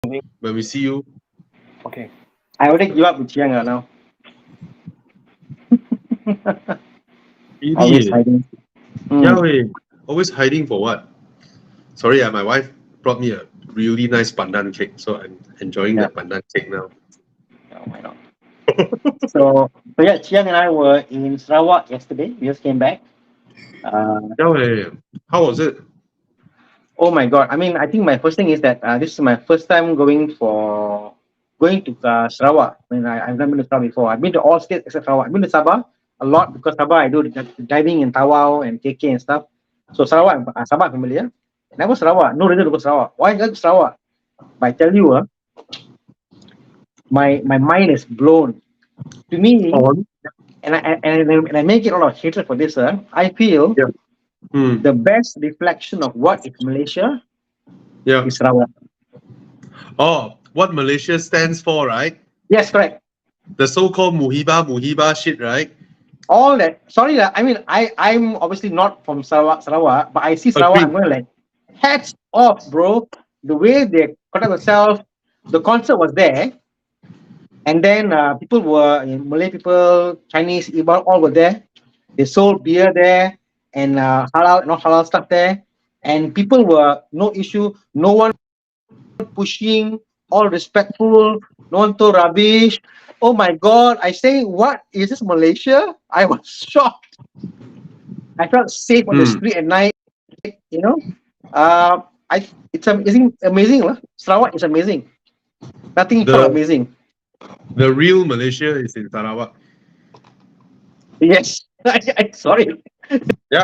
when we see you. Okay. I already give up with Chiang now. Always Really? hiding. Yeah, wait. Always hiding for what? Sorry, my wife brought me a really nice pandan cake, so I'm enjoying Yeah. that pandan cake now. Oh, why not? So yeah, Chiang and I were in Sarawak yesterday. We just came back. Yeah, wait. How was it? Oh my God. I mean, I think my first thing is that this is my first time going to Sarawak. I mean, I've never been to Sarawak before. I've been to all states except Sarawak. I've been to Sabah a lot because Sabah I do diving in Tawau and KK and stuff. So Sarawak, Sabah I'm familiar. Never Sarawak. No reason to go to Sarawak. Why go to Sarawak? But I tell you, my mind is blown. To me, On? and I make it all of hatred for this. I feel Yeah. the best reflection of what is Malaysia Yeah. is Sarawak. Oh, what Malaysia stands for, right? Yes, correct. The so-called Muhiba shit, right? All that. Sorry, I mean, I'm obviously not from Sarawak, but I see Sarawak. Agreed. I'm going like, hats off, bro. The way they conduct themselves. The concert was there, and then people were Malay people, Chinese, Iban, all were there. They sold beer there and halal, not halal stuff there, and people were no issue. No one pushing, all respectful. No one throw rubbish. Oh my God! I say, what is this Malaysia? I was shocked. I felt safe on the street at night. You know, it's amazing. Sarawak is amazing. Nothing short of amazing. The real Malaysia is in Sarawak. Yes, sorry. Yeah.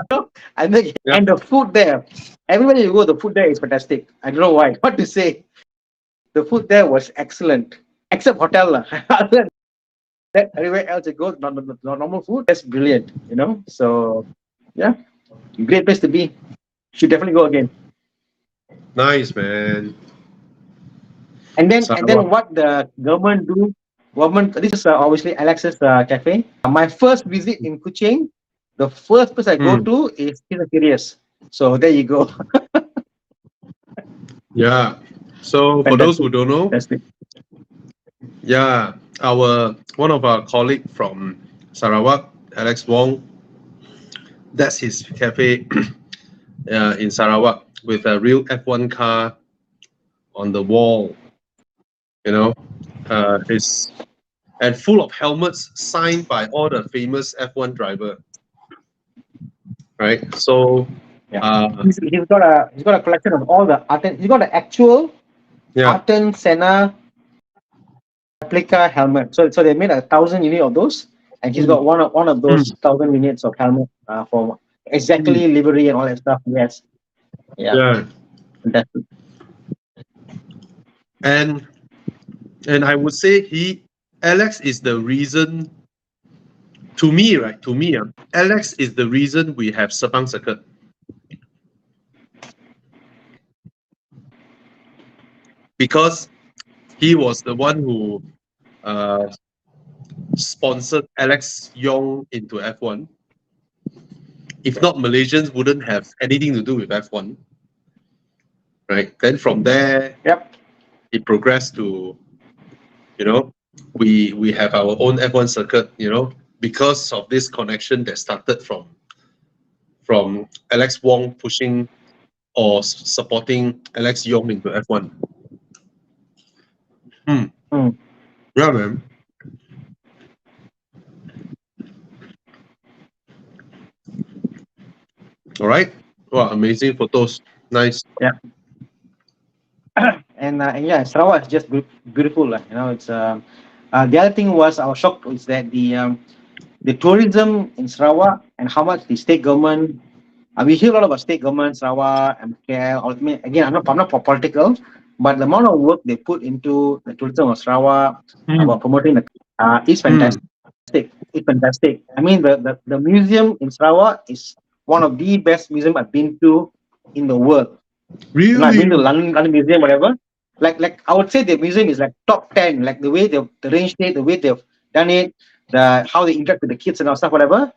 And the food there, everywhere you go, the food there is fantastic. I don't know why. What to say? The food there was excellent, except hotel. Other than that, everywhere else you go, not normal food. That's brilliant. So yeah, great place to be. Should definitely go again. Nice, man. And then what the government do? This is obviously Alexis Cafe. My first visit in Kuching, the first place I go to is Ferraris. So there you go. Yeah. So for those who don't know, yeah, one of our colleague from Sarawak, Alex Wong, that's his cafe in Sarawak with a real F1 car on the wall. It's and full of helmets signed by all the famous F1 driver. Right. So he's got a collection of all the Arten. He's got an actual Arten Senna replica helmet. So they made 1,000 units of those, and he's got one of those 1,000 units of helmet for exactly livery and all that stuff. Yes. Yeah. Fantastic. And I would say Alex is the reason. To me, Alex is the reason we have Sepang Circuit. Because he was the one who sponsored Alex Yong into F1. If not, Malaysians wouldn't have anything to do with F1. Right? Then from there, it progressed to, we have our own F1 circuit, because of this connection that started from Alex Wong pushing or supporting Alex Yong into F1. Yeah, man. All right. Wow, amazing photos. Nice. Yeah. And yeah, Sarawak is just beautiful. It's the other thing was our shock is that the tourism in Sarawak and how much the state government. We hear a lot about state government, Sarawak and KL. Again, I'm not political, but the amount of work they put into the tourism of Sarawak about promoting the is fantastic. It's fantastic. I mean, the museum in Sarawak is one of the best museums I've been to in the world. Really? I've been to London Museum, whatever. Like I would say the museum is like top 10. Like the way they've arranged it, the way they've done it, how they interact with the kids and all stuff, whatever.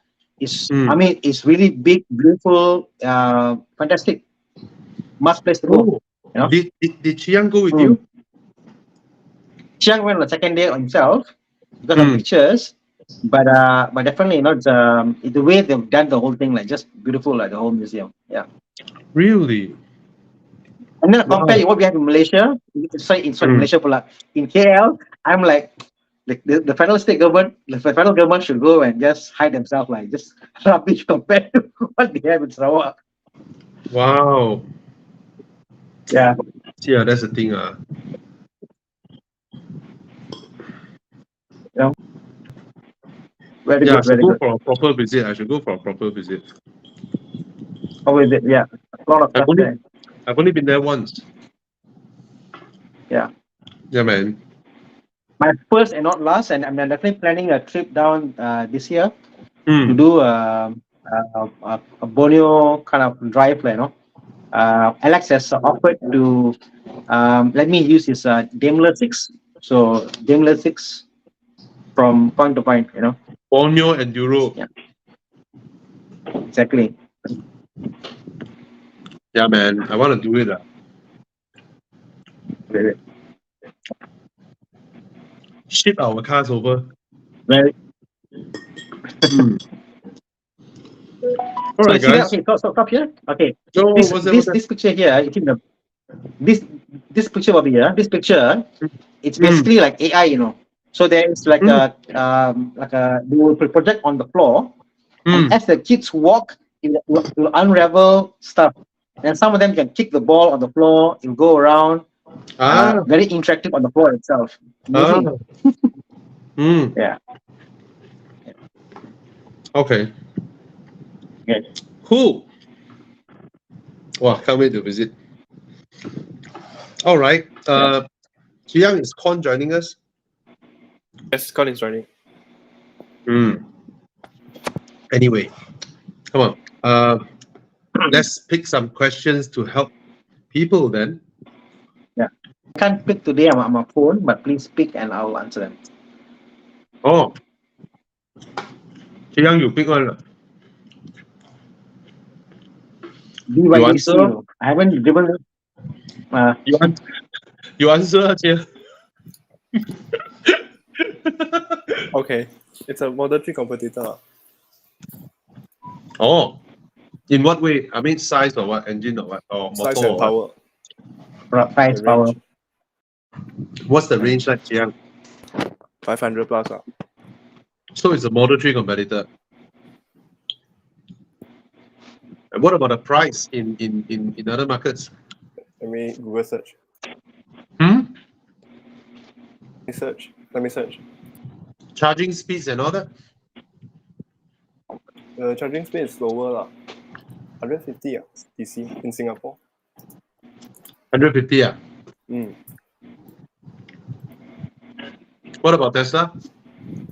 I mean, it's really big, beautiful, fantastic. Must place to go. Did Chiang go with you? Chiang went on the second day on himself because of pictures, but definitely, it's the way they've done the whole thing, like just beautiful, like the whole museum. Yeah. Really? And then Wow. compare what we have in Malaysia. Sorry, in Malaysia, in KL, I'm like the federal state government, the federal government should go and just hide themselves, like just rubbish compared to what they have in Sarawak. Wow. Yeah. Yeah, that's the thing. Yeah. Very Yeah, I good, should very go good. for a proper visit. I should go for a proper visit. How is it? Yeah. A lot of stuff there. I've only been there once. Yeah. Yeah, man. My first and not last, and I'm definitely planning a trip down this year to Hmm. do a Borneo kind of drive, Alex has offered to let me use his Daimler 6. So Daimler 6 from point to point, Borneo Enduro. Yeah. Exactly. Yeah, man. I want to do it. Very, Ship our cars over. very. All right, guys. Okay, stop here. Okay. No, This picture here, I think this picture over here, this picture, it's basically like AI, So there is like they will project on the floor, and as the kids walk, it will unravel stuff. And some of them can kick the ball on the floor, it'll go around. Very interactive on the floor itself. Amazing. Yeah. Okay. Cool. Wow, can't wait to visit. All right. Chiang, is Con joining us? Yes, Con is joining. Anyway, come on. Let's pick some questions to help people then. Yeah. I can't pick today. I'm on my phone, but please pick and I'll answer them. Oh. Chiang, you pick one. You answer? I haven't given it. You answer, Chiang. Okay. It's a Model 3 competitor. Oh. In what way? I mean, size or what? Engine or what? Or motor Size and power. Size, power. What's the range like, Chiang? 500 plus. So it's a Model 3 competitor. And what about the price in other markets? Let me Google search. Let me search. Charging speeds and all that? The charging speed is slower. 150 DC in Singapore. 150 What about Tesla?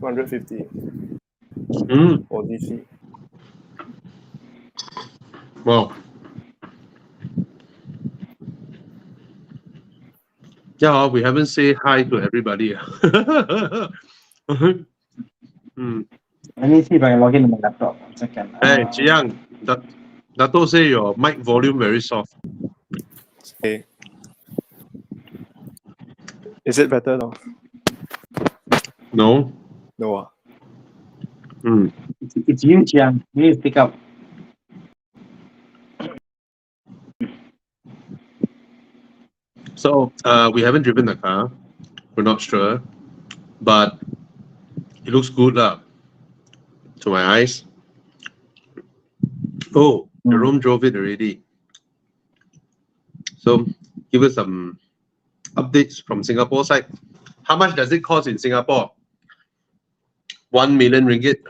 250 for DC. Wow. Yeah, we haven't said hi to everybody. Let me see if I can log in on my laptop. 1 second. Hey, Chiang, Dato say your mic volume very soft. Okay. Is it better now? No? No. It's you, Chiang. You need to pick up. So, we haven't driven the car. We're not sure. But it looks good to my eyes. Oh, Jerome drove it already. So, give us some updates from Singapore side. How much does it cost in Singapore? 1 million ringgit.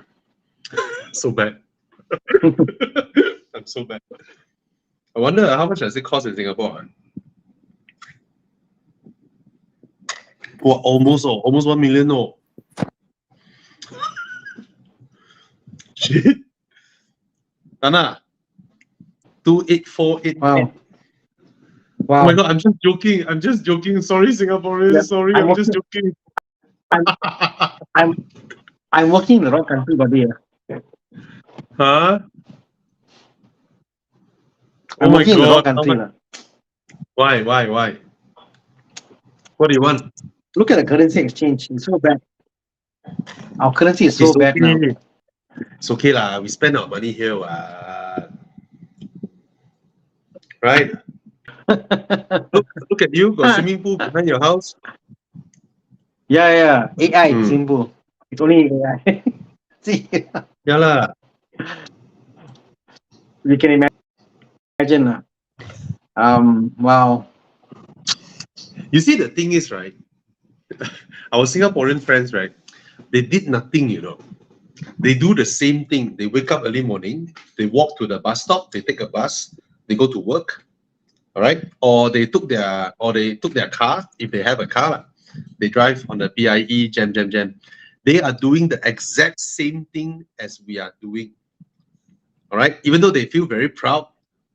So bad. I'm so bad. I wonder how much does it cost in Singapore? Well, almost 1 million. Oh. Shit. Thana, 28488. Wow. Oh my god, I'm just joking. Sorry, Singaporeans. Yeah, sorry, I'm just joking. I'm working in the wrong country, buddy. Huh? I'm working in the wrong country. Why? What do you want? Look at the currency exchange. It's so bad. Our currency is so It's bad now. okay. It's okay lah. We spend our money here, right? Look at you. Got swimming pool behind your house. Yeah. AI, simple. It's only AI. See, Yeah lah. we can imagine. Wow. You see, the thing is, right? Our Singaporean friends, right? They did nothing, you know. They do the same thing. They wake up early morning. They walk to the bus stop. They take a bus. They go to work. All right, or they took their car if they have a car. They drive on the PIE, jam. They are doing the exact same thing as we are doing. All right, even though they feel very proud,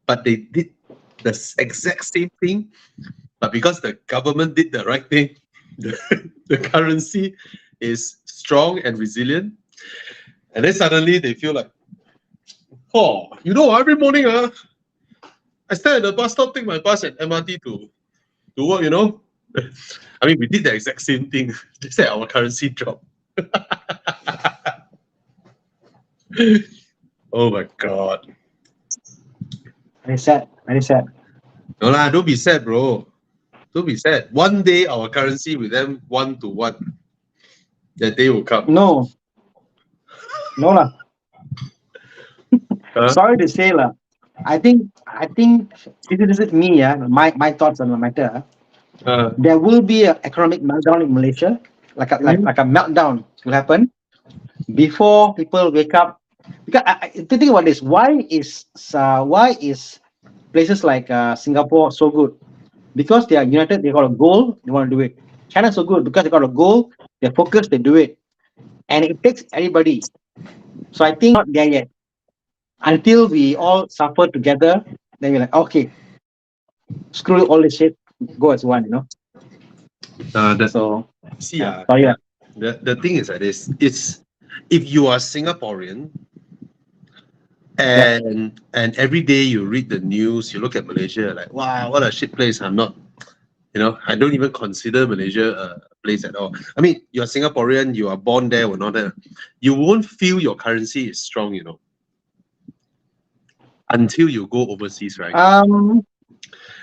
but they did the exact same thing. But because the government did the right thing, the currency is strong and resilient. And then suddenly they feel like, oh, you know, every morning, I stand at the bus stop, take my bus and MRT to work, you know. I mean, we did the exact same thing, just that our currency dropped. Oh my God. Very sad. No lah, don't be sad, bro. Don't be sad. One day our currency with them 1-to-1. That day will come. No lah. Sorry to say lah. I think this is me, my thoughts on the matter. There will be an economic meltdown in Malaysia, like a meltdown will happen before people wake up. Because think about this, why is places like Singapore so good? Because they are united, they got a goal, they want to do it. China's so good because they got a goal, they're focused, they do it, and it takes everybody. So I think not there yet. Until we all suffer together, then we're like, okay, screw all this shit, go as one, you know. Sorry. The thing is like this: it's if you are Singaporean, and every day you read the news, you look at Malaysia, like, wow, what a shit place. I'm not, you know, I don't even consider Malaysia a place at all. I mean, you're Singaporean, you are born there or not there, you won't feel your currency is strong, you know, until you go overseas, right?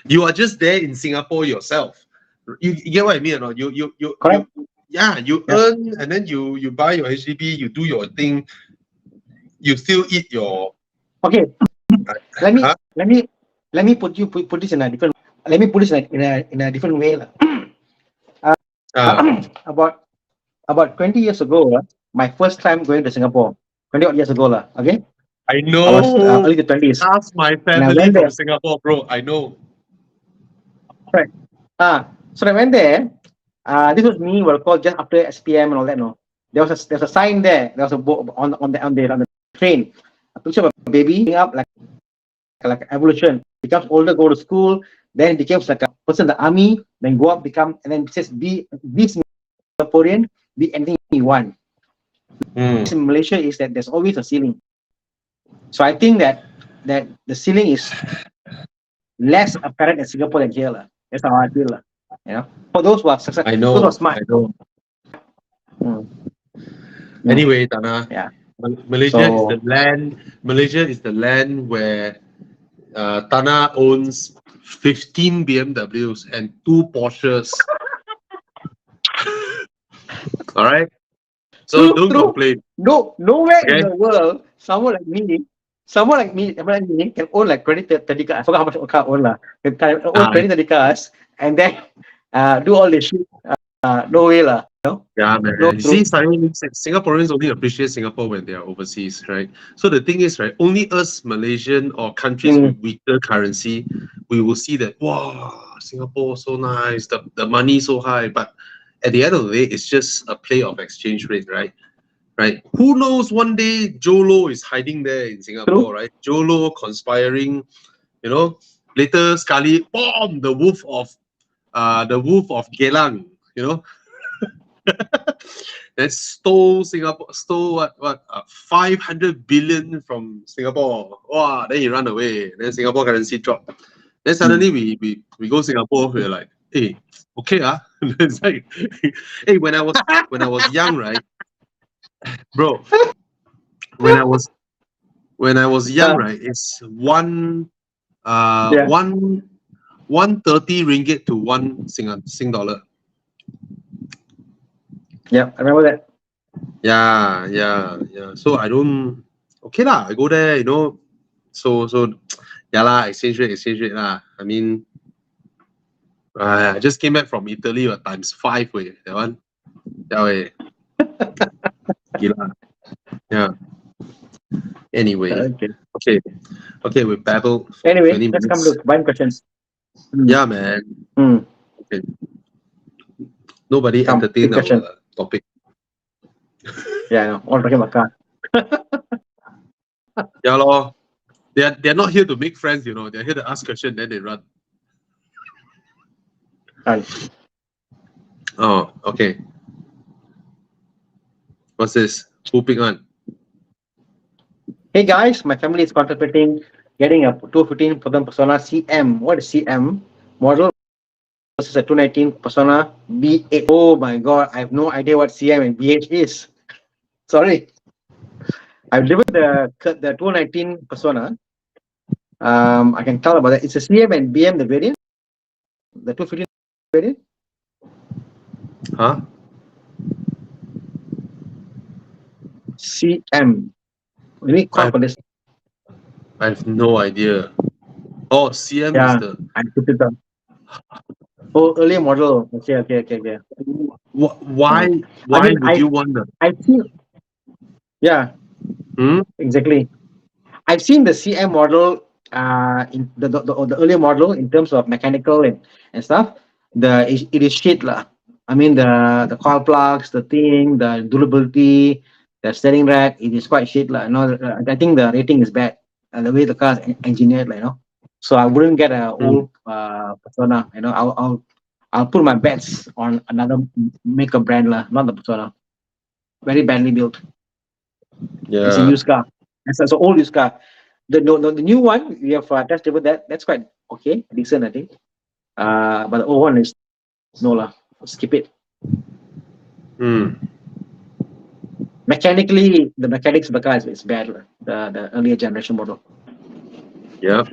You are just there in Singapore yourself. You get what I mean or not? You earn, and then you buy your HDB, you do your thing, you still eat your. Okay, let me put this in a different. Let me put this in a different way. About 20 years ago, my first time going to Singapore. 20 odd years ago, okay. I know. I was early 20s. Ask my family from Singapore, bro. I know. Right. So I went there. This was me. Well, called just after SPM and all that. No, there's a sign there. There was a on the train. A picture of a baby up like evolution. Becomes older, go to school. Then becomes like a person in the army. Then go up, become, and then it says be Singaporean, be anything you want. In Malaysia is that there's always a ceiling. So I think that the ceiling is less apparent in Singapore than here. That's how I feel. You know, for those who are successful, those who are smart. I know. Anyway, Thana. Yeah. Malaysia is the land where Thana owns 15 BMWs and 2 Porsches. All right. So don't complain. Nowhere in the world, someone like me can own like 20, 30 cars. I forgot how much a car own can own 20, 30 cars and then do all this shit. No way lah. No? Yeah, man. No, you see, Singaporeans only appreciate Singapore when they are overseas, right? So the thing is, right, only us Malaysian or countries with weaker currency, we will see that, wow, Singapore so nice, the money so high. But at the end of the day, it's just a play of exchange rate, right? Right? Who knows? One day Jolo is hiding there in Singapore, right? Jolo conspiring, you know. Later, sekali, boom, the wolf of Geylang, you know. That stole 500 billion from Singapore. Wow, then he run away. Then Singapore currency dropped. Then suddenly we go Singapore, we're like, hey, okay, it's like, hey, when I was young, right, bro, when I was young, right, it's Yeah. 130 ringgit to one Sing dollar. Yeah, I remember that. Yeah. So I don't, okay lah, I go there, you know, so yeah lah, exchange rate lah. I mean, I just came back from Italy with ×5 way, that one. That way. Gila. Yeah. Anyway. Okay, we babbled for Anyway, 20 let's come minutes. to one question. Yeah, man. Okay. Nobody Come, entertained big question. our topic. Yeah, I know. All talking about car. Yeah, lor. They're not here to make friends, you know. They're here to ask questions, then they run. Right. Oh, okay. What's this? Who pick one? Hey guys, my family is contemplating getting a 215 Proton Persona CM. What is CM model versus a 219 Persona B8? Oh my god, I have no idea what CM and B8 is. Sorry. I've driven the 219 Persona. I can tell about that. It's a CM and BM, the variant. The 215 variant. Huh? CM. We need call for this. I have no idea. Oh, CM Yeah, is the. I put it down. Oh, earlier model. Okay. Why? I Why mean, would you want the? I've seen. Yeah, exactly. I've seen the CM model, in the earlier model in terms of mechanical and stuff. It is shit lah. I mean the coil plugs, the thing, the durability, the steering rack, it is quite shit lah. No, I think the rating is bad, and the way the car is engineered, like, you know. So I wouldn't get a old Persona. You know, I'll put my bets on another maker brand lah, not the Persona. Very badly built. It's a Yeah. used car. It's an old used car. The new one we have test driven that's quite okay, decent, I think. But the old one is no lah. Skip it. Mechanically, the mechanics of the car is bad lah. The earlier generation model. Yeah.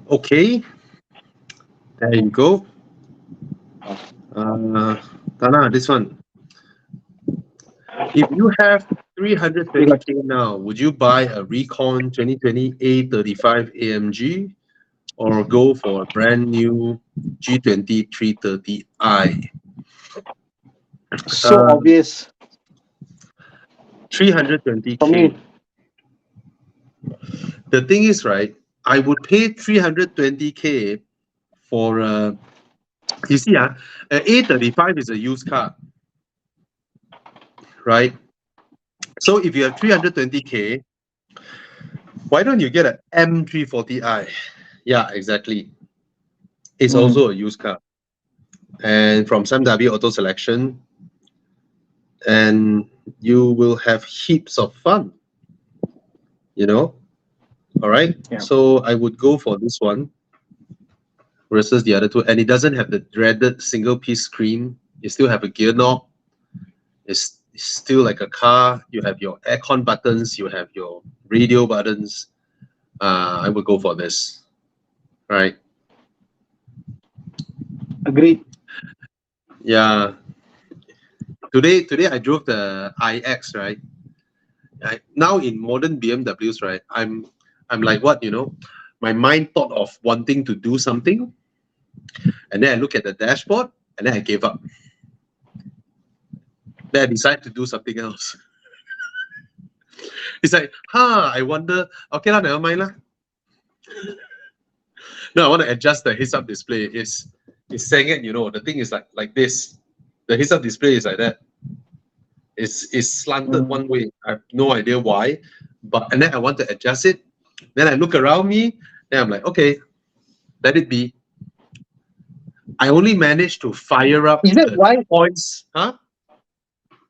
Okay. There you go. Thana, this one. If you have 320k now, would you buy a Recon 2020 A35 AMG or go for a brand new G20 330i? So obvious. 320k. For me. The thing is, right, I would pay 320k for you see, an A35 is a used car, right? So if you have 320k, why don't you get an M340i? Yeah, exactly. It's also a used car, and from Sam W Auto Selection, and you will have heaps of fun, you know. All right. Yeah. So I would go for this one versus the other two, and it doesn't have the dreaded single piece screen. You still have a gear knob. It's still like a car. You have your aircon buttons. You have your radio buttons. I would go for this. All right. Agreed. Yeah. Today I drove the iX, right? Now in modern BMWs, right? I'm like, what, you know? My mind thought of wanting to do something, and then I look at the dashboard, and then I gave up. Then I decided to do something else. It's like, I wonder. Okay lah, never mind lah. No, I want to adjust the heads-up display. It's saying it, you know. The thing is like this. The heads-up display is like that. It's slanted one way. I have no idea why, and then I want to adjust it. Then I look around me, and I'm like, okay, let it be. I only managed to fire up. Is that why points? Huh?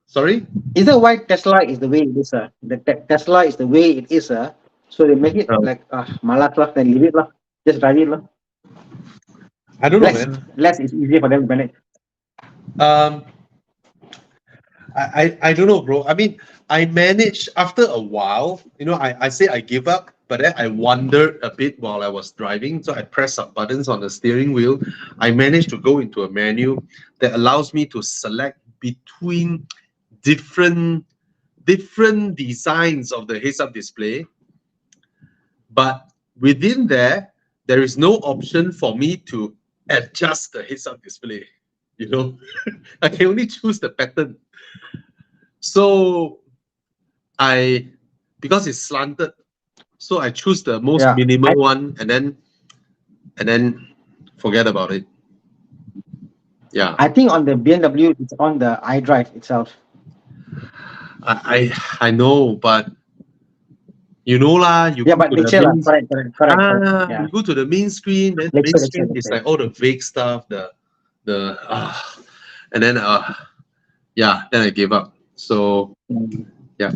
Sorry? Is that why Tesla is the way it is? Tesla is the way it is. So they make it like malas lah, then leave it lah. Just drive it lah. I don't know, man. Less is easier for them to manage. Um, I don't know, bro. I mean, I managed after a while. You know, I say I give up, but then I wondered a bit while I was driving. So I pressed some buttons on the steering wheel. I managed to go into a menu that allows me to select between different designs of the heads-up display. But within there is no option for me to adjust the heads-up display. You know, I can only choose the pattern. So because it's slanted, so I choose the most minimal one and then forget about it. Yeah. I think on the BMW, it's on the iDrive itself. I know, but you know lah, you go but to they the chill, main, correct. Yeah. you go to the main screen, then the main screen is like all the vague stuff, and then then I gave up. So yeah.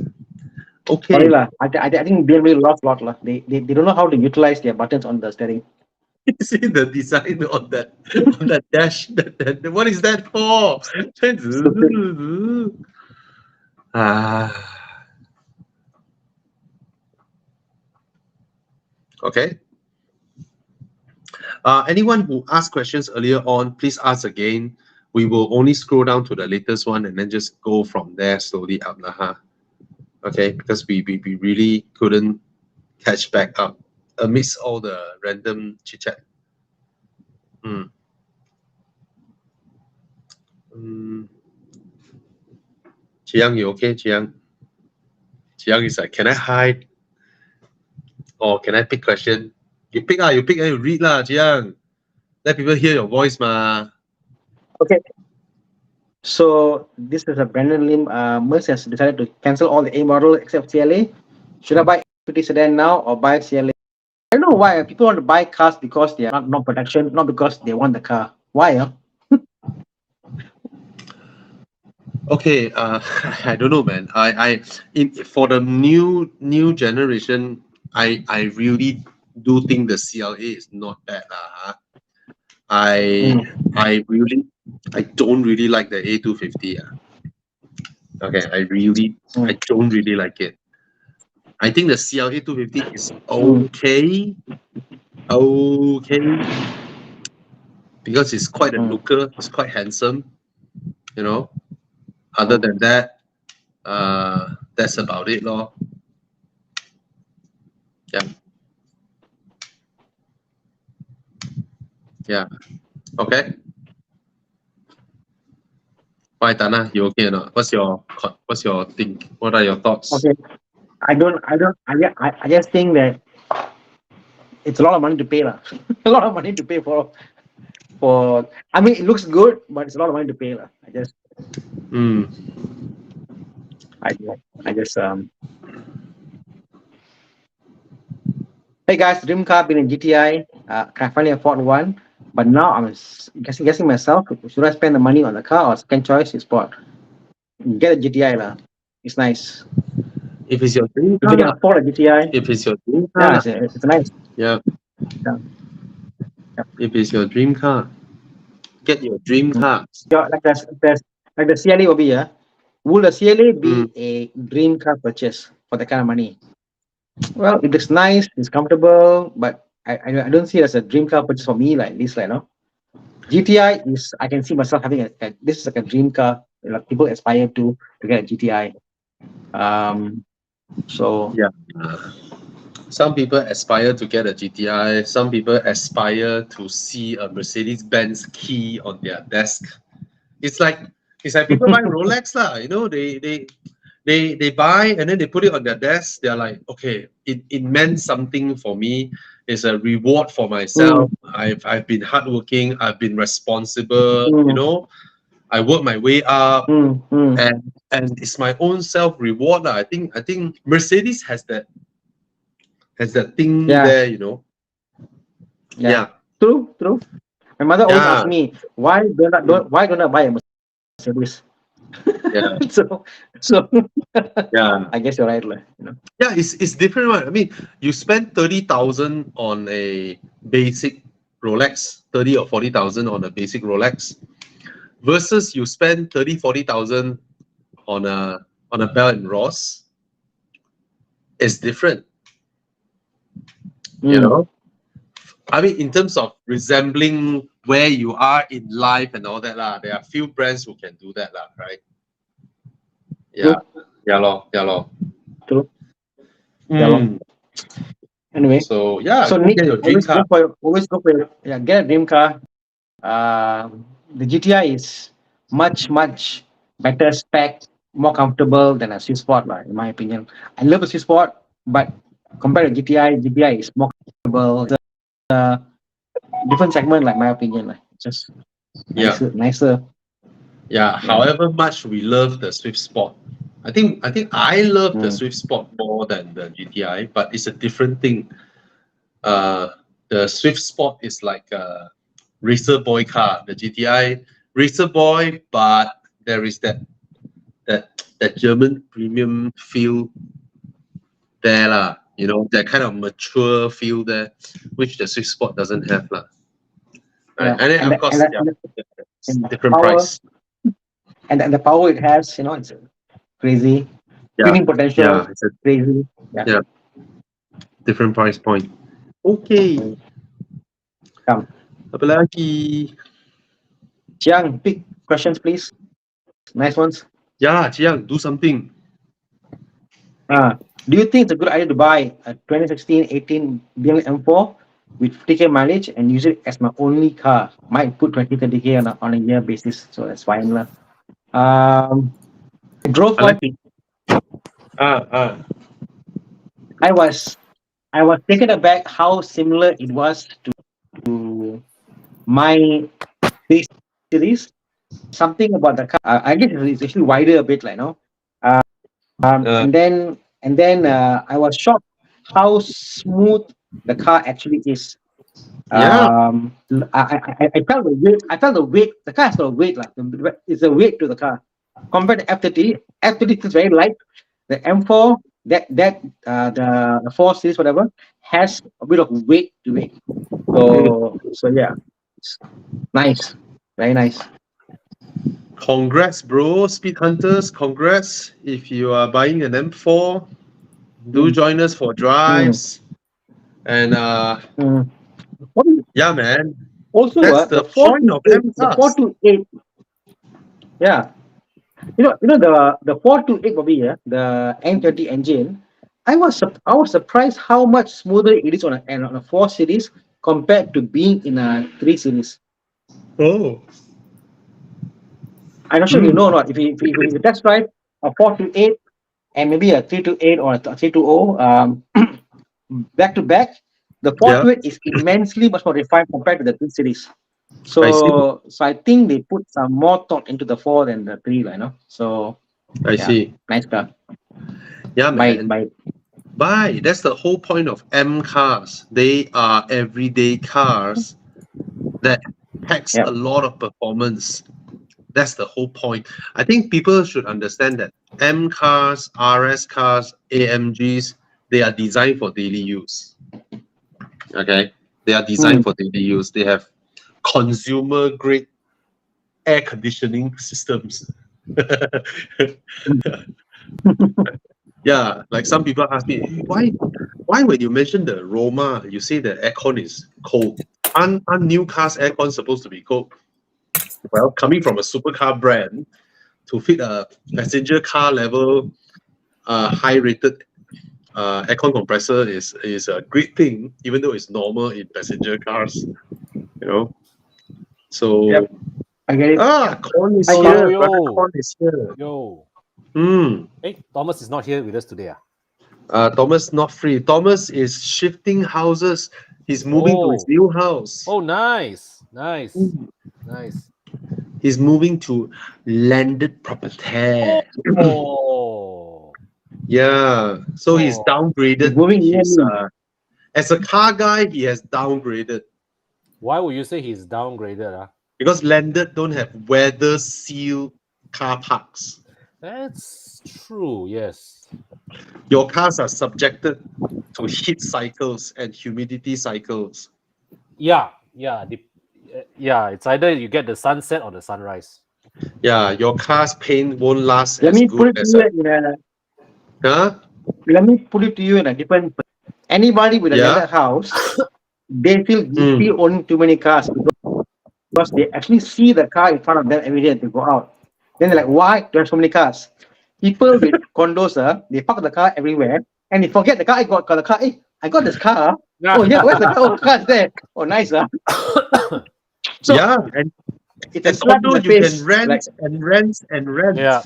Okay. Sorry lah. I think BMW lost a lot lah. They don't know how to utilize their buttons on the steering. You see the design on that dash. What is that for? Okay. Anyone who asked questions earlier on, please ask again. We will only scroll down to the latest one and then just go from there slowly up. Okay, because we really couldn't catch back up amidst all the random chit chat. Chiang, you okay, Chiang? Chiang is like, can I hide? Or can I pick question? You pick and you read lah, Chiang. Let people hear your voice, ma. Okay. So this is a Brandon Lim. Merc has decided to cancel all the A model except CLA. Should I buy equity sedan now or buy CLA? I don't know why people want to buy cars because they are not protection, not because they want the car. Why? Okay, I don't know, man. For the new generation, I really do think the CLA is not bad, I don't really like the A250. Okay, I don't really like it. I think the CLA 250 is okay, because it's quite a looker. It's quite handsome, you know. Other than that, that's about it, lor. Yeah. Okay. Why, Thana? You okay or not? What's your think? What are your thoughts? Okay. I just think that it's a lot of money to pay lah. A lot of money to pay for. I mean, it looks good, but it's a lot of money to pay lah. Hey guys, dream car been in GTI. Can I finally afford one? But now I'm guessing myself, should I spend the money on the car or second choice is sport? Get a GTI lah. It's nice. If it's your dream car, if you can afford a GTI. If it's your dream car, it's nice. Yeah. If it's your dream car, get your dream car. Like the CLA will be will the CLA be a dream car purchase for that kind of money? Well, it is nice, it's comfortable, but I don't see it as a dream car purchase for me like this, GTI is, I can see myself having this is like a dream car. Like people aspire to get a GTI. So yeah. Some people aspire to get a GTI. Some people aspire to see a Mercedes-Benz key on their desk. It's like people buy Rolex lah. You know, they buy and then they put it on their desk. They're like, okay, it meant something for me. It's a reward for myself. I've been hardworking. I've been responsible. You know, I work my way up, and it's my own self reward. I think Mercedes has that thing there. You know. Yeah. True. My mother always asks me, why don't I buy a Mercedes? Yeah. so yeah. I guess you're right, you know. Yeah, it's different, right? I mean, you spend 30,000 on a basic Rolex, 30 or 40,000 on a basic Rolex, versus you spend 30, 40,000 on a Bell and Ross, it's different. You know, I mean, in terms of resembling where you are in life and all that lah, there are few brands who can do that lah, right? Yeah, yeah, lor. True. Yeah, lor. Anyway, So yeah, so Nick, get your dream car. always go for get a dream car. The GTI is much better spec, more comfortable than a Swiss Sport, in my opinion. I love a Swiss Sport, but compared to GTI is more comfortable. It's a different segment, like my opinion, just nicer. Yeah. However much we love the Swift Sport, I think I love the Swift Sport more than the GTI, but it's a different thing. The Swift Sport is like a racer boy car. The GTI racer boy, but there is that German premium feel there lah. You know, that kind of mature feel there, which the Swift Sport doesn't have lah. Right? And then of course, different power, price. And the power it has, you know, it's crazy. Spinning potential, it's crazy. Yeah. Different price point. Okay. Come. Apa lagi? Chiang, pick questions, please. Nice ones. Yeah, Chiang, do something. Do you think it's a good idea to buy a 2016-18 BMW M4 with 50k mileage and use it as my only car? Might put 20-30k on a year basis, so that's fine lah. I drove one. I was taken aback how similar it was to my base series. Something about the car. I guess it's actually wider a bit, like, no. And then I was shocked how smooth the car actually is. I felt the weight. The car has got a weight, like, it's a weight to the car compared to F30. F30 is very light. The M4, the 4 series, whatever, has a bit of weight to it. So yeah, nice, very nice. Congrats, bro, Speed Hunters. Congrats. If you are buying an M4, do join us for drives. And yeah, man. Also, that's the point of M the 428. Yeah. You know the 428, Bobby, the N30 engine. I was surprised how much smoother it is on a 4 series compared to being in a 3 series. Oh. I'm not sure you know or not. If you test drive a 428 and maybe a 328 or a 320 back to back, the 428 is immensely much more refined compared to the 3 series. So I think they put some more thought into the 4 than the 3, you know. So I see. Nice car. Yeah, man. Buy. That's the whole point of M cars. They are everyday cars that packs a lot of performance. That's the whole point. I think people should understand that M cars, RS cars, AMGs, they are designed for daily use. Okay? They are designed for daily use. They have consumer grade air conditioning systems. Yeah, like some people ask me, why when you mention the Roma, you say the aircon is cold? Aren't new cars aircon supposed to be cold? Well, coming from a supercar brand to fit a passenger car level high rated aircon compressor is a great thing, even though it's normal in passenger cars, you know. So I get it. Con is here. Con is here. Yo. Hey, Thomas is not here with us today. Thomas not free. Thomas is shifting houses. He's moving to his new house. Oh, nice. He's moving to landed property. Yeah. So he's downgraded. As a car guy, he has downgraded. Why would you say he's downgraded? Because landed don't have weather seal car parks. That's true, yes. Your cars are subjected to heat cycles and humidity cycles. Yeah. Yeah, it's either you get the sunset or the sunrise. Yeah, your car's paint won't last Let as me put good it to as you a. in a. Huh? Let me put it to you in a different. Anybody with a Yeah. landed house, they feel guilty owning too many cars because they actually see the car in front of them every day as they go out. Then they're like, why do I have so many cars? People with condos, they park the car everywhere and they forget the car. I got the car. Hey, I got this car. Oh yeah, where's the car? Oh, the car's there. Oh, nice. So Yeah, and it's a and slap in condo the you can face. rent Like, and rent and rent. Yeah.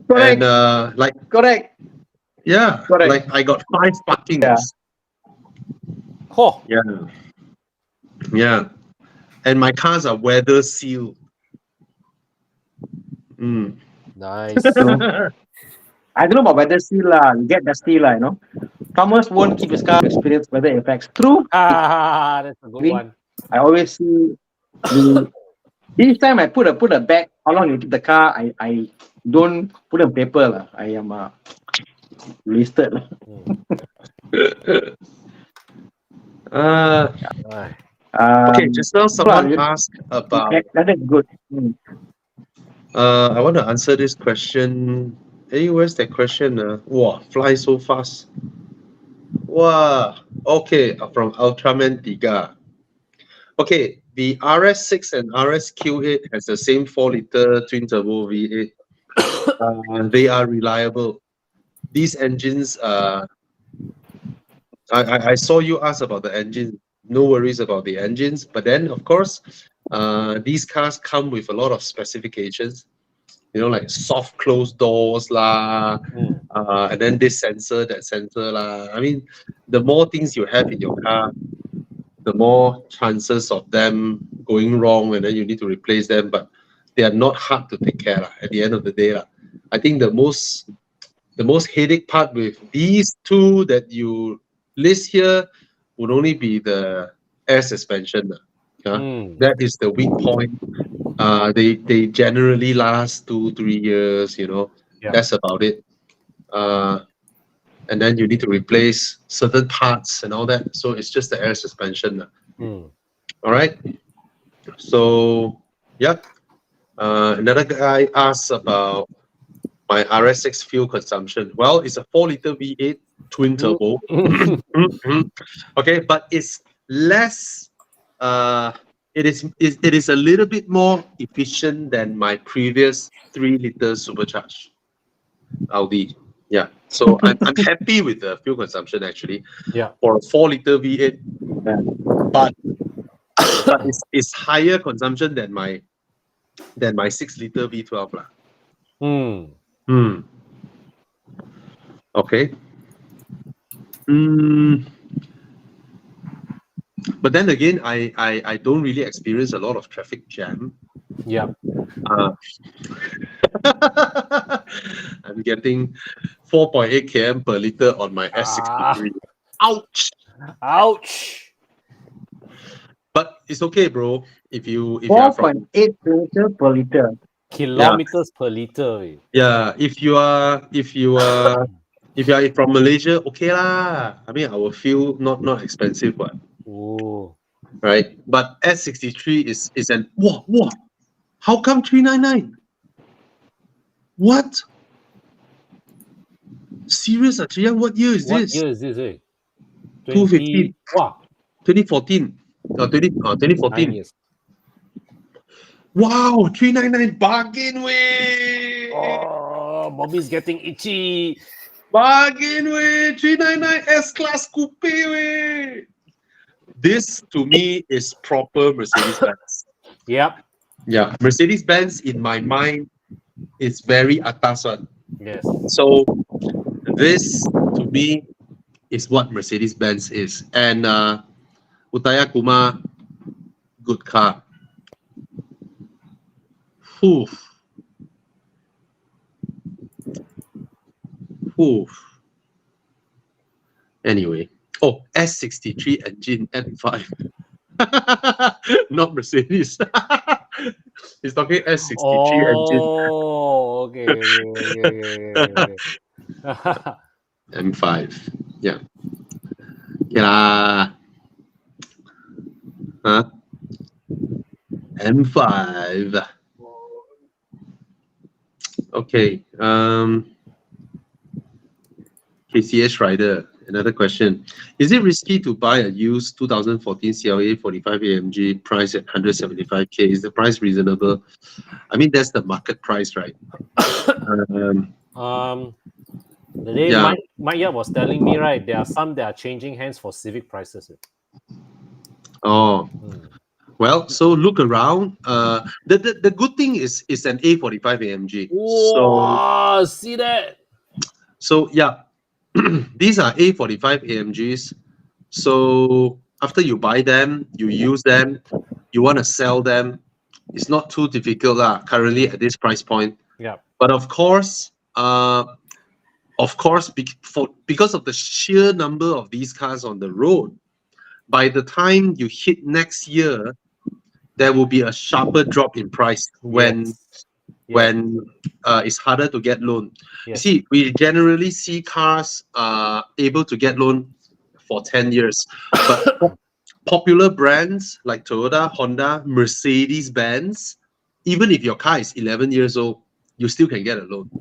correct, And like correct. like I got 5 parkings. Oh, Yeah. And my cars are weather sealed. nice. I don't know about weather seal lah. You get dusty lah, Thomas won't keep his car experience weather effects. True. That's a good one. I always see each time I put a bag, how long you keep the car, I don't put on paper lah. I am listed lah. Okay, just now someone asked about. That is good. I want to answer this question. Hey, where's that question? Wow, fly so fast. Wow. Okay, from Ultraman Tiga. Okay, the RS6 and RS-Q8 has the same 4-liter twin-turbo V8. They are reliable. These engines, I saw you ask about the engine. No worries about the engines. But then, of course, these cars come with a lot of specifications. Like soft closed doors lah, and then this sensor, that sensor lah. I mean, the more things you have in your car, the more chances of them going wrong, and then you need to replace them. But they are not hard to take care lah, at the end of the day lah. I think the most headache part with these two that you list here would only be the air suspension. That is the weak point. They generally last 2-3 years, That's about it. And then you need to replace certain parts and all that. So it's just the air suspension. All right. So yeah. Another guy asked about my RS6 fuel consumption. Well, it's a 4-liter V8 twin turbo. Okay, but it's less. It is a little bit more efficient than my previous 3-liter supercharged Audi. Yeah, so I'm happy with the fuel consumption actually. Yeah. For a 4-liter V8, but it's higher consumption than my 6-liter V12 lah. Okay. But then again, I don't really experience a lot of traffic jam. Yeah. I'm getting 4.8 km per liter on my S63. Ouch! Ouch! But it's okay, bro. If you are from 4.8 kilometers per liter. Kilometers per liter. Yeah, if you are from Malaysia, okay lah. I mean, our fuel not expensive, but right. But S63 is an wow. How come 399? What? Serious, actually? What year is this? What year is this? 2015. Wow. 2014. 2014. 9 years. Wow, 399 bargain way. Oh, Bobby's getting itchy. Bargain way. 399 S-Class Coupe way. This to me is proper Mercedes-Benz. Yep. Yeah, Mercedes-Benz in my mind is very atas one. Yes. So this to me is what Mercedes-Benz is. And Utaya Kuma, good car. Anyway, S63 engine M5. Not Mercedes. He's talking S63 engine. Oh, okay. M5. Yeah. Yeah. Huh? M5. Okay. KCH Rider. Another question. Is it risky to buy a used 2014 CLA 45 AMG price at 175K? Is the price reasonable? I mean, that's the market price, right? The day Yeah. Mike Yap was telling me, right, there are some that are changing hands for Civic prices. Oh. Well, so look around. The good thing is it's an A45 AMG. Oh, see that? So yeah, these are A45 AMGs. So after you buy them, you use them, you want to sell them, it's not too difficult currently at this price point. Yeah. But of course, because of the sheer number of these cars on the road, by the time you hit next year, there will be a sharper drop in price when it's harder to get loan. You see, we generally see cars able to get loan for 10 years, but popular brands like Toyota, Honda, Mercedes-Benz, even if your car is 11 years old, you still can get a loan.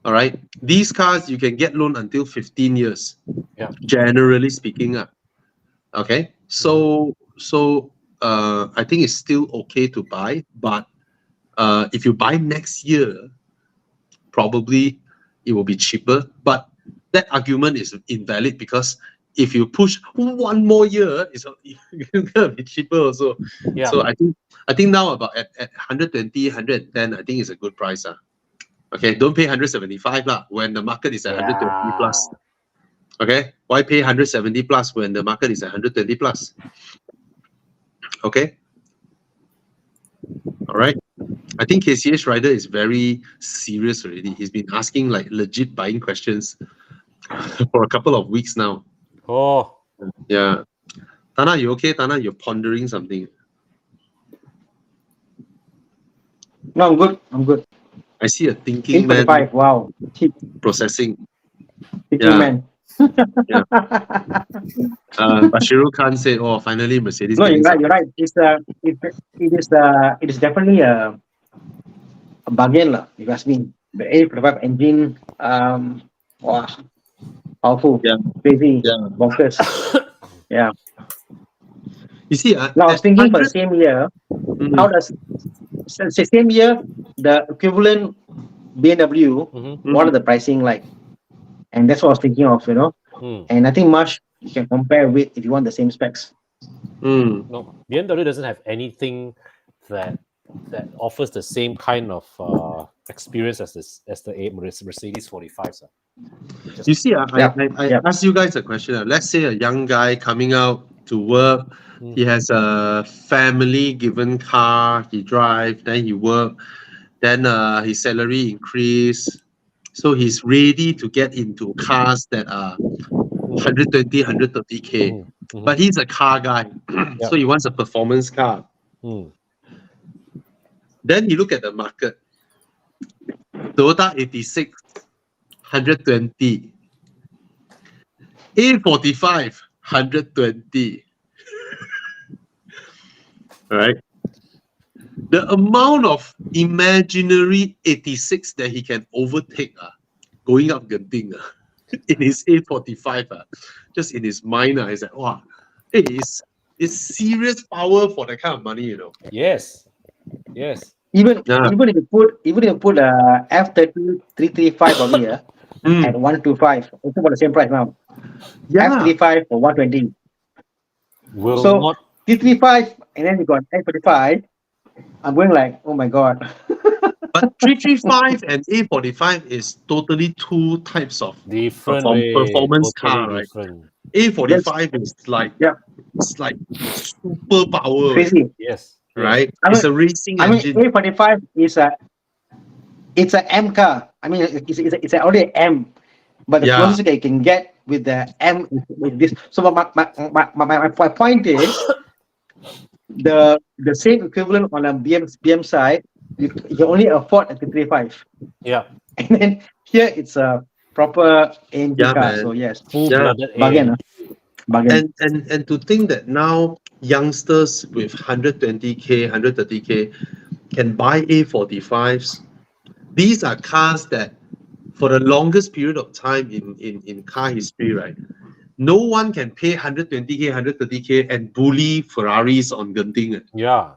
All right, these cars you can get loan until 15 years. Yeah. Generally speaking, okay. So I think it's still okay to buy, but if you buy next year, probably it will be cheaper. But that argument is invalid because if you push one more year, it's gonna be cheaper also. Yeah. So I think now about at 120, 110, I think is a good price. Okay, don't pay 175 when the market is at 120 plus. Okay, why pay 170 plus when the market is at 120 plus? Okay. All right. I think KCH Rider is very serious already. He's been asking like legit buying questions for a couple of weeks now. Oh. Yeah. Thana, you okay? Thana, you're pondering something. No, I'm good. I'm good. I see a thinking man. 845. Wow. Processing. Thinking Yeah. man. Yeah. Bashiru Khan said, "Oh, finally Mercedes." No, you're right. You're right. It is definitely a bargain, lah. If you ask me, the A45 engine, wow, powerful, crazy, bonkers. Yeah. You see, Now I was thinking for the same year, how does same year the equivalent BMW? What are the pricing like? And that's what I was thinking of, you know. And I think Marsh you can compare with if you want the same specs. No, BMW doesn't have anything that offers the same kind of experience as the Mercedes 45s. You see, I ask you guys a question. Let's say a young guy coming out to work, he has a family given car, he drives, then he work, then his salary increase, so he's ready to get into cars that are 120, 130K. But he's a car guy, so he wants a performance car. Then you look at the market. Toyota 86, 120. A45, 120. Right? The amount of imaginary 86 that he can overtake going up Genting in his A45, just in his mind, he's like, wow, it's serious power for that kind of money, you know. Yes. Even if you put F30 335 on here at 125, it's about the same price now. F35 for 120. So 335 and then you got F45. I'm going like, oh my god. But 335 and A45 is totally two types of different performance car, right? Different. A45 is like it's like super power. Crazy. Yes. Right? It's a racing engine. A45 is it's an M car. I mean, it's already an M, but the closest you can get with the M is with this. So my point is the same equivalent on a BM side, you can only afford a 335. Yeah. And then here it's a proper AMG car. Man. So yes, full-blooded bargain. Bargain. And to think that now youngsters with 120k, 130k can buy A45s. These are cars that, for the longest period of time in car history, right? No one can pay 120k, 130k and bully Ferraris on Genting. Yeah.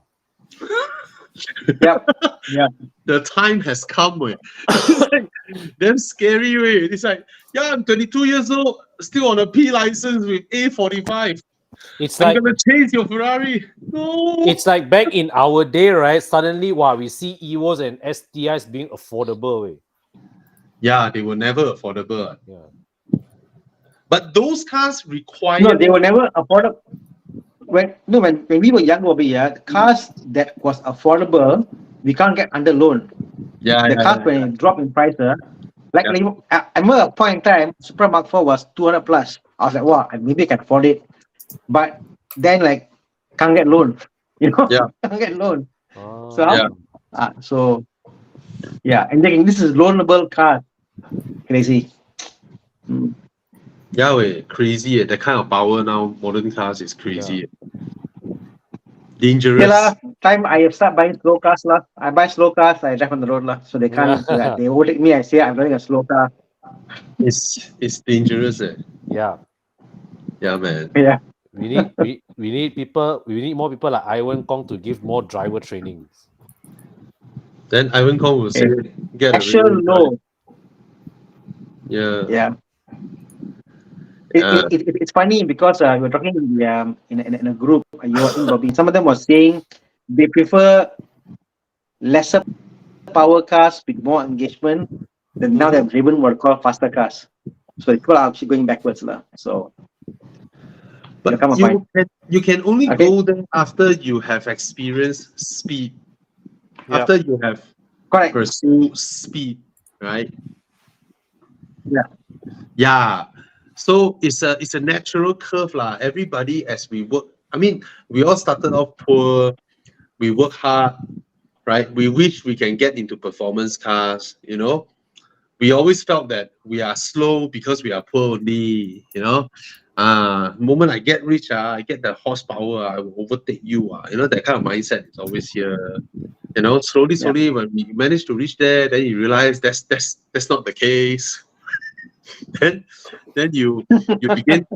Yeah. Yeah. The time has come, way. It's like damn scary, way. It's like, yeah, I'm 22 years old, still on a P license with A45. It's I'm like gonna chase your Ferrari. No. it's like back in our day, right? Suddenly, wow, we see Evos and STIs being affordable. Way. Yeah, they were never affordable. Yeah. But those cars require. No, they were never affordable. When we were young over here, the cars that was affordable, we can't get under loan. Yeah, The yeah, cars yeah, when it dropped in price, like I remember a point in time, Supra Mark 4 was 200 plus. I was like, wow, maybe I can afford it. But then like can't get loan. You know? Yeah. Can't get loan. Oh. So and then this is loanable car. Crazy. Yeah, way, crazy. The kind of power now, modern cars is crazy. Dangerous. Okay lah, time I start buying slow cars lah. I buy slow cars, I drive on the road lah. So they can't they overtake me, I say I'm driving a slow car. It's dangerous. Yeah. Yeah, man. Yeah. We need more people like Ivan Kong to give more driver trainings. Then Ivan Kong will say, get a Actual real low. Yeah. Yeah. It's funny because we were talking in a group, you were in Bobby. Some of them were saying they prefer lesser power cars with more engagement than now they've driven what are called faster cars. So people are actually going backwards lah. So But you can only go there after you have experienced speed. Yeah. After you have correct. pursued speed, right? Yeah. Yeah. So it's a natural curve lah. Everybody, as we work, I mean, we all started off poor. We work hard, right? We wish we can get into performance cars. You know, we always felt that we are slow because we are poor only. You know, moment I get rich, I get the horsepower, I will overtake you. You know, that kind of mindset is always here. You know, slowly, when we manage to reach there, then you realize that's not the case. then you begin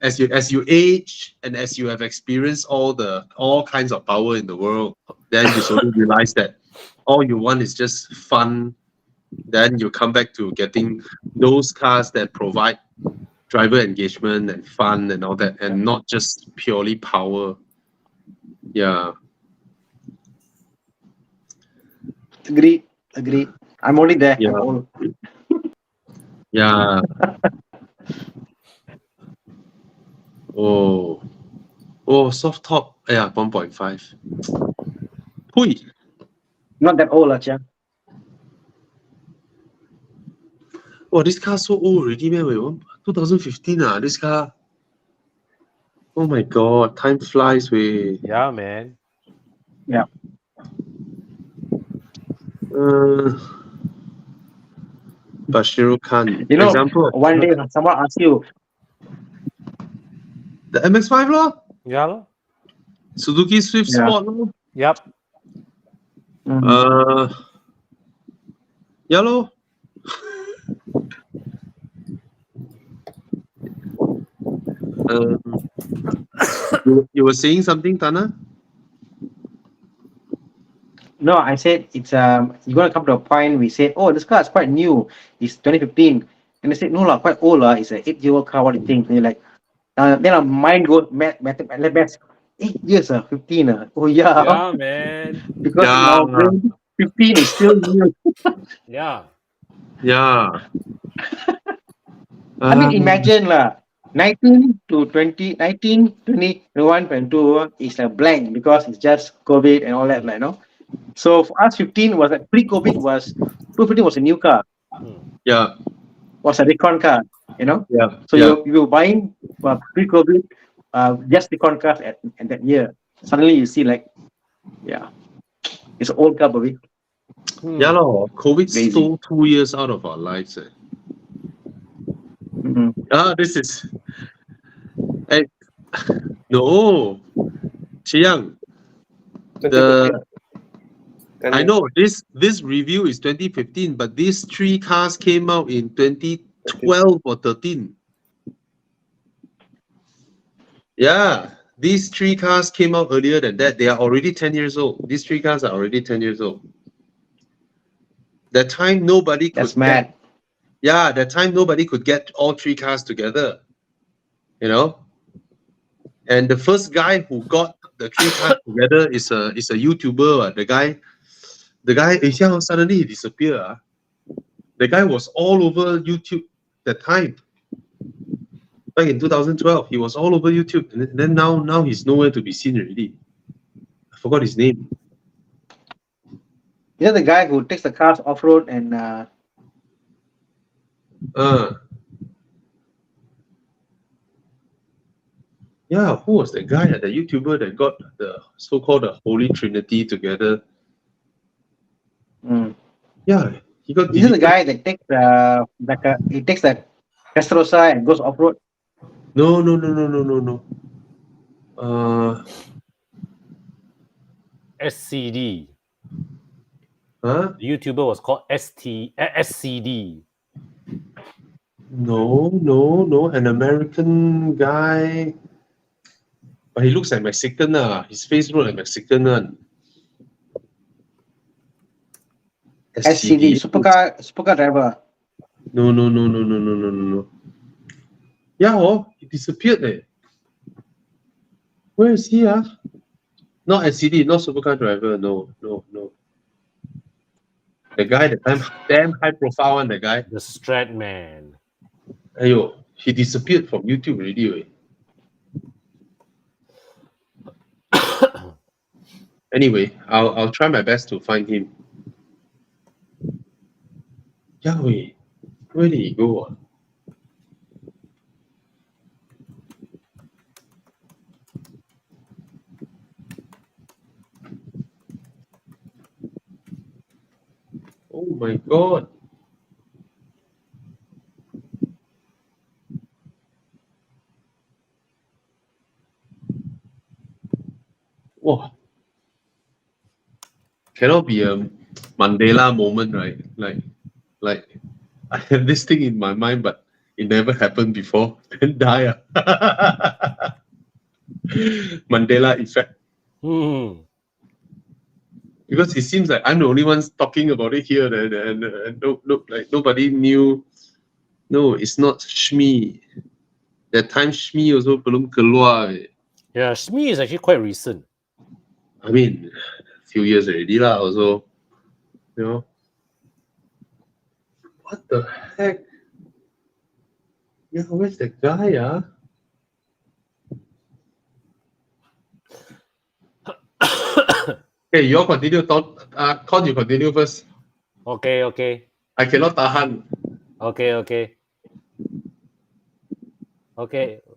as you age and as you have experienced all kinds of power in the world, then you slowly realize that all you want is just fun. Then you come back to getting those cars that provide driver engagement and fun and all that, and not just purely power. Yeah. Agreed. I'm only there. Yeah. I'm old. Yeah. Oh, soft top. Yeah, 1.5. Hui. Not that old, Chia. Oh, this car so old already, man. Wait, 2015, this car. Oh my god, time flies, way. Yeah, man. Yeah. Bashiru Khan. You know, example, one day someone asks you, the MX-5 lor, Yeah, lor. Suzuki Swift Sport lor. Yep. Yeah lor. You were saying something, Thana? no, I said it's you're gonna come to a point we said, oh, this car is quite new. It's 2015. And they said, no, quite old. It's an 8-year-old car. What do you think? And you're like, then our mind goes, 8 years, 15. Oh, yeah. Yeah, man. Because now 15 is still new. Yeah. Yeah. I mean, imagine 19 to 20, 19, 20, 21, 22 is a blank because it's just COVID and all that, you know. So for us, 15 was like pre-COVID was 215 was a new car. Yeah. Was a recon car, you know. Yeah. So you were buying pre-COVID just recon cars at that year. Suddenly you see it's an old car, baby. Yeah, COVID Crazy. stole 2 years out of our lives. Mm-hmm. This is. And No, Chiang. 2015. 10 I years. know this review is 2015, but these three cars came out in 2012 or 13. Yeah, these three cars came out earlier than that. They are already 10 years old. These three cars are already 10 years old. That time nobody could That's mad. that time nobody could get all three cars together. You know? And the first guy who got the three cars together is a YouTuber. The guy suddenly he disappeared. The guy was all over YouTube that time. Back in 2012, he was all over YouTube, and then now he's nowhere to be seen already. I forgot his name. You're the guy who takes the cars off road and Yeah, who was the guy, the YouTuber that got the so-called the Holy Trinity together? Yeah, he got. Is it the guy that takes he takes the Castrosa and goes off road? No. SCD. Huh? The YouTuber was called SCD. No. An American guy. But he looks like Mexican. His face looks like Mexican. SCD, supercar driver. No. Yeah, he disappeared there. Where is he? Not SCD, not supercar driver. No. The guy that time damn high profile one, the guy. The Strat Man. Ayo, he disappeared from YouTube already. Anyway, I'll try my best to find him. Yahweh, where did he go? Oh my God. Whoa. Cannot be a Mandela moment, right? Like I have this thing in my mind, but it never happened before. Then die. Mandela effect. Because it seems like I'm the only one talking about it here, and like nobody knew. No, it's not Shmi. That time Shmi also belum keluar. Yeah, Shmi is actually quite recent. I mean, a few years already lah. Also, you know. What the heck? Yeah, where's the guy? Okay, you all continue. Con, you continue first. Okay. I cannot tahan. Okay.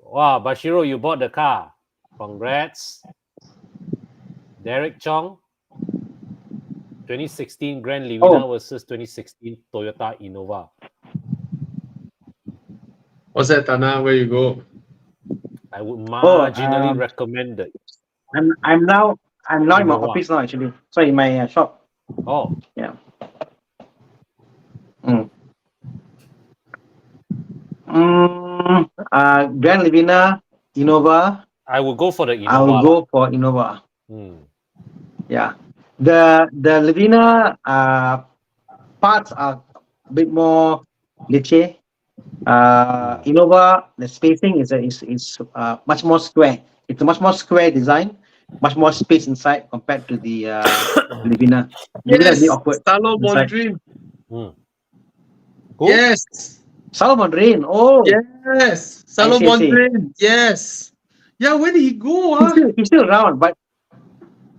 Wow, Bashiro, you bought the car. Congrats. Derek Chong. 2016 Grand Livina versus 2016 Toyota Innova. What's that, Thana? Where you go? I would marginally recommend it. I'm now in my office now, actually. So in my shop. Oh. Yeah. Grand Livina, Innova. I will go for the Innova. I will go for Innova. Yeah. The Livina parts are a bit more lecce. Innova, the spacing is much more square. It's a much more square design, much more space inside compared to the Livina. Livina is a bit awkward. Salomon Dream. Yes. Salomon Dream. Oh. Yes. Salomon Dream. Yes. Yeah, where did he go? He's still around, but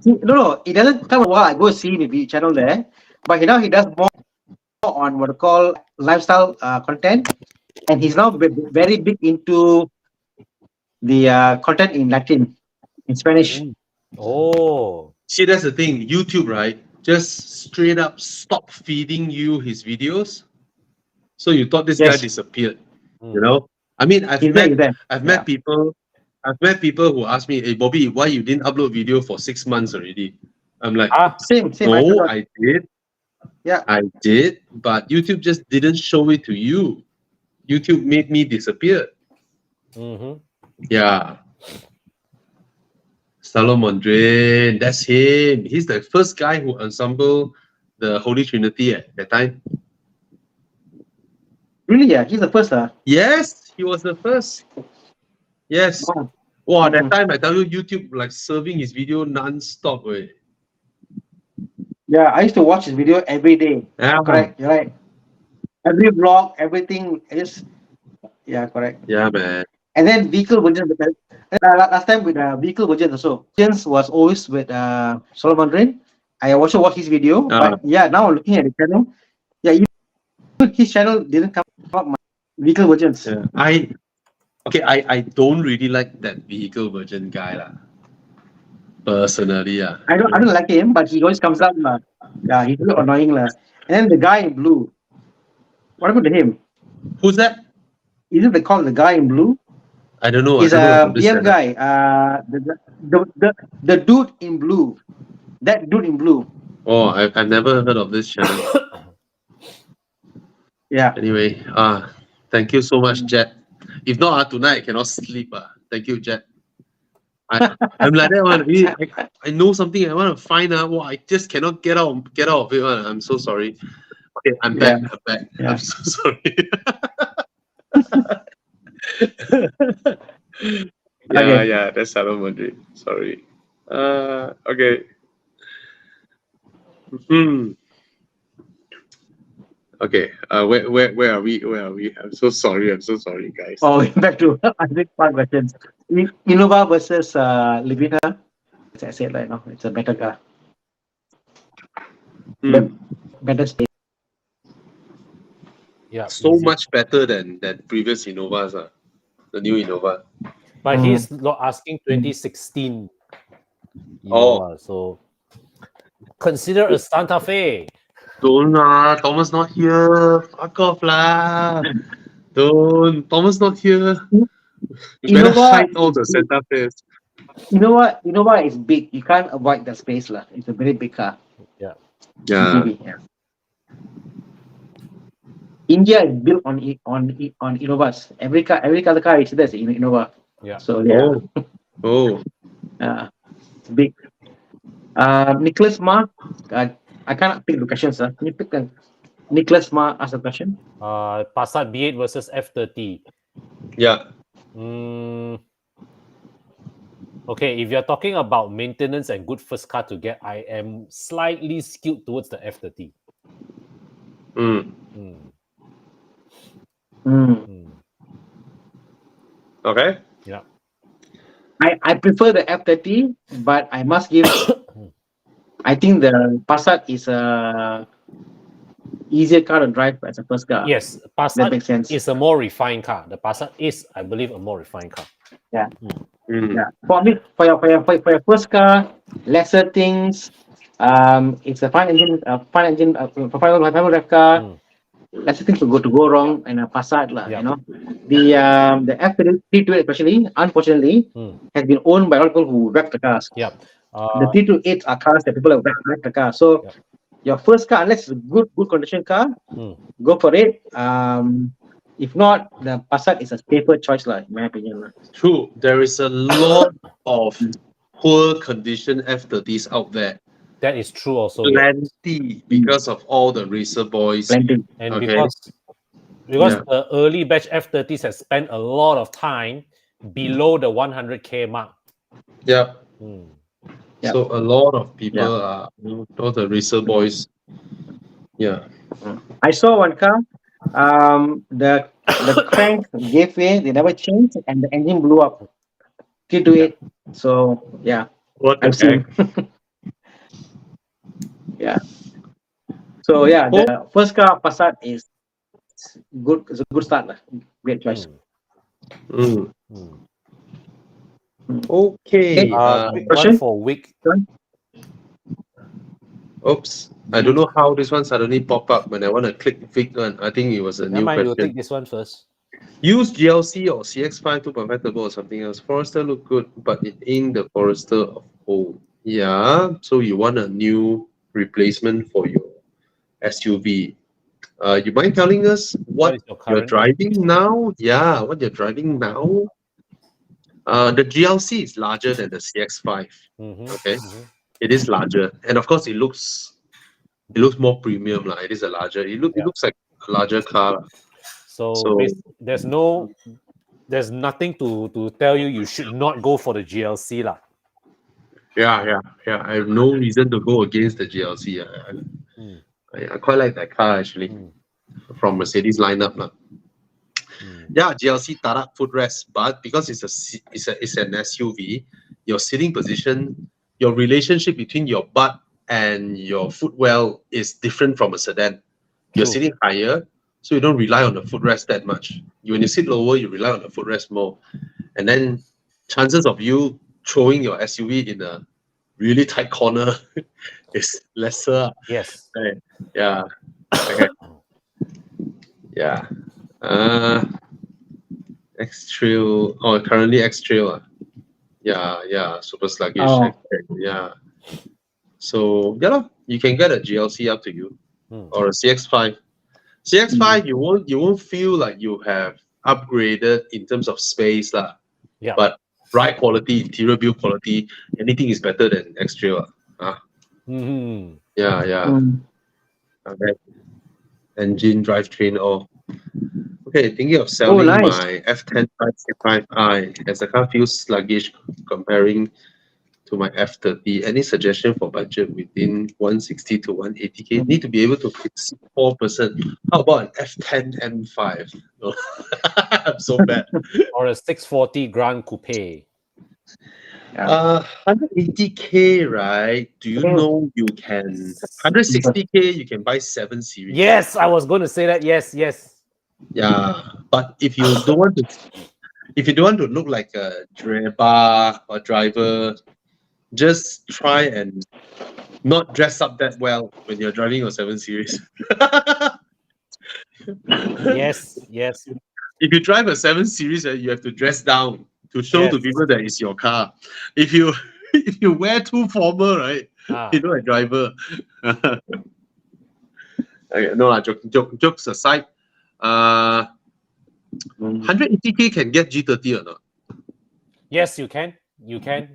no, it doesn't come a while. I go see maybe channel there, but he does more on what I call lifestyle content, and he's now very big into the content in Latin, in Spanish. Oh, see, that's the thing. YouTube, right? Just straight up stop feeding you his videos. So you thought this guy disappeared, you know? I mean, I've met people I've met people who ask me, "Hey Bobby, why you didn't upload video for 6 months already?" I'm like, Same. "No, I did. Yeah. I did, but YouTube just didn't show it to you. YouTube made me disappear." Mm-hmm. Yeah. Salomon Drain, that's him. He's the first guy who assembled the Holy Trinity at that time. Really? Yeah. He's the first. Yes, he was the first. Yes. Wow. Wow, that time I tell you, YouTube like serving his video non-stop. Yeah. I used to watch his video every day. Yeah. Correct. You're right. Every vlog, everything is. Yeah. Correct. Yeah, man. And then vehicle version. Last time with vehicle version also. Jens was always with Solomon Drain. I also watched his video. But yeah, now looking at the channel, yeah, his channel didn't come up much. Vehicle versions. Yeah. I don't really like that vehicle version guy lah. Personally, I don't like him, but he always comes up. Yeah, he's a little annoying. And then the guy in blue. What happened to him? Who's that? Isn't they call the guy in blue? I don't know. He's I don't know a about this BM channel. guy. The dude in blue. That dude in blue. Oh, I've never heard of this channel. Yeah. Anyway, thank you so much, Jet. If not, tonight I cannot sleep. Thank you, Jet. I'm like that one. I know something I want to find out. I just cannot get out of it. I'm so sorry. Okay, I'm back. Yeah. I'm back. Yeah. I'm so sorry. Okay. Yeah, that's Salomon Madrid. Sorry. Okay. Okay. Where are we? I'm so sorry, guys. Oh, back to I think 5 questions. Innova versus Livina. As I said right now, it's a better car. Better space. Yeah. So easy. much better than previous Innovas, the new Innova. But he's not asking 2016. Oh. Innova, so consider a Santa Fe. Don't Thomas not here. Fuck off lah. Don't. Thomas not here. You better hide all the Santa Fe's. Innova is big. You can't avoid the space lah. It's a very big car. Yeah. Yeah. Yeah. India is built on Innovas. Every other car is there. Innova. Yeah. So yeah. Oh. It's big. Nicholas Ma. I cannot pick the questions, sir. Can you pick Nicholas Ma ask a question? Passat B8 versus F30. Yeah. Okay, if you're talking about maintenance and good first car to get, I am slightly skewed towards the F30. Okay. Yeah. I prefer the F30, but I must give. I think the Passat is a easier car to drive as a first car. Yes, That makes sense. Passat is a more refined car. The Passat is, I believe, a more refined car. Yeah. Yeah. For me, for your first car, lesser things. It's a fine engine, for final drive car. Lesser things to go wrong in a Passat lah. Yeah. You know, the F328 especially, unfortunately, has been owned by a lot of people who wreck the cars. Yeah. The 328 are cars that people have wrecked the car. So your first car, unless it's a good condition car, go for it. If not, the Passat is a safer choice lah, in my opinion. True. There is a lot of poor condition F30s out there. That is true also. Plenty because of all the racer boys. Plenty. And Okay. because the early batch F30s has spent a lot of time below the 100K mark. Yeah. Yep. So a lot of people are, all the racer boys. Yeah. I saw one car. The crank gave way, they never changed, and the engine blew up. 328. So yeah, What I've seen. Yeah. So yeah, the first car Passat is good. It's a good start lah. Great choice. Okay. Question? One for week. Oops. I don't know how this one suddenly pop up when I want to click Vic one. I think it was a new Never mind, we'll question. take this one first. Use GLC or CX-5 2.5 turbo or something else. Forester look good, but it ain't the Forester of old. Yeah, so you want a new replacement for your SUV. You mind telling us what is your you're current? driving now? Yeah, what you're driving now? The GLC is larger than the CX-5. Okay, it is larger, and of course, it looks more premium, lah. It is a larger. It looks like a larger car. So there's nothing to tell you should not go for the GLC lah. Yeah. I have no reason to go against the GLC. I quite like that car actually, from Mercedes lineup lah. Yeah, GLC Tarak footrest, but because it's an SUV, your sitting position, your relationship between your butt and your footwell is different from a sedan. You're sitting higher, so you don't rely on the footrest that much. When you sit lower, you rely on the footrest more, and then chances of you throwing your SUV in a really tight corner is lesser. Yes. Right. Yeah. Okay. Yeah. X-Trail. Oh, currently X-Trail. Yeah. Super sluggish. Oh. Yeah. So yeah, you can get a GLC up to you, or a CX-5. CX-5, you won't feel like you have upgraded in terms of space lah. Yeah. But ride quality, interior build quality, anything is better than X-Trail. Yeah. Okay. Engine, drivetrain, all. Okay, thinking of selling my F10 565i as the car feels sluggish comparing to my F30. Any suggestion for budget within 160 to 180k? Need to be able to hit 4%. How about an F10 M5? No. I'm so bad. Or a 640 Grand Coupe. 180k, right? Do you know you can 160k? You can buy 7 Series. Yes, I was going to say that. Yes. Yeah, but if you don't want to look like a driver, just try and not dress up that well when you're driving your 7 Series. Yes. If you drive a 7 Series, you have to dress down to show to people that it's your car. If you wear too formal, right, you're not a driver. Okay, no, jokes aside, 180k can get G30 or not? Yes, you can.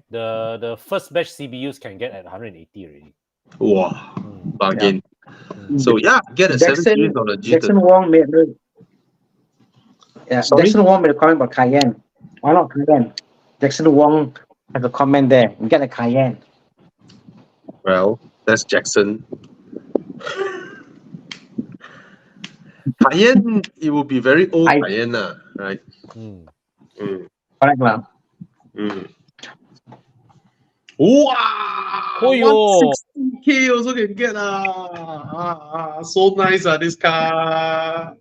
The first batch CBUs can get at 180 already. Wow, bargain. So yeah, get a 7 Series on a G30. Jackson Wong made Jackson Wong made a comment about Cayenne. Why not Cayenne? Jackson Wong has a comment there. You get a Cayenne. Well, that's Jackson. Cayenne, it will be very old Cayenne, right? Correct, ma'am. Wow! 160k also can get so nice this car.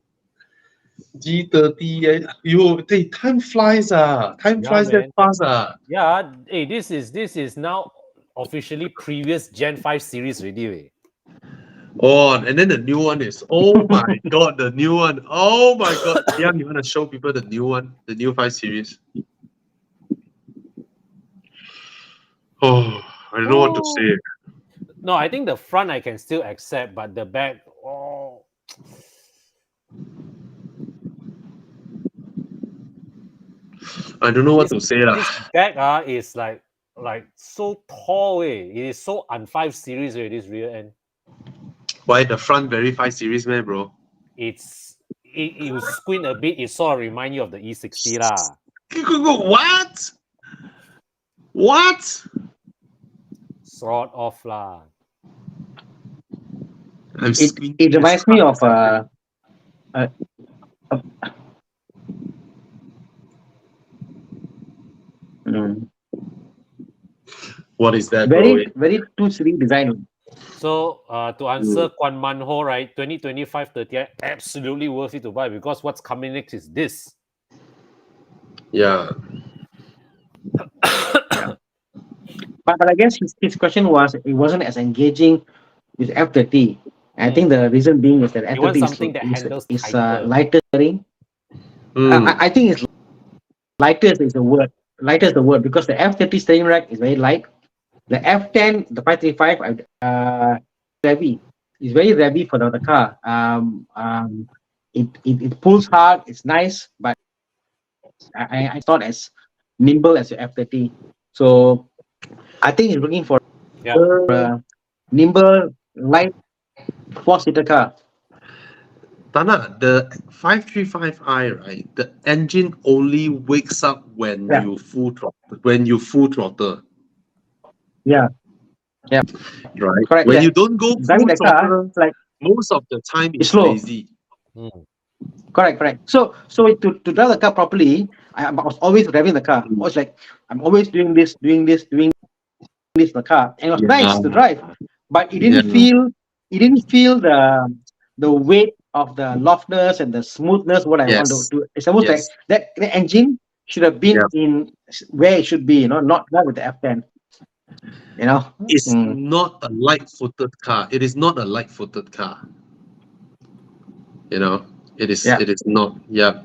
G30, time flies that fast Yeah, hey, this is now officially previous Gen 5 series already. Oh, and then the new one is, oh my god, the new one. Oh my god. Yeah, you want to show people the new one, the new 5 Series? Oh, I don't know what to say. No, I think the front I can still accept, but the back, I don't know what to say. This back is like so tall. It is so un-5 Series this rear end. Why the front very 5 Series, man, bro? You squint a bit, it sort of remind you of the E60 lah. What? Sort of lah. It reminds me of what is that, very 2 Series design. So to answer Kwan Man Ho, right, 2025 30, absolutely worth it to buy because what's coming next is this. Yeah. But I guess his question was it wasn't as engaging with F30. I think the reason being is that F30 is lighter. I think it's lighter is the word. Lighter is the word because the F30 steering rack is very light. The F10, the 535, heavy. It's very heavy for the car. It pulls hard. It's nice, but it's not as nimble as the F30. So I think he's looking for a nimble, light, four-seater car. Thana, the 535i, right? The engine only wakes up when you full throttle. Yeah. Yeah. Right. Correct. When you don't go driving full the car, throttle, like most of the time it's slow. lazy. Correct. So to drive the car properly, I was always driving the car. I was like, I'm always doing this in the car, and it was nice to drive, but it didn't feel the weight of the loftness and the smoothness what I want to do. It's almost like that the engine should have been in where it should be, not with the F10. It's not a light-footed car. It is not a light-footed car. It is. It is not. Yeah.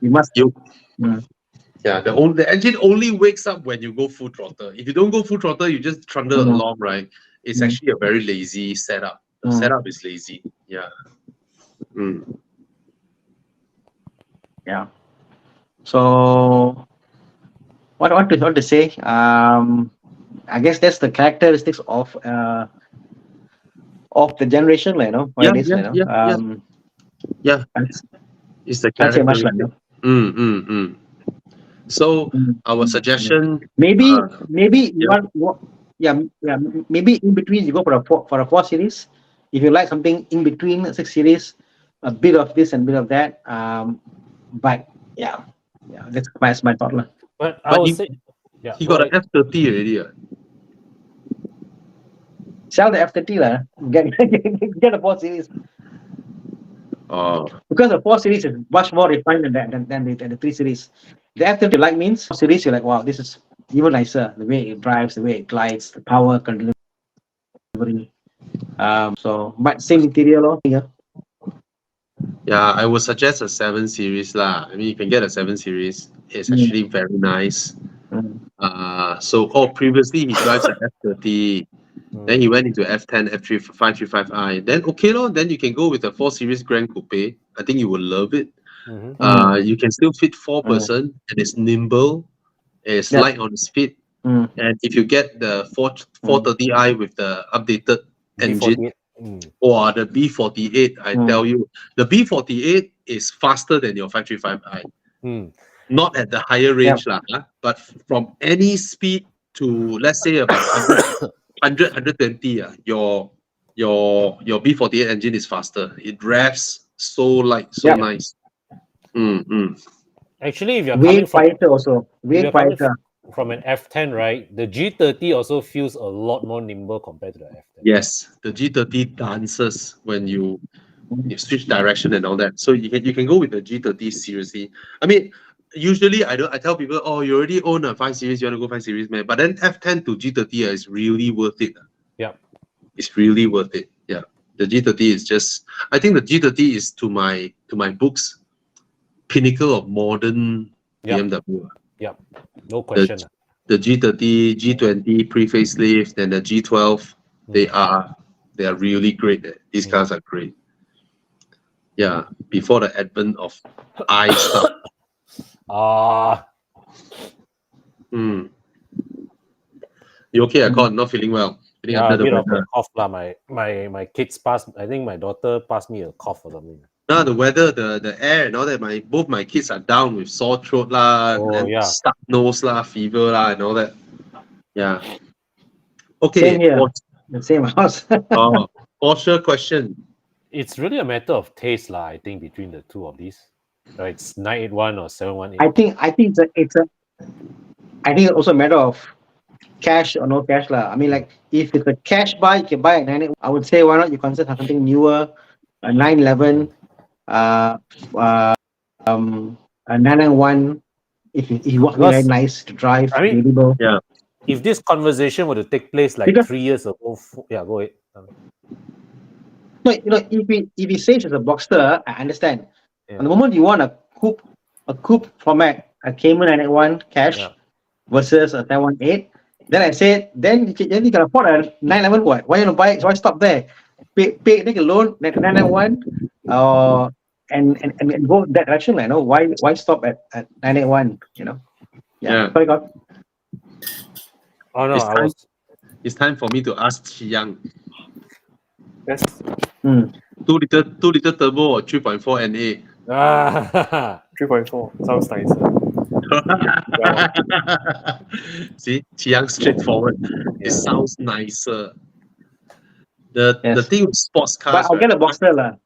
You must. The engine only wakes up when you go full throttle. If you don't go full throttle, you just trundle along, right? It's actually a very lazy setup. The setup is lazy. Yeah. Yeah. So, what to say? I guess that's the characteristics of the generation, Yeah. It's the can't say much, characteristic. So our suggestion, maybe maybe in between you go for a 4 series. If you like something in between 6 series, a bit of this and a bit of that. But that's my thought. But I would say, he got an F30 already. Sell the F30 get a 4 series. Oh. Because the 4 series is much more refined than the 3 series. The F30 like means 4 series, you're like, wow, this is even nicer. The way it drives, the way it glides, the power delivery. But same interior, Yeah, I would suggest a 7 series lah. I mean, you can get a 7 series. It's actually very nice. Previously he drives an F30. Then he went into F10, F3, 535i. Then then you can go with a 4 Series Grand Coupe. I think you will love it. You can still fit 4 person, and it's nimble. It's light on its feet. And if you get the 430i with the updated engine, or the B48, I tell you, the B48 is faster than your 535i. Not at the higher range, but from any speed to, let's say, about 100, 120, your B48 engine is faster. It revs so light, so nice. Actually, if you're way coming quieter. From an F10, right? The G30 also feels a lot more nimble compared to the F10. Yes, the G30 dances when you switch direction and all that. So you can go with the G30 seriously. I mean, usually I tell people, oh, you already own a 5 series, you want to go 5 series, man. But then F10 to G30 is really worth it. Yeah, it's really worth it. Yeah, the G30 is just. I think the G30 is to my books, pinnacle of modern BMW. Yeah, no question. The G30, G20 pre-facelift, and the G12, they are really great. These cars are great. Yeah, before the advent of I stuff. You okay? I caught not feeling well. A bit of a cough lah. My kids passed. I think my daughter passed me a cough or something. No, the weather, the air, and all that. Both my kids are down with sore throat lah, stuck nose lah, fever lah, and all that. Yeah. Okay. Same here. The same house. Porsche question. It's really a matter of taste lah. I think between the two of these, right? It's 981 or 718. I think it's also a matter of cash or no cash lah. I mean, like if it's a cash buy, you can buy a 981. I would say why not you consider something newer, a 911. A 991 if it was very nice to drive. I mean, if this conversation were to take place like 3 years ago, go ahead. No, if he says it's a Boxster, I understand. On the moment you want a coupe a coupe format, a Cayman 981 cash Yeah. versus a 918. Then I said, then you can afford a 911 what? Why you want to buy? Why stop there? Take a loan, 991, and go that direction. I know why stop at 981? You know. Yeah. Sorry, God. Oh no, It's time for me to ask Chiang. Yes. 2 liter turbo or 3.4 NA? 3.4 sounds nicer. See, Chiang straightforward. Yeah. It sounds nicer. The thing with sports cars, But I'll get a Boxster lah.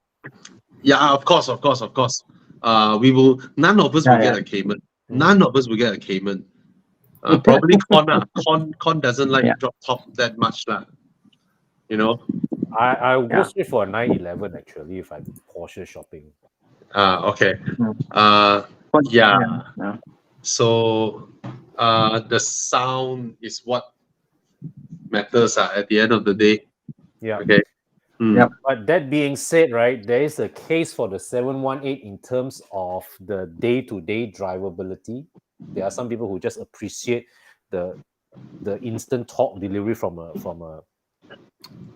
Yeah, of course. None of us will get a Cayman. None of us will get a Cayman. Probably Con doesn't like drop top that much lah. You know. I will go straight for a 911 actually if I'm Porsche shopping. Okay. So the sound is what matters at the end of the day. Yeah. Okay. Yep. But that being said, right, there is a case for the 718 in terms of the day-to-day drivability. There are some people who just appreciate the instant torque delivery from a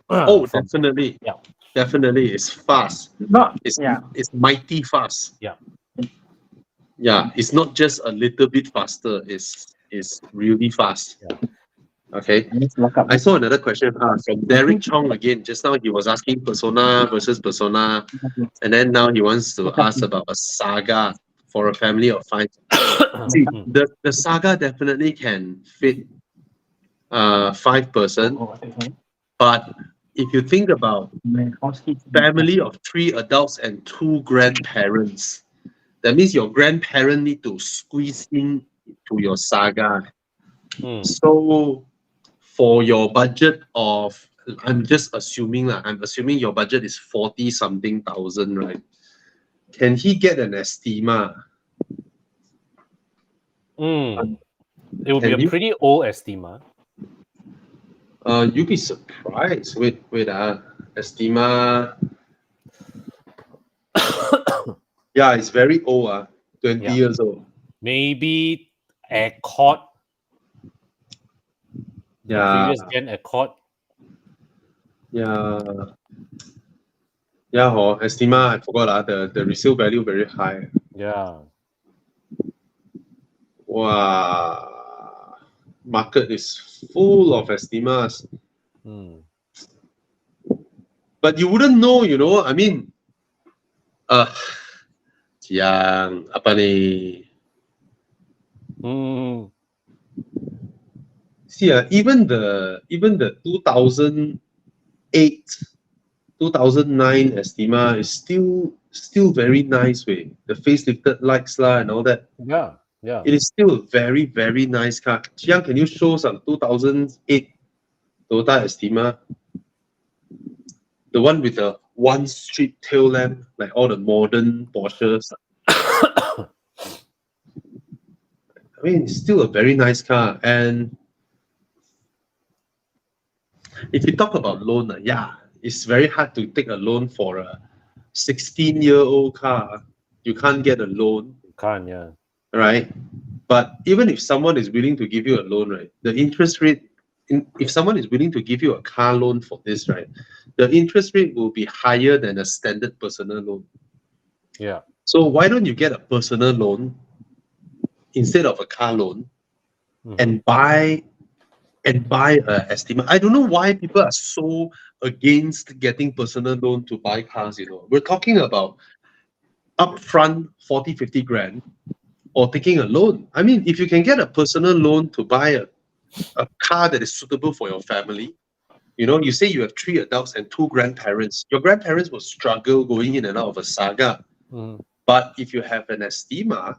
Definitely. Yeah. Definitely, it's fast. It's mighty fast. Yeah. Yeah, it's not just a little bit faster. It's really fast. Yeah. Okay. I saw another question from Derek Chong again. Just now he was asking Persona versus Persona, and then now he wants to ask about a Saga for a family of 5. See, the Saga definitely can fit 5 person, but if you think about family of 3 adults and 2 grandparents, that means your grandparent need to squeeze in to your Saga. So for your budget of, I'm just assuming your budget is 40 something thousand, right? Can he get an Estima? It would be a pretty old Estima. You'd be surprised. Wait, Estima. Yeah, it's very old. 20 years old. Maybe Accord. Yeah. Previous gen Accord. Yeah. Yeah, Estima, I forgot the resale value very high. Yeah. Wow. Market is full of Estimas. But you wouldn't know, you know. I mean, yang apa ni? See, even the 2008, 2009 Estima is still very nice way. The facelifted lights lah and all that. Yeah. It is still a very, very nice car. Chiang, can you show some 2008 Toyota Estima? The one with the one strip tail lamp, like all the modern Porsches. I mean, it's still a very nice car. And if you talk about loan, it's very hard to take a loan for a 16-year-old car. You can't get a loan. You can't, yeah. Right? But even if someone is willing to give you a loan, right, the interest rate, if someone is willing to give you a car loan for this, right, the interest rate will be higher than a standard personal loan. Yeah. So why don't you get a personal loan instead of a car loan and buy a Estima? I don't know why people are so against getting personal loan to buy cars, you know. We're talking about upfront 40, 50 grand or taking a loan. I mean, if you can get a personal loan to buy a car that is suitable for your family, you know, you say you have 3 adults and 2 grandparents. Your grandparents will struggle going in and out of a Saga. But if you have an Estima,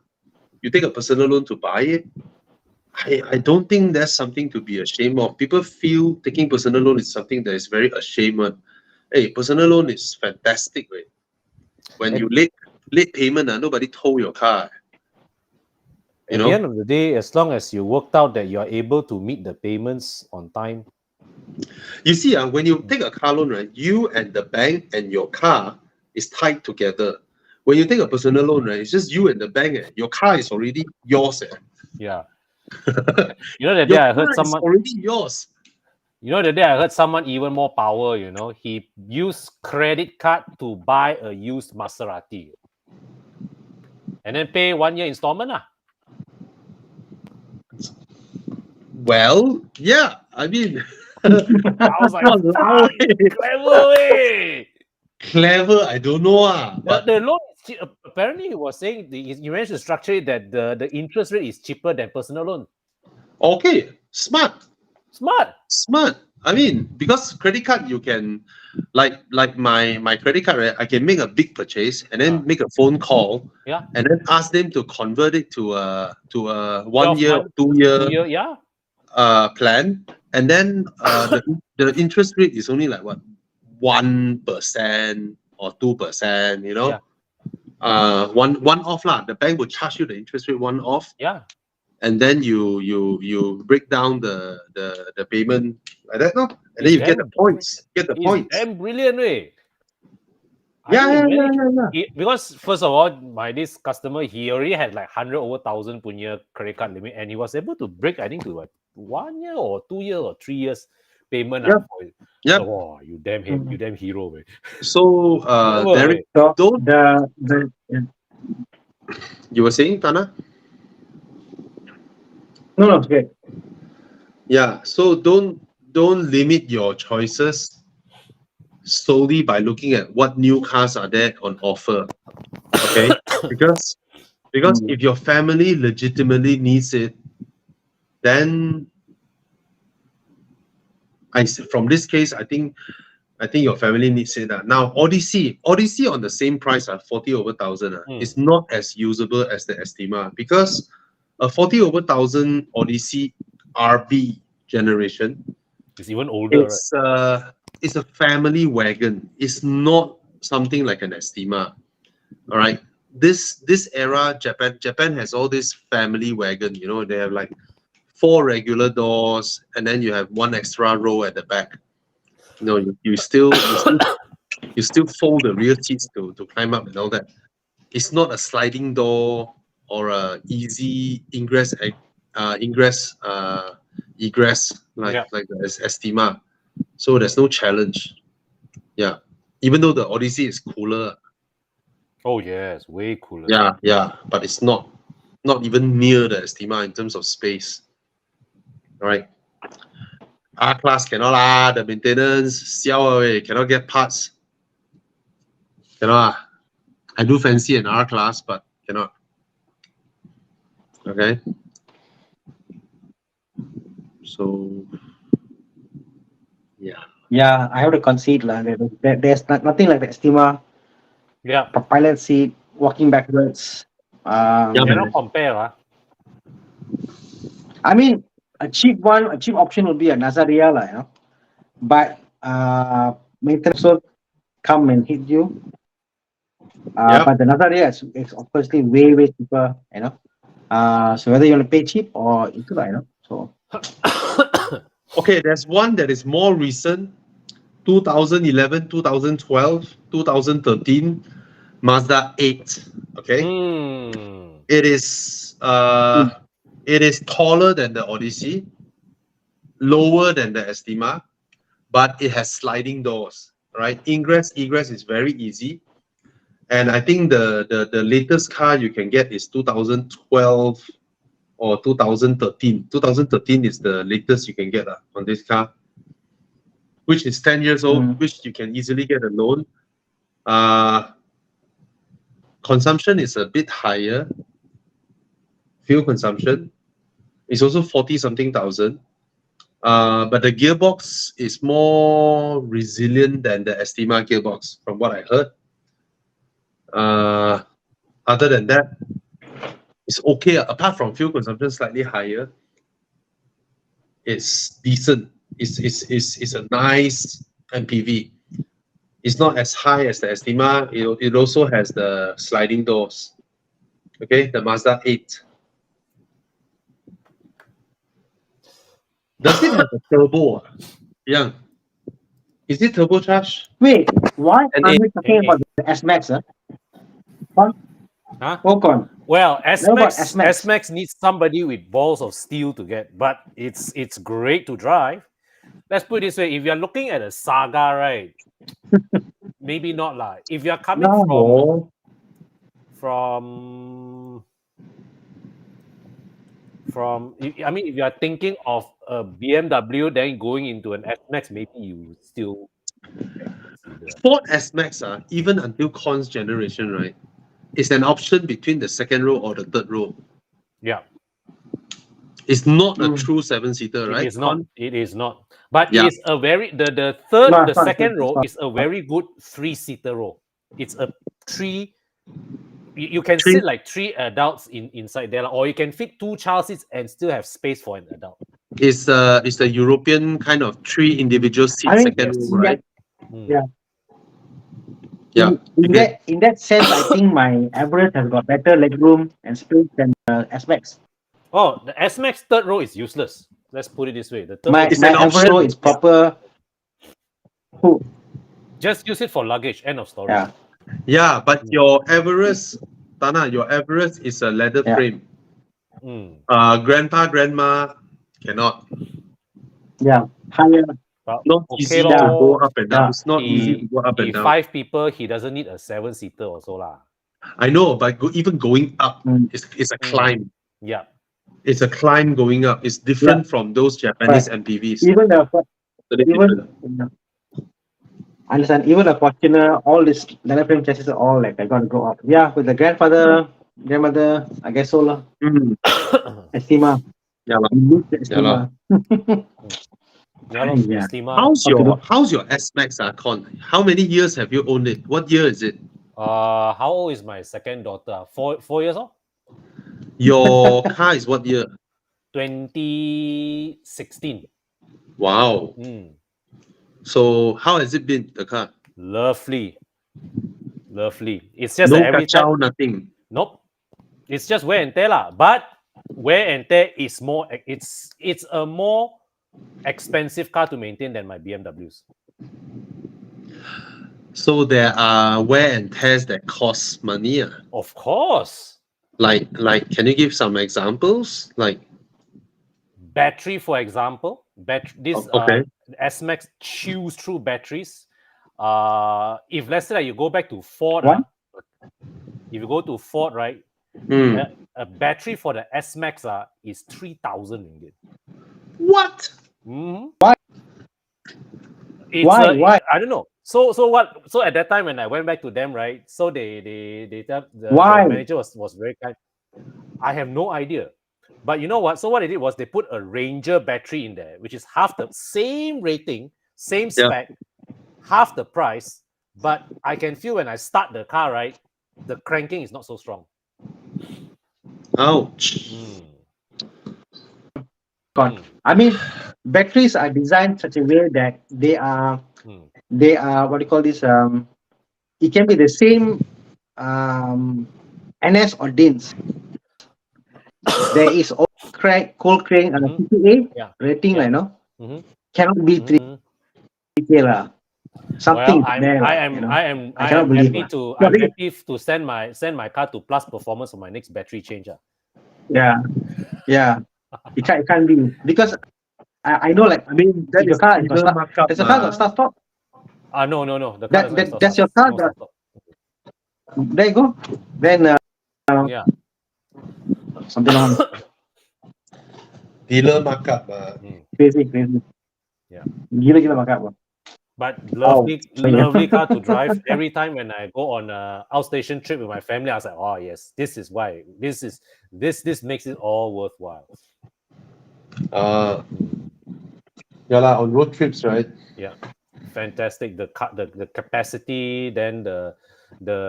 you take a personal loan to buy it, I don't think that's something to be ashamed of. People feel taking personal loan is something that is very ashamed. Hey, personal loan is fantastic, right? When you late payment, nobody tow your car. At the end of the day, as long as you worked out that you are able to meet the payments on time. You see, when you take a car loan, right, you and the bank and your car is tied together. when you take a personal loan, right, it's just you and the bank. Your car is already yours. Yeah. You know, that day Your I car heard is someone. already yours. You know, the day I heard someone even more power. You know, he used credit card to buy a used Maserati, and then pay 1 year installment. Well, yeah. I mean, I was like, Walao "Fuck, eh. clever way." Clever. I don't know. But The loan is apparently he was saying you managed to structure it that the interest rate is cheaper than personal loan. okay, smart. Smart. I mean, because credit card you can, like my credit card, right? I can make a big purchase and then make a phone call, Yeah. and then ask them to convert it to a 1 year or 12 2 year 2 year, yeah. plan, and then the interest rate is only like what 1% or 2%, you know. Yeah. One off lah. The bank will charge you the interest rate one off, Yeah. and then you break down the payment like that, no? And then you get the points. It's damn brilliant, way. Yeah. Because first of all, this customer, he already had like 100 over 1,000 per year credit card limit, and he was able to break, I think, to like 1 year or 2 years or 3 years payment. Yep. So, wow, you damn hero, way. So Derek, So don't the you were saying, Thana? no, okay. Yeah. So don't limit your choices solely by looking at what new cars are there on offer. Okay, because if your family legitimately needs it, then from this case, I think your family needs it. Now Odyssey on the same price at 40 over 1,000 is not as usable as the Estima, because a 40 over 1,000 Odyssey RB generation, It's even older. it's a family wagon. It's not something like an Estima. All right. This era, Japan has all this family wagon. You know, they have like 4 regular doors, and then you have 1 extra row at the back. You know, you still fold the rear seats to climb up and all that. It's not a sliding door or a easy egress like the Estima. So there's no challenge. Yeah. Even though the Odyssey is cooler. Oh yes, way cooler. Yeah, but it's not even near the Estima in terms of space. All right. R-Class cannot lah, the maintenance, cannot get parts. Cannot. I do fancy an R-Class, but cannot. Okay. So, yeah. Yeah, I have to concede lah. There's nothing like the Estima. Yeah. Pilot seat, walking backwards. Yeah, Cannot compare. I mean, a cheap option would be a Nazaria, you know. But maintenance will come and hit you. But the Nazaria is obviously way cheaper, you know. So whether you want to pay cheap or you know. So okay, there's one that is more recent, 2011, 2012, 2013, Mazda 8. Okay. It is taller than the Odyssey, lower than the Estima, but it has sliding doors, right? Egress is very easy. And I think the latest car you can get is 2012 or 2013. 2013 is the latest you can get on this car, which is 10 years old, which you can easily get a loan. Consumption is a bit higher. Fuel consumption is also 40-something thousand. But the gearbox is more resilient than the Estima gearbox, from what I heard. Other than that, it's okay. Apart from fuel consumption slightly higher, it's decent. It's a nice MPV. It's not as high as the Estima. It also has the sliding doors. Okay, the Mazda 8. Does it have a turbo? Yeah. Is it turbocharged? wait, why And are we talking about the S-Max? Huh? Ocon. Well, What about S-Max, S-Max? S-Max needs somebody with balls of steel to get, but it's great to drive. Let's put it this way: if you're looking at a saga, right? Maybe not lah. If you're coming No. from, I mean, if you are thinking of a BMW, then going into an S-Max, maybe you still consider. Ford S-Max, even until Con's generation, right, is an option between the second row or the third row. Yeah, It's not a true seven-seater, right? it is not. It is not. But Yeah. it is a very the third, No, the it's not, second it's row not. is a very good three-seater row. It's a three. You can Three- sit like three adults inside there, or you can fit two child seats and still have space for an adult. It's the European kind of three individual seat I mean, second yes. row, right? Yeah. Yeah. In that sense, I think my Everest has got better legroom and space than S-Max. Oh, the S-Max third row is useless. Let's put it this way: the third My row is It's an Everest option. row is proper. just use it for luggage. End of story. Yeah. Yeah, but your Everest, Thana, your Everest is a leather Yeah. frame. Mm. Grandpa, grandma cannot. Yeah. Higher. But Not okay easy to lor. go up and down. Yeah. It's not easy to go up and If down. 5 people, he doesn't need a 7-seater also lah. I know, but even going up, Mm. it's a climb. Yeah. It's a climb going up. It's different from those Japanese MPVs. Even the Totally even different. understand, even a Fortuner, all this leather frame chassis are all like I gotta go up. Yeah, with the grandmother, I guess so lah. Mm. Estima. Yeah, lah. Estima. lah. Yeah, lor, Yeah. Estima. How's your S-Max, Con? How many years have you owned it? What year is it? How old is my second daughter? 4 years old? Your car is what year? 2016. Wow. Mm. So how has it been, the car? Lovely. It's just No that every time. kacau, nothing. Nope. It's just wear and tear lah. But wear and tear is more. It's a more expensive car to maintain than my BMWs. So there are wear and tears that cost money. Of course. Like, can you give some examples? Like, Battery, for example. This okay. S-Max chews through batteries. If let's say that you go back to Ford, if you go to Ford, right, a battery for the S-Max is 3,000 ringgit. What? Mm-hmm. Why? Why? I don't know. So what? So at that time when I went back to them, right? So they tell the manager was very kind. I have no idea. But you know what? So what they did was they put a Ranger battery in there, which is half the same rating, same spec, half the price. But I can feel when I start the car, right, the cranking is not so strong. Ouch. I mean, batteries are designed such a way that they are what do you call this? It can be the same NS or DINS. There is cold crank and CPA rating, cannot be 3K lah. Something well, there. I am happy to send my car to Plus Performance for my next battery change. Yeah. It can't be because I know, like, I mean, that your car is markup. There's a car that start stop. No. The car that's your car. There you go. Then something wrong. Dealer markup. Crazy. Yeah. Gila markup. But lovely car to drive. Every time when I go on a outstation trip with my family, I was like, oh yes, this is why. This makes it all worthwhile. On road trips, right? Yeah, fantastic. The capacity, then the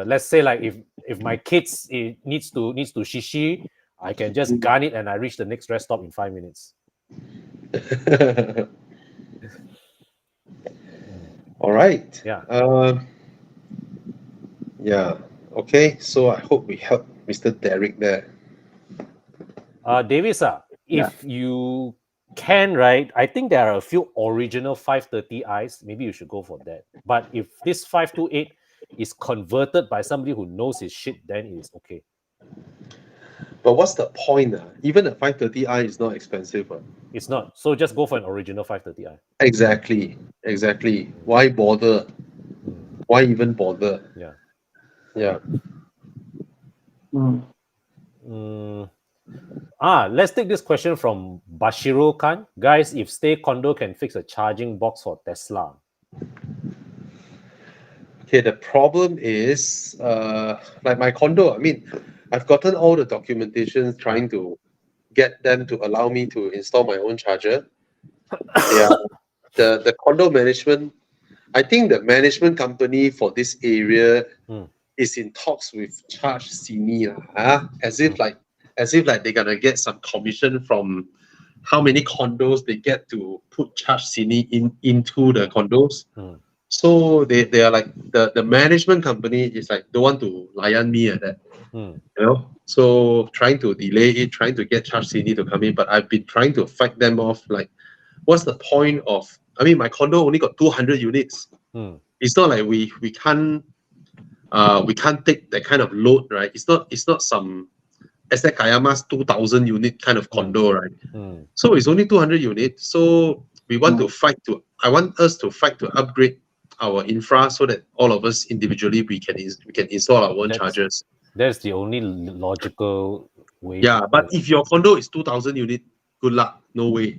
let's say like if my kids needs to shishi, I can just gun it and I reach the next rest stop in 5 minutes. All right. Yeah. Okay. So I hope we help Mr. Derek there. Davis, if you can, right? I think there are a few original 530i's. Maybe you should go for that. But if this 528, is converted by somebody who knows his shit, then it is okay. But what's the point? Even a 530i is not expensive. It's not. So just go for an original 530i. Exactly. Why bother? Why even bother? Yeah. Yeah. Let's take this question from Bashiro Khan. Guys, if Stay Condo can fix a charging box for Tesla. Okay, the problem is, like my condo, I mean, I've gotten all the documentation trying to get them to allow me to install my own charger. Yeah, the condo management, I think the management company for this area is in talks with Charge Sini, as if like they're gonna get some commission from how many condos they get to put Charge Sini into the condos. So they are like the management company is like don't want to layan me at that. So trying to delay it, trying to get Charge City to come in, but I've been trying to fight them off. Like, what's the point of? I mean, my condo only got 200 units. It's not like we can't take that kind of load, right? It's not some Estate Kayama's 2,000 unit kind of condo, right? So it's only 200 units. So we want to fight to. I want us to fight to upgrade our infra so that all of us individually we can install our own chargers. That's the only logical way. Yeah, but if your condo is 2,000 unit, good luck. No way.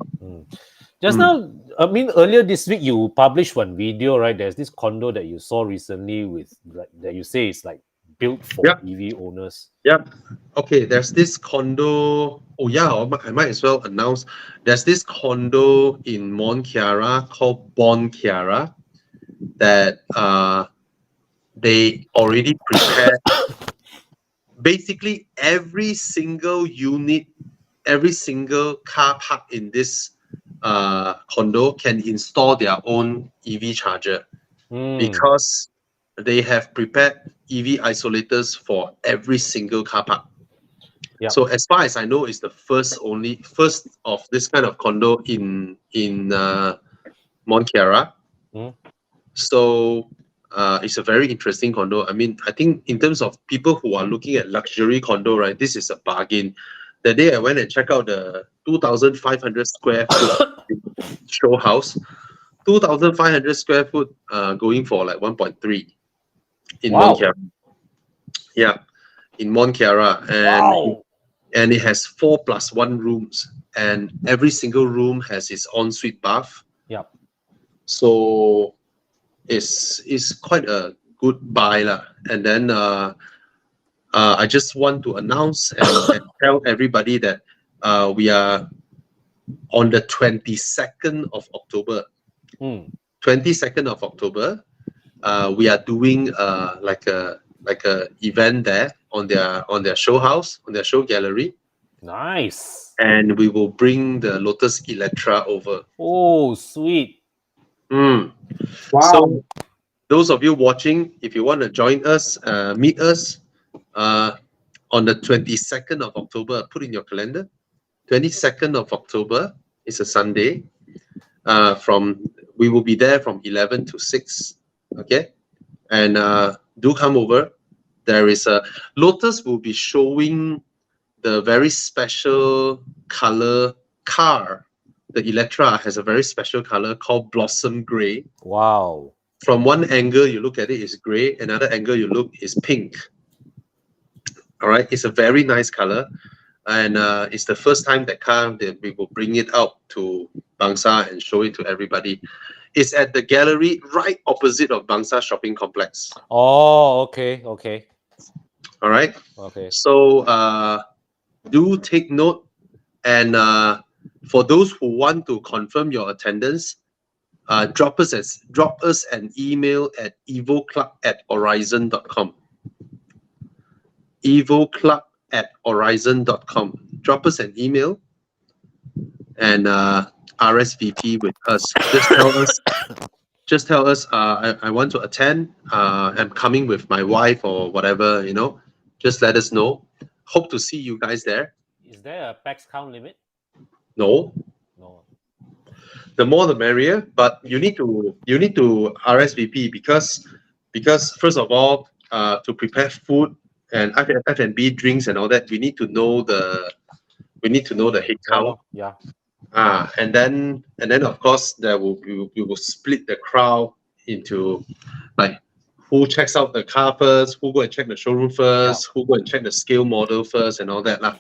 Just now, I mean, earlier this week you published one video, right? There's this condo that you saw recently with that you say is like built for EV owners. Yep. Okay, there's this condo. Oh yeah, I might as well announce. There's this condo in Mont Kiara called Bon Kiara that they already prepared. Basically, every single unit, every single car park in this condo can install their own EV charger because they have prepared EV isolators for every single car park. So as far as I know, it's the first of this kind of condo in Mont Kiara. So it's a very interesting condo. I mean, I think in terms of people who are looking at luxury condo, right, this is a bargain. The day I went and checked out the 2,500 square foot show house, 2,500 square foot going for like 1.3 in Mont Kiara. Yeah, in Mont Kiara. And it has 4+1 rooms, and every single room has its ensuite bath. So it's quite a good buy lah. And then I just want to announce and tell everybody that we are on the 22nd of October. 22nd of October, we are doing like a event there on their show house, on their show gallery. Nice. And we will bring the Lotus Electra over. Oh, sweet. Wow. So those of you watching, if you want to join us, meet us on the 22nd of October, put in your calendar. 22nd of October is a Sunday. We will be there from 11 to 6. Okay, and do come over. There is a Lotus will be showing the very special color car. The Electra has a very special color called Blossom Grey. Wow. From one angle you look at it is grey, another angle you look is pink. All right, it's a very nice color, and it's the first time that we will bring it out to Bangsa and show it to everybody. It's at the gallery right opposite of Bangsa Shopping Complex. Oh, okay. All right. Okay. So do take note, and for those who want to confirm your attendance, drop us an email at evoclub@horizon.com. evoclub@horizon.com. Drop us an email and RSVP with us. Just tell us I want to attend. I'm coming with my wife or whatever, just let us know. Hope to see you guys there. Is there a pax count limit? No. The more the merrier, but you need to RSVP because because first of all, to prepare food and F&B drinks and all that, we need to know the head count. Yeah. And then of course we will split the crowd into like who checks out the car first, who go and check the showroom first, who go and check the scale model first, and all that lah.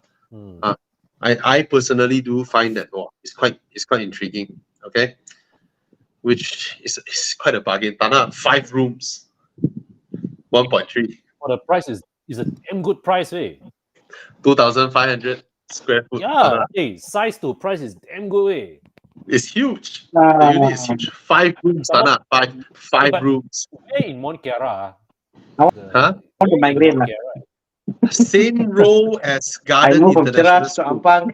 I personally do find that it's quite intriguing. Okay, which is quite a bargain. Thana, 5 rooms, 1.3. Well, the price is a damn good price, eh? 2,500 square foot. Yeah, hey, size to price is damn good, eh? It's huge. The unit is huge. 5 rooms, Thana. Five rooms. Where in Mont Kiara? Huh? Want to migrate lah. Same row as I Garden moved from International Teras to School. Ampang.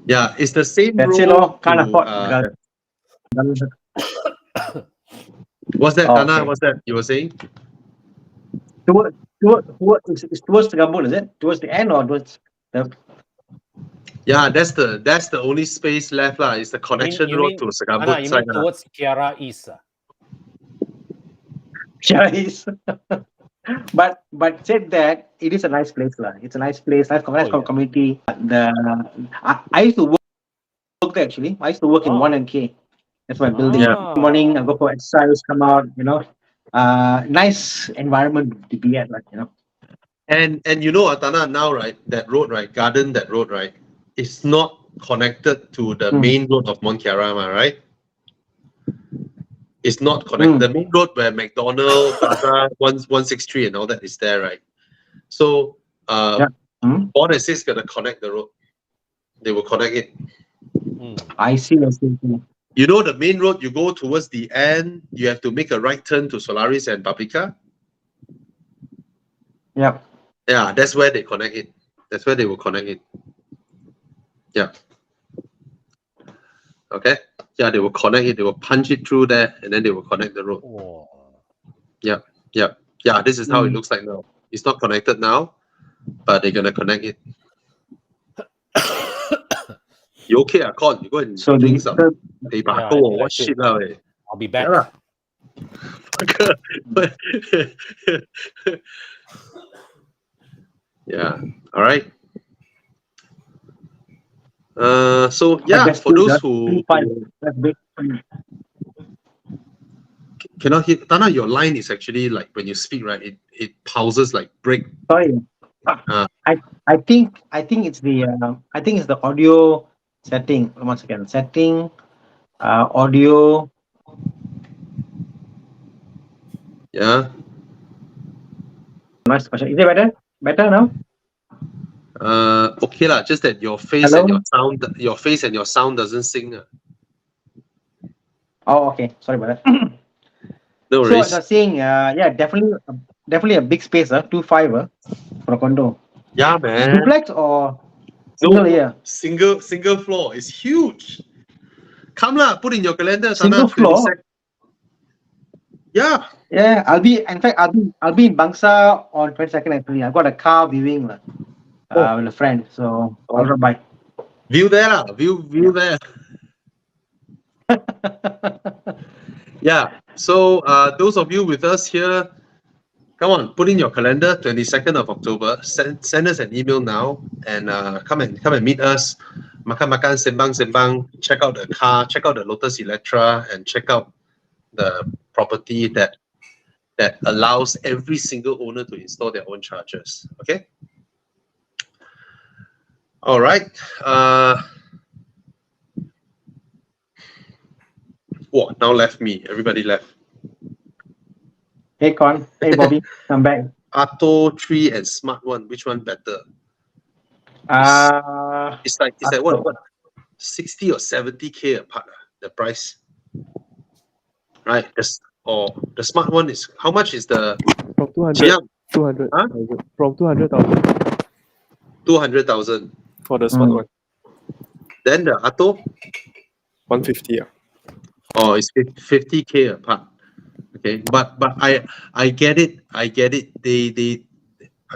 Yeah, it's the same That's row. it, lor. Can't to, afford. What's that, Oh, Thana? okay. What's that you were saying? It's towards the Gambut, is it? Towards the end or towards the? Yeah, that's the only space left lah. It's the connection You road mean- to Anna, Segambut you side. mean towards Kiara East? Chinese. But said that it is a nice place lah. It's a nice place, nice community. I used to work there actually. I used to work in 1NK. That's my building. Yeah. Morning I go for exercise, come out, nice environment to be at, like, And you know, Atana, now, right, that road, right, that road, right, is not connected to the main road of Mont Kiara, right? It's not connected. The main road where McDonald's, Plaza, 163 and all that is there, right? So, Bond and 6 gonna connect the road. They will connect it. I see. You know, the main road, you go towards the end, you have to make a right turn to Solaris and Paprika. Yep. Yeah, that's where they connect it. That's where they will connect it. Yeah. Okay. Yeah, they will connect it. They will punch it through there, and then they will connect the road. Oh. Yeah. This is how it looks like now. It's not connected now, but they're gonna connect it. You okay, Con? You go and drink some. Hey, Yeah, or I what think shit now? I'll be back. Yeah. All right. So yeah, for those who cannot hear, Thana, your line is actually like when you speak, right? It pauses like break. Sorry. I think it's the audio setting. Once again, setting, audio. Yeah. Nice question. Is it better? Better now? Okay lah. Just that your face and your sound doesn't sync. Oh, okay. Sorry about that. No So worries. I was saying, yeah, definitely a big space, 2.5 for a condo. Yeah, man. Duplex or single layer? Single floor. It's huge. Come lah, put in your calendar. Single Thana, floor? 22nd. Yeah. Yeah, I'll be in Bangsa on 22nd actually. I've got a car viewing with a friend, so I'll drop by. View there lah. View there. Yeah. So those of you with us here, come on, put in your calendar, 22nd of October. Send us an email now and come and meet us. Makan, sembang. Check out the car, check out the Lotus Electra, and check out the property that allows every single owner to install their own chargers. Okay. All right. Now left me. Everybody left. Hey Con, hey Bobby, I'm back. Atto 3 and Smart 1, which one better? It's like what 60 or 70K apart, the price. Right. The Smart 1 is how much is the From 200, Chiang? 200, Huh? from 200,000 200,000. for the smart one. Then the Atto, 150. Yeah. oh, it's 50K apart. Okay, but I get it. I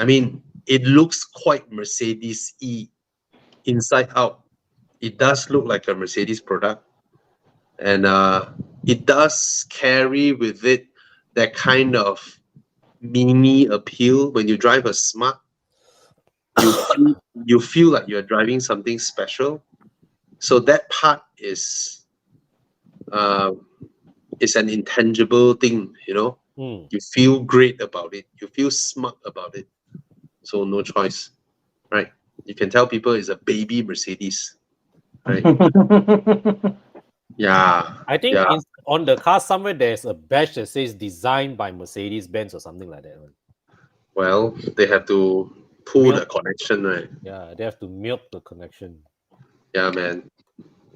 mean, it looks quite Mercedes-y inside out. It does look like a Mercedes product, and it does carry with it that kind of mini appeal. When you drive a Smart, you feel like you're driving something special. So that part is an intangible thing, you know. You feel great about it. You feel smart about it. So no choice, right? You can tell people it's a baby Mercedes, right? Yeah. I think yeah. on the car somewhere there's a badge that says designed by Mercedes-Benz or something like that. Well, they have to pull Milk. the connection, right? Yeah, they have to milk the connection. Yeah, man.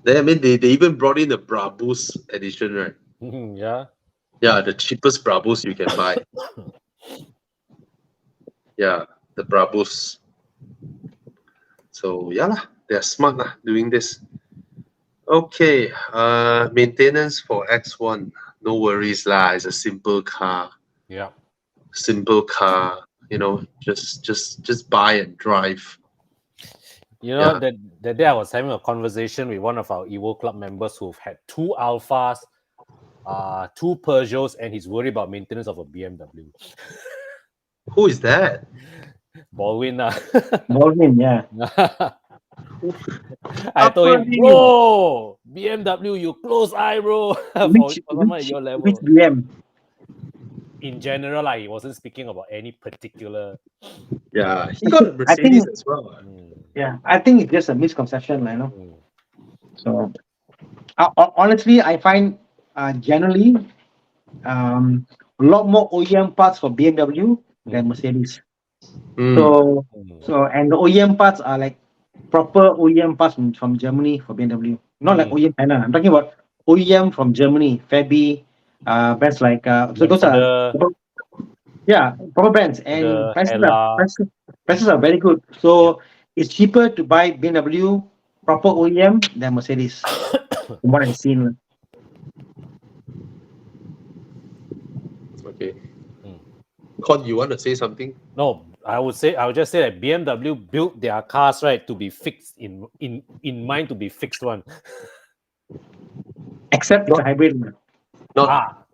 I mean, they even brought in the Brabus edition, right? Yeah. Yeah, the cheapest Brabus you can buy. Yeah, the Brabus. So yeah, they're smart doing this. Okay, maintenance for X1. No worries lah. It's a simple car. Yeah. Simple car. You know, just buy and drive. You know, Yeah. that day I was having a conversation with one of our Evo Club members who've had 2 Alphas, 2 Peugeots, and he's worried about maintenance of a BMW. Who is that? Baldwin. Baldwin, yeah. I told him, bro, BMW, you close eye, bro. Which your level. which BM? In general, he wasn't speaking about any particular. Yeah, he got a Mercedes as well. Yeah, I think it's just a misconception, you know. Mm. So, honestly, I find generally a lot more OEM parts for BMW than Mercedes. So and the OEM parts are like proper OEM parts from Germany for BMW, not like OEM China. I'm talking about OEM from Germany, Fabi, brands like so those are proper brands, and prices are very good. So it's cheaper to buy BMW proper OEM than Mercedes, from what I've seen. Okay. Con, you want to say something? No, I would just say that BMW built their cars right to be fixed in mind to be fixed one. Except it's a hybrid. Not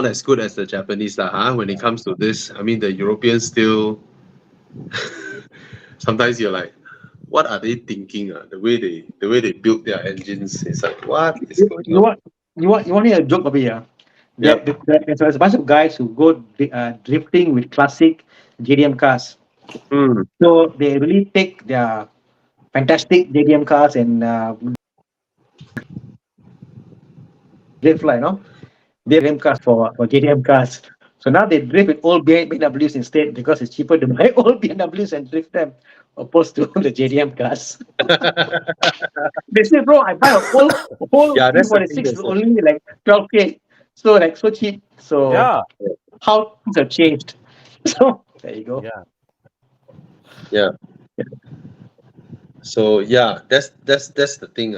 as good as the Japanese when it comes to this. I mean, the Europeans still sometimes you're like, what are they thinking? The way they build their engines, it's like, what is going on? You want to hear a joke of it, yeah? There's a bunch of guys who go drifting with classic JDM cars. So they really take their fantastic JDM cars and drift, you know, they JDM cars for JDM cars. So now they drift with old BMWs instead because it's cheaper to buy old BMWs and drift them opposed to the JDM cars. They say, bro, I buy a whole 346 is only like 12K. So like so cheap. So how things have changed. So there you go. Yeah. So that's the thing.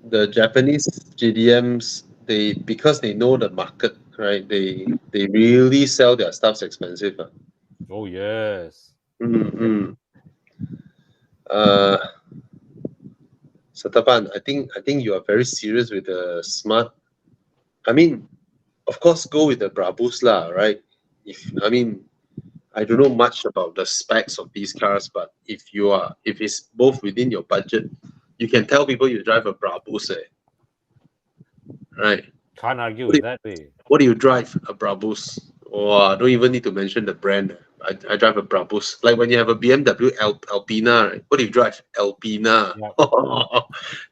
The Japanese JDMs, because they know the market, right? They really sell their stuffs expensive. Oh yes. Satapan, I think you are very serious with the Smart. I mean, of course, go with the Brabus right? I don't know much about the specs of these cars, but if it's both within your budget, you can tell people you drive a Brabus, right? Can't argue with that. What do you drive? A Brabus. Oh, I don't even need to mention the brand. I drive a Brabus. Like when you have a BMW Alpina, right? What do you drive? Alpina.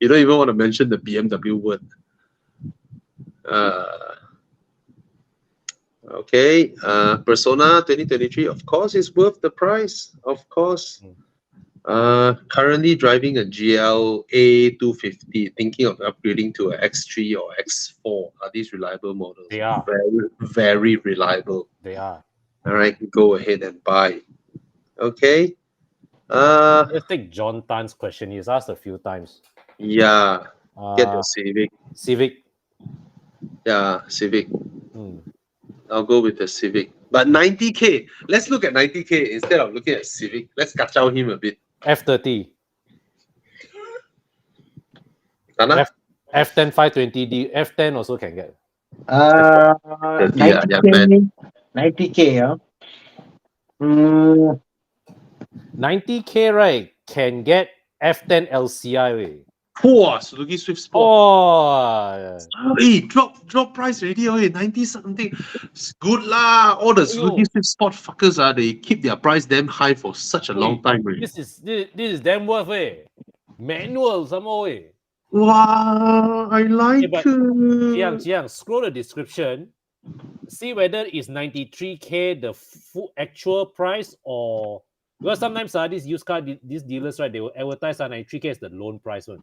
You don't even want to mention the BMW word. Okay, Persona 2023, of course, is worth the price. Of course. Currently driving a GL A250, thinking of upgrading to an X3 or X4. Are these reliable models? They are. Very, very reliable. They are. All right, go ahead and buy. Okay. Let's take John Tan's question. He's asked a few times. Yeah. Get your Civic. Civic. Yeah, Civic. I'll go with the Civic. But 90K. Let's look at 90K instead of looking at Civic. Let's kacau him a bit. F30. Thana? F10 520D, F10 also can get. 90K, 90K, yeah. 90K, right, can get F10 LCI. Way. Wow, Suzuki Swift Sport. Oh, Hey, drop price already. 90 something. It's good lah. All the Suzuki Swift Sport fuckers they keep their price damn high for such a long time already. this is damn worth it. Manual some more. Wow, I like but it. Jiang, scroll the description. See whether it's 93K the full actual price or because sometimes these used car these dealers, right, they will advertise 93K as the loan price one.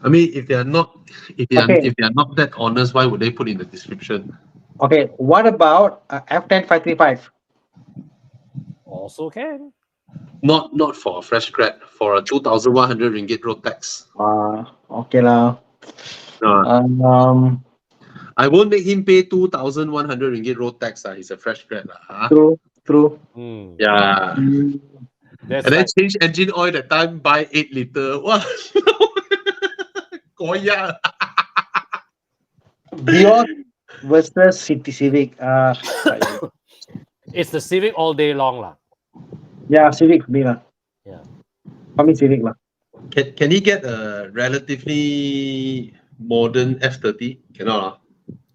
I mean, if they are not that honest, why would they put in the description? Okay, what about F10 535? Also can. Not for a fresh grad, for a 2,100 ringgit road tax. Okay lah. I won't make him pay 2,100 ringgit road tax. He's a fresh grad. True. Yeah. And then change engine oil that time, buy 8 liter. Wow. Goya. Vios versus City Civic. It's the Civic all day long lah. Yeah, Civic me lah. Yeah. For me, Civic lah. Can he get a relatively modern F30? Cannot.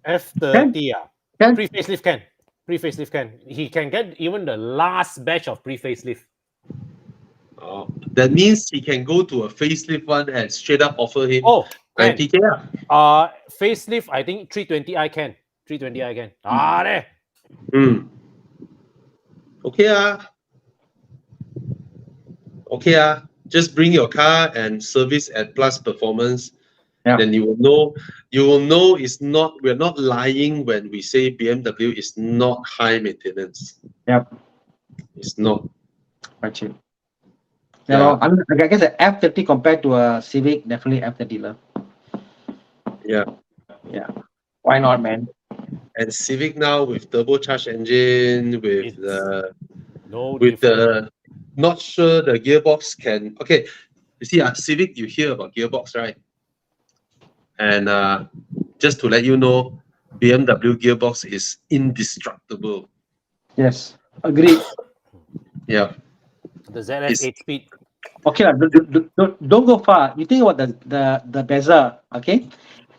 F30 Can. Pre-facelift can. Pre-facelift can. He can get even the last batch of pre-facelift. Oh, that means he can go to a facelift one and straight up offer him 90K. Facelift, I think 320i can. 320i can. There. Okay. Just bring your car and service at Plus Performance. Yeah. Then you will know it's not. We're not lying when we say BMW is not high maintenance. Yep. It's not. Quite cheap. Yeah. I guess the F30 compared to a Civic, definitely F30 lah. Yeah. Why not, man? And Civic now with turbocharged engine, with not sure the gearbox can. Okay, you see, Civic, you hear about gearbox, right? And just to let you know, BMW gearbox is indestructible. Yes, agree. Yeah. The ZF 8-speed. Okay, don't go far. You think about the bezel, okay?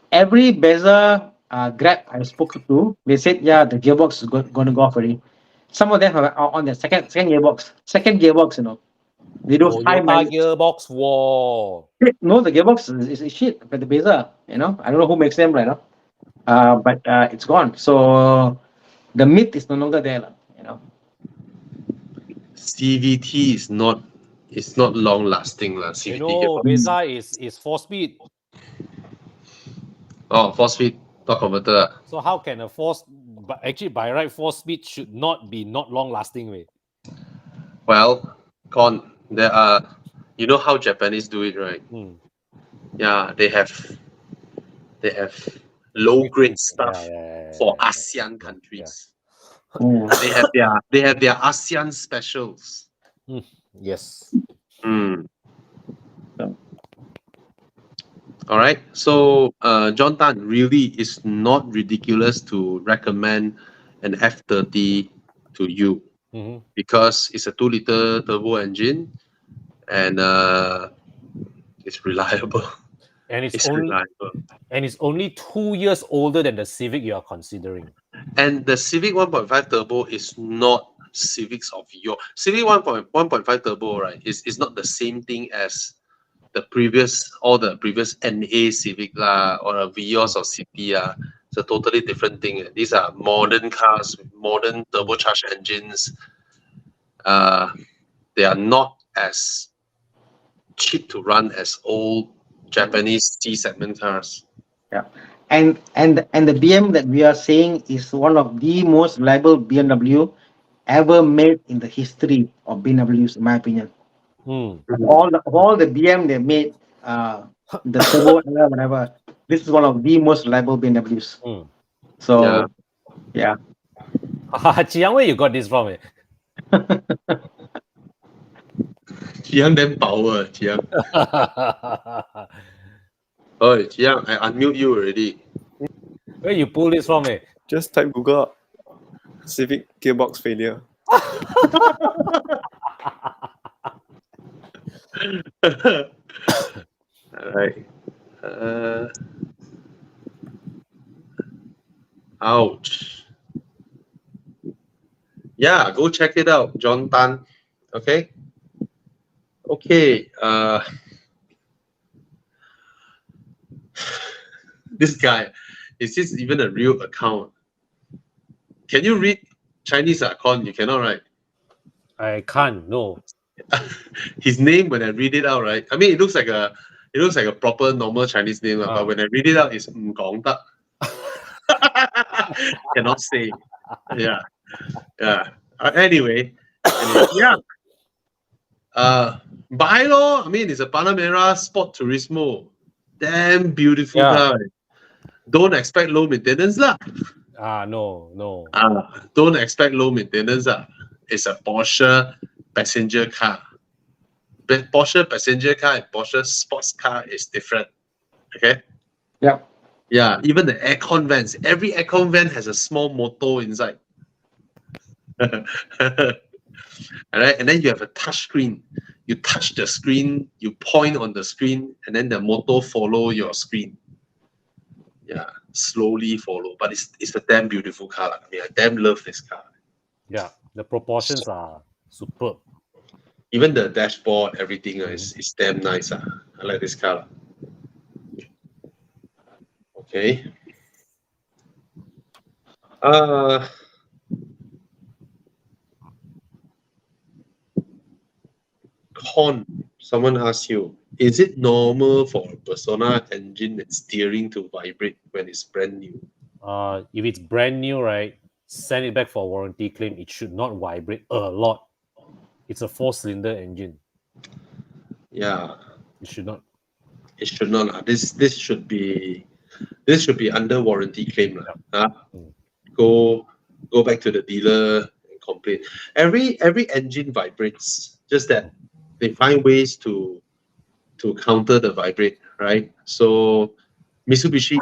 Every bezel Grab I spoke to, they said, the gearbox is going to go off already. Some of them are on the second gearbox. Second gearbox, They do high mileage. Gearbox war. No, the gearbox is shit, but the bezel, I don't know who makes them right now. But it's gone. So the myth is no longer there, CVT is not long lasting. CVT Beza is 4-speed. Oh, 4-speed torque converter. So how can a actually by right 4-speed should not be not long lasting way? Well, there are, how Japanese do it, right? Yeah, they have low grade stuff for ASEAN countries. They have their ASEAN specials. Yes. All right. So John Tan, really is not ridiculous to recommend an F30 to you because it's a 2-liter turbo engine and it's reliable. And it's only 2 years older than the Civic you are considering. And the Civic 1.5 turbo is not Civics of your Civic 1.5 turbo, right? Is not the same thing as the previous NA Civic or a Vios or City. It's a totally different thing. These are modern cars with modern turbocharged engines. They are not as cheap to run as old Japanese C segment cars. Yeah, and the BM that we are seeing is one of the most reliable BMW ever made in the history of BMWs, in my opinion. All the BM they made, the turbo whatever. This is one of the most reliable BMWs. So yeah. Chiang, where you got this from? Chiang then power, Chiang. Oh, Chiang, I unmute you already. Where you pull this from, eh? Just type Google up. Civic gearbox failure. Alright. Ouch. Yeah, go check it out, John Tan. Okay. Okay. This guy, is this even a real account? Can you read Chinese account? You cannot, right? I can't, no. His name, when I read it out, right? I mean, it looks like a proper normal Chinese name, but when I read it out, it's Ngong Tak. Cannot say. Yeah. Anyway, yeah. Buy lor. I mean, it's a Panamera Sport Turismo. Damn beautiful car. Don't expect low maintenance lah. No. Don't expect low maintenance lah. It's a Porsche passenger car. But Porsche passenger car and Porsche sports car is different. Okay? Yeah. Yeah, even the aircon vents. Every aircon vent has a small motor inside. Alright, and then you have a touch screen. You touch the screen, you point on the screen, and then the motor follow your screen. Yeah, slowly follow. But it's a damn beautiful car. I mean, I damn love this car. Yeah, the proportions are superb. Even the dashboard, everything is damn nice. I like this car. Okay. Someone asks you, is it normal for a Persona engine and steering to vibrate when it's brand new? If it's brand new, right, send it back for warranty claim. It should not vibrate a lot. It's a 4-cylinder engine. Yeah. It should not. It should not. This should be under warranty claim. Go back to the dealer and complain. Every engine vibrates, just that they find ways to counter the vibrate, right? So Mitsubishi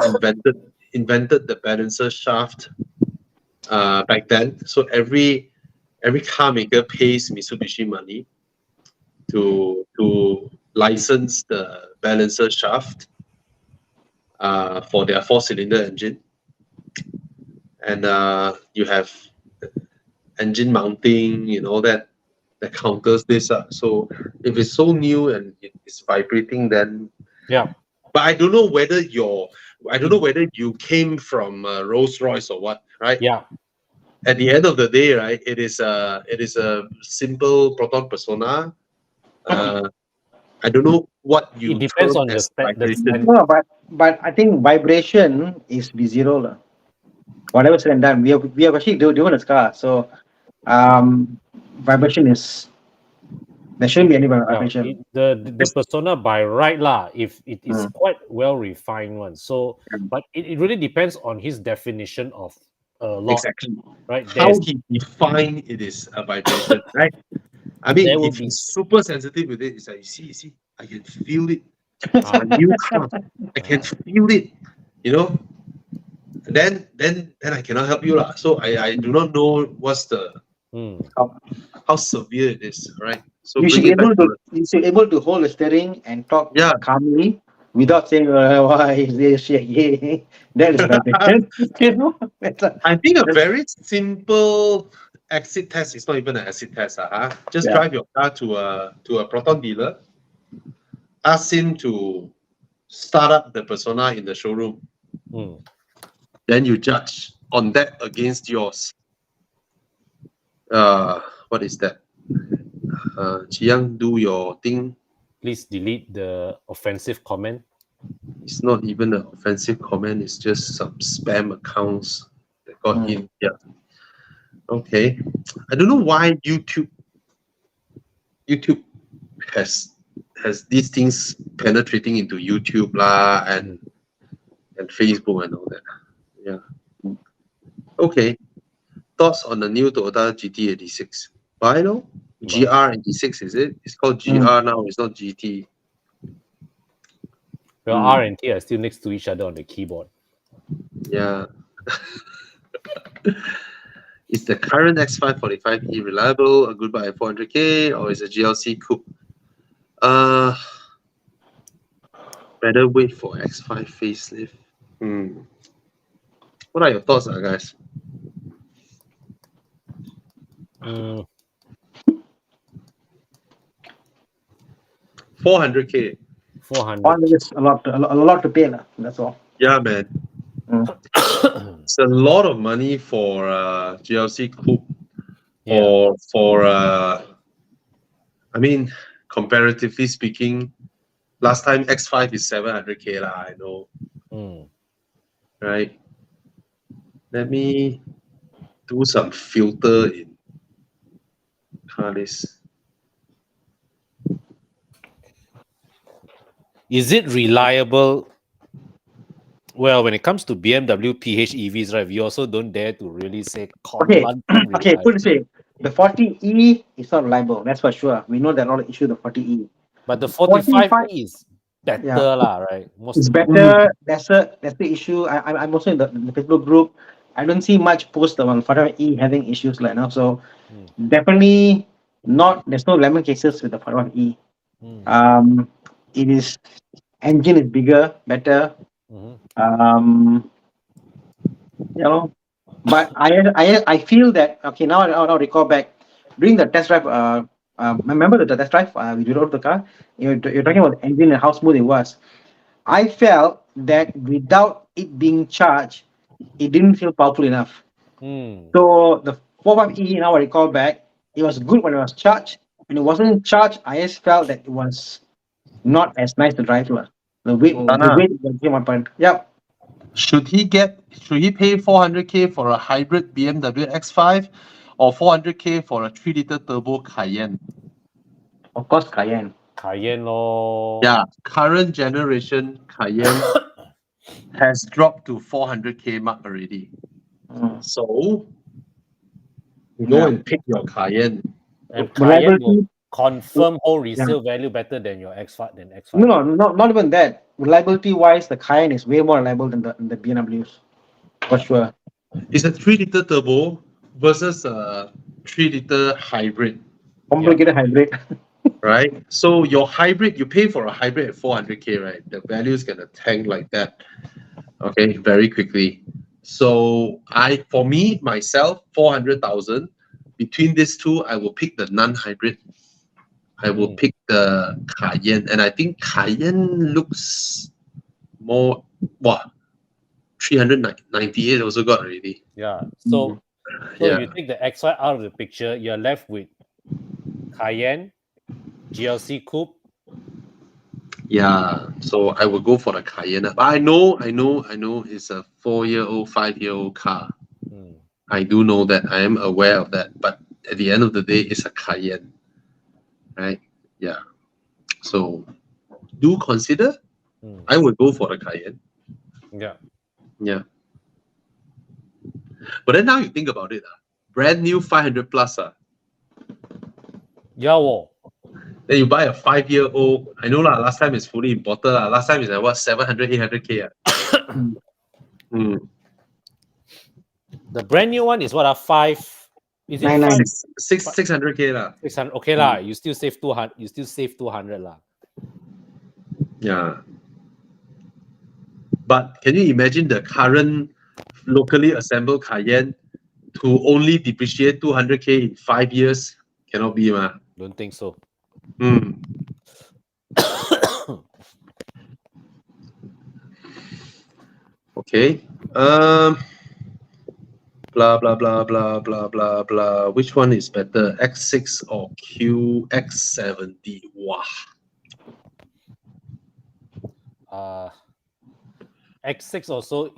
invented the balancer shaft back then. So every car maker pays Mitsubishi money to license the balancer shaft for their 4-cylinder engine. And you have engine mounting, all that counters this. So if it's so new and it's vibrating, then yeah. But I don't know whether you came from Rolls Royce or what, right? Yeah. At the end of the day, right, it is a simple Proton Persona. I don't know what you. It depends on No, but I think vibration is zero lah. Whatever said and done, we have actually doing a car, so vibration is. There shouldn't be any vibration. The Persona by right lah, if it is quite well refined one. So, but it really depends on his definition of a lot. Exactly. Right. How he define it is a vibration, right? I mean, if he's super sensitive with it, it's like, you see, I can feel it. It's a new car. I can feel it. Then I cannot help you lah. So I do not know what's the how severe it is, right? So you should be able to hold the steering and talk calmly without saying why is this shit. Yeah. That is vibration. I think a very simple exit test is not even an exit test. Just drive your car to a Proton dealer. Ask him to start up the Persona in the showroom. Then you judge on that against yours. What is that? Chiang, do your thing. Please delete the offensive comment. It's not even an offensive comment. It's just some spam accounts that got in. Yeah. Okay. I don't know why YouTube has these things penetrating into YouTube lah and Facebook and all that. Yeah. Okay. Thoughts on the new Toyota GT86? Buy no? GR86, is it? It's called GR now. It's not GT. Well, R and T are still next to each other on the keyboard. Yeah. Is the current X545e reliable, a good buy at 400k, or is a GLC coupe? Better wait for X5 facelift. What are your thoughts, guys? 400k. 400. It's a lot to pay. That's all. Yeah, man. It's a lot of money for GLC coupe, or for I mean, comparatively speaking, last time X5 is 700k lah. I know, right? Let me do some filter in car list. Is it reliable? Well, when it comes to BMW PHEVs, right, we also don't dare to really say Okay, put it this way. The 40E is not reliable, that's for sure. We know there are a lot of issues with the 40E. But the 45E is better, right? It's better. That's the issue. I'm also in the Facebook group. I don't see much post on 45E having issues like now. So definitely not. There's no lemon cases with the 45E. It is engine is bigger, better. But I feel that now I recall back during the test drive. Remember the test drive we drove the car. You're talking about the engine and how smooth it was. I felt that without it being charged, it didn't feel powerful enough. So the 45E, now I recall back, it was good when it was charged. When it wasn't charged, I just felt that it was not as nice to drive. The weight became my point. Yep. Should he pay 400k for a hybrid BMW X5 or 400k for a 3-liter turbo Cayenne? Of course, Cayenne. Cayenne, lor. Yeah, current generation Cayenne has dropped to 400k mark already. So, go and pick your Cayenne. And Cayenne will confirm whole resale value better than your X5 than X5. No, not even that. Reliability wise, the Cayenne is way more reliable than the BMWs, for sure. It's a 3-liter turbo versus a 3-liter hybrid. Complicated hybrid. Right? So your hybrid, you pay for a hybrid at 400k, right? The value is gonna tank like that. Okay, very quickly. So for me, myself, 400,000. Between these two, I will pick the non-hybrid. I will pick the Cayenne, and I think Cayenne looks more. 398 also got already. Yeah. So you take the X5 out of the picture, you're left with Cayenne, GLC coupe. Yeah. So I will go for the Cayenne. But I know. It's a 4-year-old, 5-year-old car. I do know that. I am aware of that. But at the end of the day, it's a Cayenne. Right? Yeah. So do consider. I would go for the Cayenne. Yeah. But then now you think about it, brand new 500 plus. Then you buy a 5-year-old. I know last time it's fully imported. Last time it's like what, 700, 800k. The brand new one is what, 5? Is it 600k 600. Okay lah. You still save 200. You still save 200 lah. Yeah. But can you imagine the current locally assembled Cayenne to only depreciate 200k in 5 years? Cannot be, man. Don't think so. Okay. Blah blah blah blah blah blah blah. Which one is better, X6 or QX70? Wow. X6 also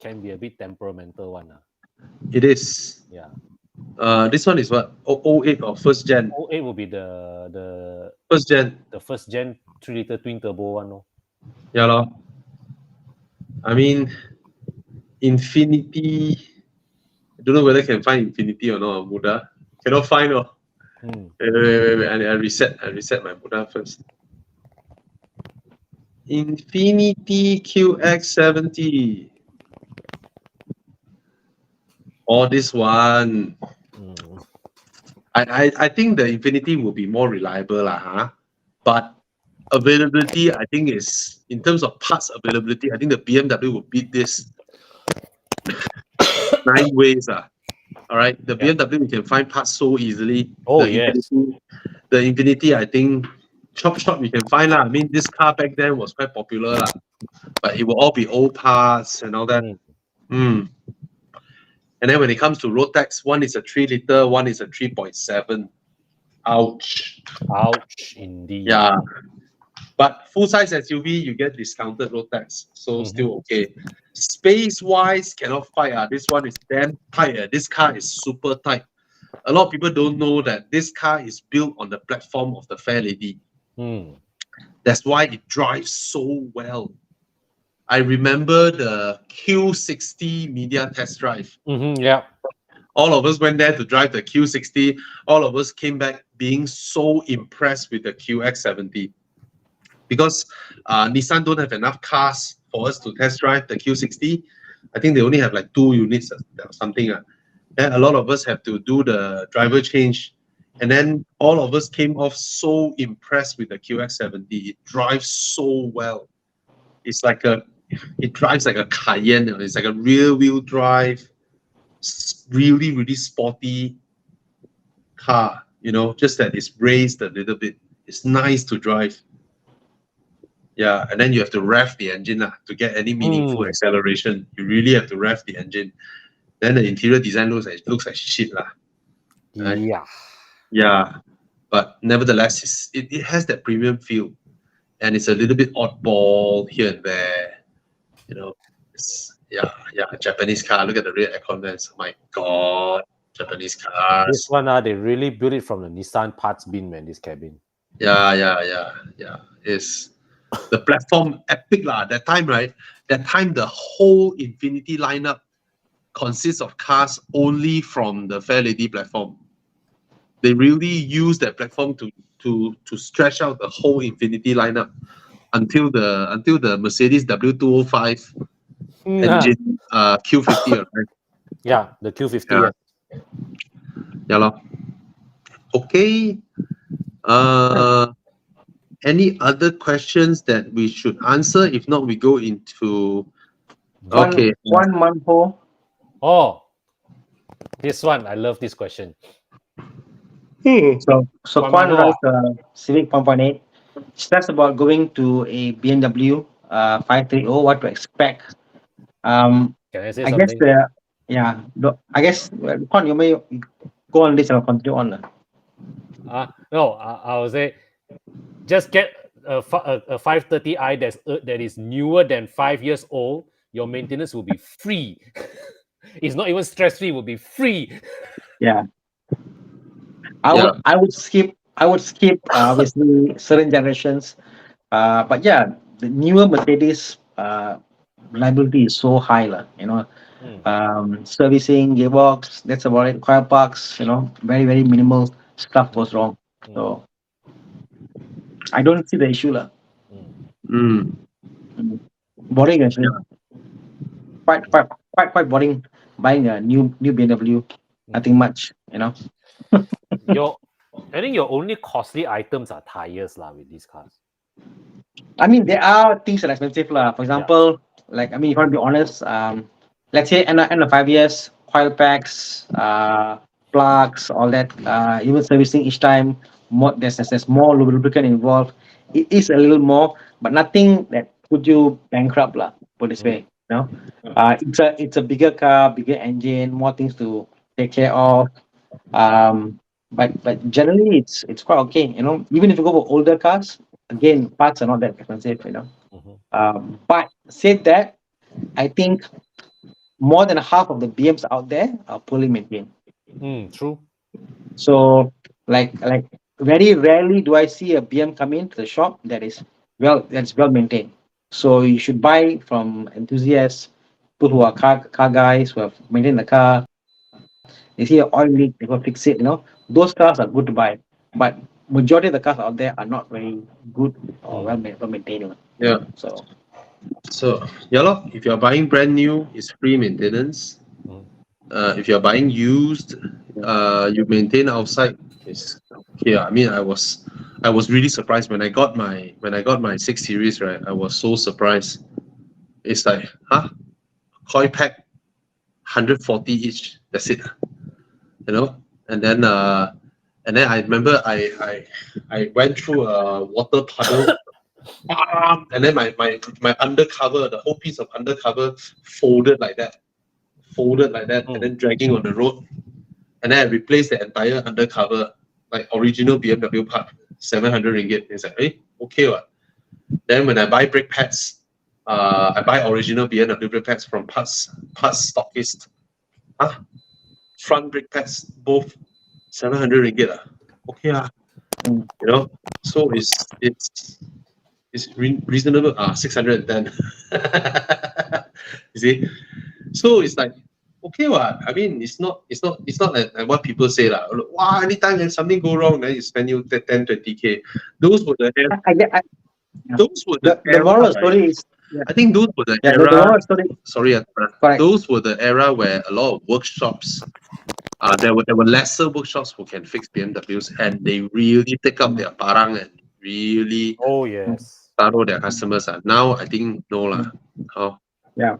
can be a bit temperamental one. It is. Yeah. This one is what? 08 or first gen? 08 will be the first gen. The first gen 3-liter twin turbo one. No? Yeah, lor. I mean, Infinity. I don't know whether I can find Infinity or not, Muda. Cannot find. Oh. Hmm. Wait. I reset my Buddha first. Infinity QX70. Oh, this one. Hmm. I think the Infinity will be more reliable, but availability, I think, is in terms of parts availability, I think the BMW will beat this 9 ways. All right, the Yeah. BMW we can find parts so easily. Oh, the yes. Infinity, I think, shop we can find. I mean, this car back then was quite popular, but it will all be old parts and all that. Hmm. And then when it comes to road tax, one is a 3-liter, one is a 3.7. Ouch. Ouch, indeed. Yeah. But full-size SUV, you get discounted road tax, so Mhm. still okay. Space-wise, cannot fight. This one is damn tight. This car is super tight. A lot of people don't know that this car is built on the platform of the Fair Lady. Hmm. That's why it drives so well. I remember the Q60 media test drive. Yeah. All of us went there to drive the Q60. All of us came back being so impressed with the QX70. Because Nissan don't have enough cars for us to test drive the Q60. I think they only have like 2 units or something. Then a lot of us have to do the driver change. And then all of us came off so impressed with the QX70. It drives so well. It drives like a Cayenne. It's like a rear wheel drive, really, really sporty car, just that it's raised a little bit. It's nice to drive. Yeah, and then you have to rev the engine to get any meaningful acceleration. You really have to rev the engine. Then the interior design looks like shit right? Yeah. Yeah, but nevertheless, it has that premium feel, and it's a little bit oddball here and there. Japanese car. Look at the rear aircon vents. Oh my god, Japanese This cars. one, they really built it from the Nissan parts bin, man, this cabin. Yeah. It's the platform epic that time, right? That time the whole Infinity lineup consists of cars only from the Fair Lady platform. They really use that platform to stretch out the whole Infinity lineup until the Mercedes W205 engine Q50, right? Yeah, the Q50. Yeah. Yeah. Okay. Any other questions that we should answer? If not, we go into One Manho. Oh, this one. I love this question. So One Kwan Manho. runs Civic 1.8. That's about going to a BMW 530. What to expect? Can I say I guess something? I guess Kwan, you may go on this and I'll continue on. No, I would say just get a 530i that is newer than 5 years old. Your maintenance will be free. It's not even stress-free. It will be free. Yeah. I would skip obviously certain generations. But yeah, the newer Mercedes reliability is so high, servicing, gearbox, that's about it. Quiet parks, very, very minimal stuff goes wrong. So I don't see the issue. Boring actually. Quite boring buying a new BMW. Nothing much, I think your only costly items are tires with these cars. I mean, there are things that are expensive. For example, if you want to be honest, let's say in 5 years, coil packs, plugs, all that, even servicing each time, there's more lubricant involved. It is a little more, but nothing that put you bankrupt, put this way. It's a bigger car, bigger engine, more things to take care of. But generally it's quite okay. Even if you go for older cars, again, parts are not that expensive. But said that, I think more than half of the BMs out there are poorly maintained. True. So like very rarely do I see a BM come into the shop that's well maintained. So you should buy from enthusiasts, people who are car guys who have maintained the car. They see an oil leak, they go fix it. Those cars are good to buy, but majority of the cars out there are not very good or well maintained. Yeah. So yeah, lor, if you're buying brand new, it's free maintenance. Mm. If you're buying used, you maintain outside. It's okay. I mean, I was really surprised when I got my 6 Series, right? I was so surprised. It's like, coil pack, 140 each. That's it. And then I remember I went through a water puddle. And then my undercover, the whole piece of undercover folded like that, and then dragging on the road. And then I replaced the entire undercover, like original BMW part, 700 ringgit. It's like, okay, what? Then when I buy brake pads, I buy original BMW brake pads from parts stockist. Front brake pads, both 700 ringgit. Okay, so it's reasonable. 610. You see, so it's like, okay, what? I mean, it's not like what people say lah. Wow, anytime there's something go wrong, then you spend 10, 20K. Those were the moral story is. I think those were the era. The moral story. Sorry, those were the era where a lot of workshops. There were lesser workshops who can fix BMWs, and they really take up their parang and really taro their customers. Now I think no lah. Yeah.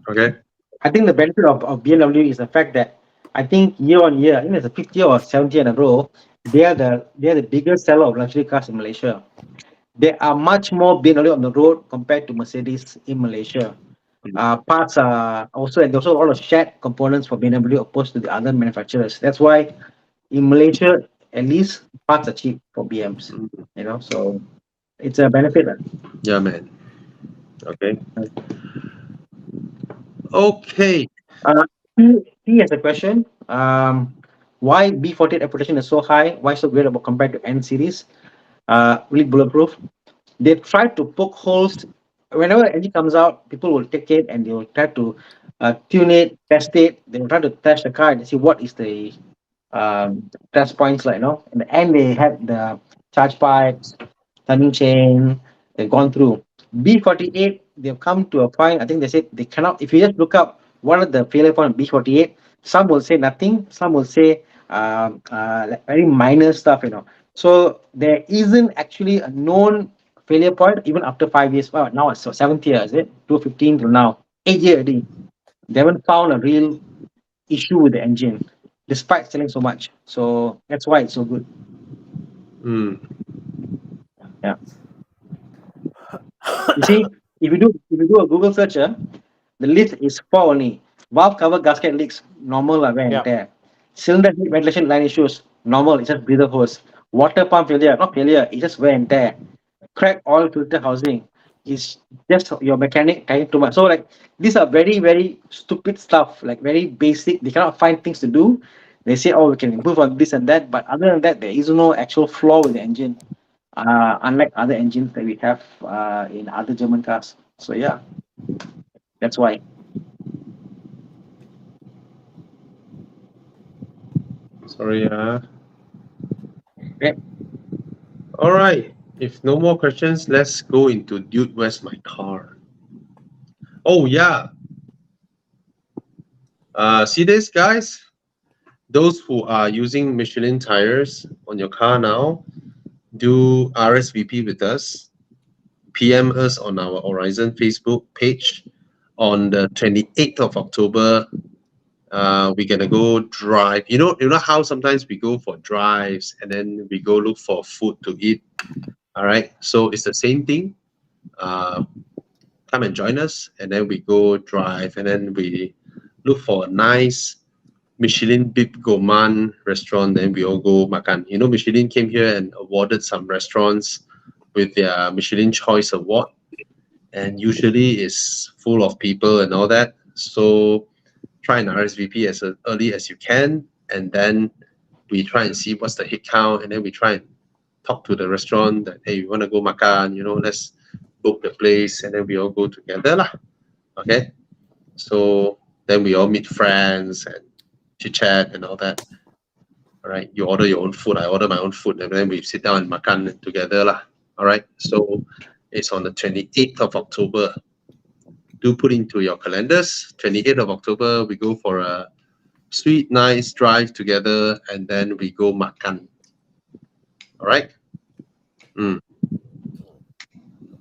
Okay. I think the benefit of BMW is the fact that I think year on year, I think it's the 50th or 70th in a row, they are the biggest seller of luxury cars in Malaysia. There are much more BMW on the road compared to Mercedes in Malaysia. Parts are also, and there's also a lot of shared components for BMW opposed to the other manufacturers. That's why in Malaysia, at least parts are cheap for BMs. So it's a benefit. Yeah, man. Okay. Okay. He has a question. Why B48 reputation is so high? Why so great about compared to N series? Really bulletproof. They try to poke holes. Whenever an engine comes out, people will take it and they will try to tune it, test it. They will try to test the car and see what is the test points like. In the end, they had the charge pipes, turning chain. They've gone through. B48, they've come to a point. I think they said they cannot. If you just look up what are the failure point of B48, some will say nothing. Some will say like very minor stuff. So there isn't actually a known failure point even after 5 years. Well, now it's 7th year, is it? 2015 to now, 8 years already. They haven't found a real issue with the engine, despite selling so much. So that's why it's so good. Yeah. You see, if you do a Google search, the list is 4 only. Valve cover gasket leaks, normal, wear and tear. Cylinder heat ventilation line issues, normal, it's just breather hose. Water pump failure, not failure, it's just wear and tear. Cracked oil filter housing, is just your mechanic trying too much. So like these are very, very stupid stuff, like very basic. They cannot find things to do. They say, we can improve on this and that, but other than that, there is no actual flaw with the engine. Unlike other engines that we have in other German cars. So yeah, that's why. Sorry. Okay. All right. If no more questions, let's go into Dude, Where's My Car? Oh yeah. See this, guys? Those who are using Michelin tires on your car now, do RSVP with us. PM us on our Horizon Facebook page on the 28th of October. We're gonna go drive. You know how sometimes we go for drives and then we go look for food to eat. All right, so it's the same thing. Come and join us, and then we go drive, and then we look for a nice Michelin Bib Gourmand restaurant. Then we all go makan. Michelin came here and awarded some restaurants with their Michelin Choice Award, and usually it's full of people and all that. So try and RSVP as early as you can, and then we try and see what's the head count, and then we try and talk to the restaurant that, hey, we want to go makan, let's book the place, and then we all go together lah. Okay, so then we all meet friends and chit chat and all that. All right, you order your own food, I order my own food, and then we sit down and makan together lah. All right, so it's on the 28th of October. Do put into your calendars. 28th of October, we go for a sweet, nice drive together, and then we go makan. All right.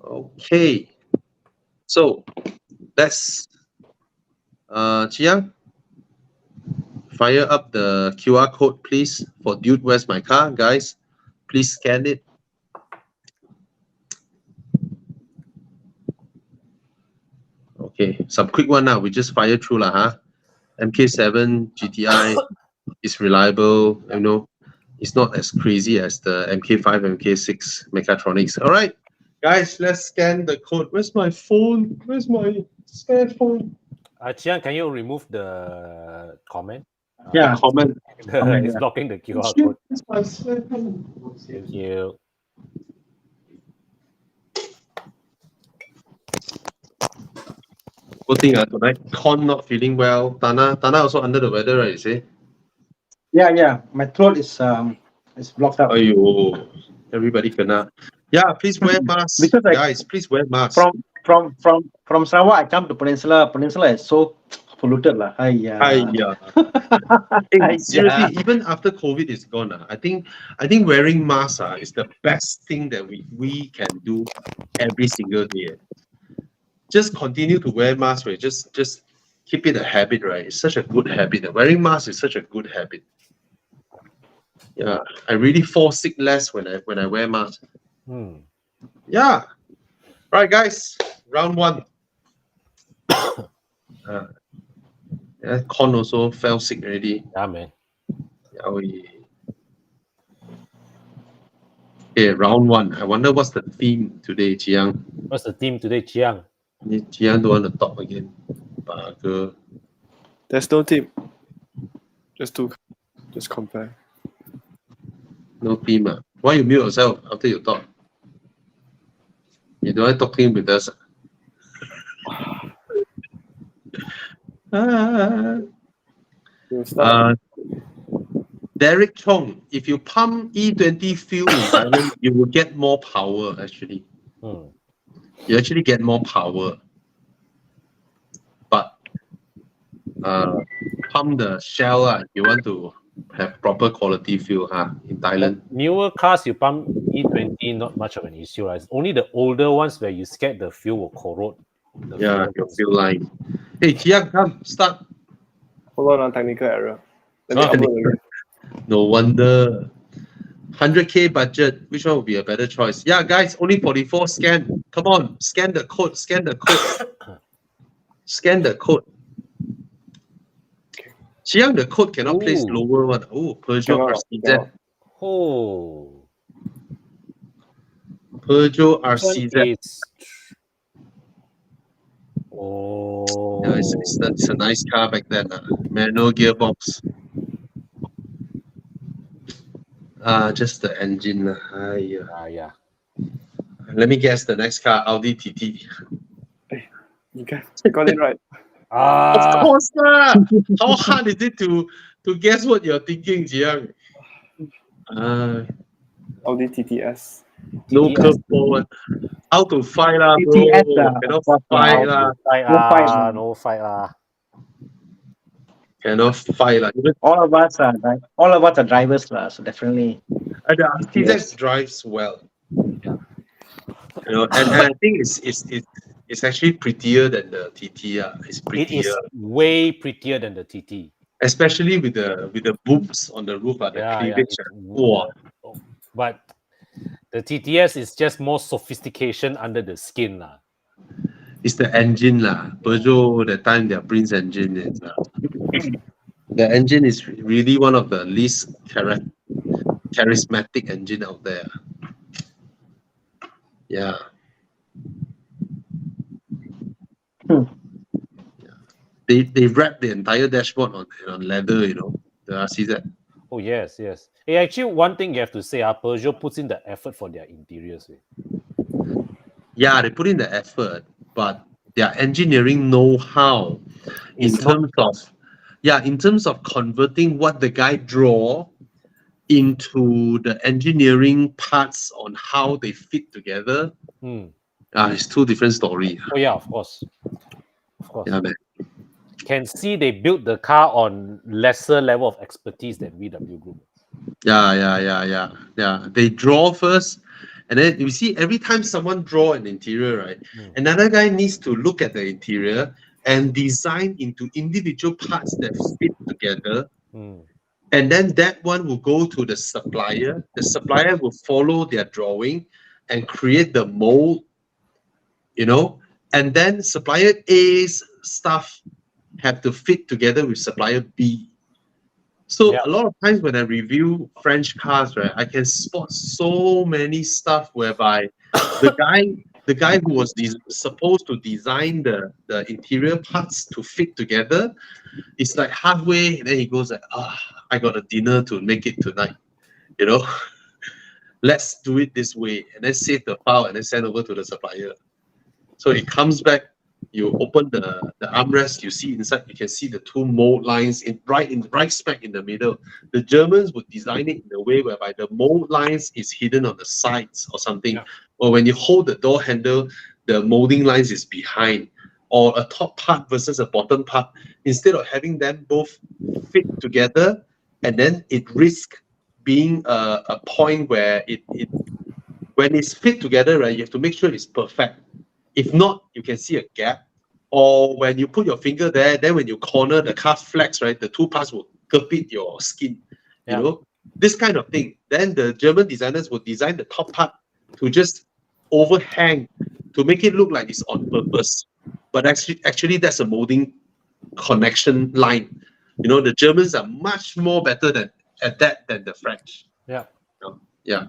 Okay. So let's Chiang, fire up the QR code, please, for Dude Where's My Car, guys. Please scan it. Okay, some quick one now. We just fire through lah, huh? MK7 GTI is reliable. You know, it's not as crazy as the MK5, MK6 mechatronics. All right, guys, let's scan the code. Where's my phone? Where's my spare phone? Chiang, can you remove the comment? Yeah. Comment. It's blocking the QR code. Where's my spare phone? Thank you. Good thing tonight. Con not feeling well. Thana also under the weather, right? You say? Yeah. My throat is blocked out. Ayo, everybody kena. Yeah, please wear masks, Because guys. Please wear masks. From Sarawak, I come to Peninsula. Peninsula is so polluted lah. Hey, seriously, even after COVID is gone, I think wearing masks is the best thing that we can do every single day. Just continue to wear masks, right? Just keep it a habit, right? It's such a good habit. Wearing masks is such a good habit. Yeah, I really fall sick less when I wear masks. Yeah. All right, guys. Round one. Yeah, Con also fell sick already. Yeah, man. Yeah, okay, round one. I wonder what's the theme today, Chiang. What's the theme today, Chiang? Chiang don't want to talk again. Bugger. There's no team. Just compare. No theme. Why you mute yourself after you talk? You don't want to talk with us. Derek Chong, if you pump E20 fuel in Thailand, you will get more power actually. You actually get more power. But pump the shell, you want to have proper quality fuel in Thailand. Newer cars, you pump E20, not much of an issue. Right? It's only the older ones where you scared the fuel will corrode. Your fuel line. Hey, Chiang, come, start. Hold on, technical error. Let me upload again. No wonder. 100K budget, which one would be a better choice? Yeah, guys, only 44 scan. Come on, scan the code, scan the code. Scan the code. Chiang, the code cannot place lower one. Oh, Peugeot RCZ. Oh. Peugeot RCZ. Oh. Yeah, it's a nice car back then. Manual gearbox. Just the engine. Yeah. Let me guess the next car, Audi TT. Hey, you got it right. Of course, how hard is it to guess what you're thinking, Jiang? Audi TTS. No curveball. How to fight lah, bro? Cannot fight lah. No fight lah. Cannot fight lah. All of us are drivers lah, so definitely. The RCZ drives well. Yeah. You know, and I think it's actually prettier than the TT. It's prettier. It is way prettier than the TT. Especially with the boobs on the roof, the cleavage. Wow. But the TTS is just more sophistication under the skin lah. It's the engine lah. Peugeot, the time their Prince engine is. The engine is really one of the least charismatic engine out there. Yeah. They wrap the entire dashboard on leather, you know. The RCZ. Oh yes. Hey, actually, one thing you have to say, Peugeot puts in the effort for their interiors. Yeah, they put in the effort, but their engineering know-how in terms of yeah, in terms of converting what the guy draw into the engineering parts on how they fit together, it's two different story. Oh yeah, of course. Yeah, man. Can see they built the car on lesser level of expertise than VW Group. Yeah. They draw first, and then you see every time someone draw an interior, right? Another guy needs to look at the interior and design into individual parts that fit together. And then that one will go to the supplier. The supplier will follow their drawing and create the mold, and then supplier A's stuff have to fit together with supplier B. So a lot of times when I review French cars, right, I can spot so many stuff whereby the guy who was supposed to design the interior parts to fit together, it's like halfway, and then he goes like, I got a dinner to make it tonight, let's do it this way, and then save the file and then send over to the supplier. So it comes back, you open the armrest, you see inside, you can see the two mold lines right smack in the middle. The Germans would design it in a way whereby the mold lines is hidden on the sides or something. Or when you hold the door handle, the molding lines is behind. Or a top part versus a bottom part. Instead of having them both fit together, and then it risks being a point where when it's fit together, right, you have to make sure it's perfect. If not, you can see a gap. Or when you put your finger there, then when you corner, the car flex, right? The two parts will compete your skin. This kind of thing. Then the German designers will design the top part to just overhang to make it look like it's on purpose. But actually that's a molding connection line. The Germans are much more better at that than the French. Yeah. Yeah.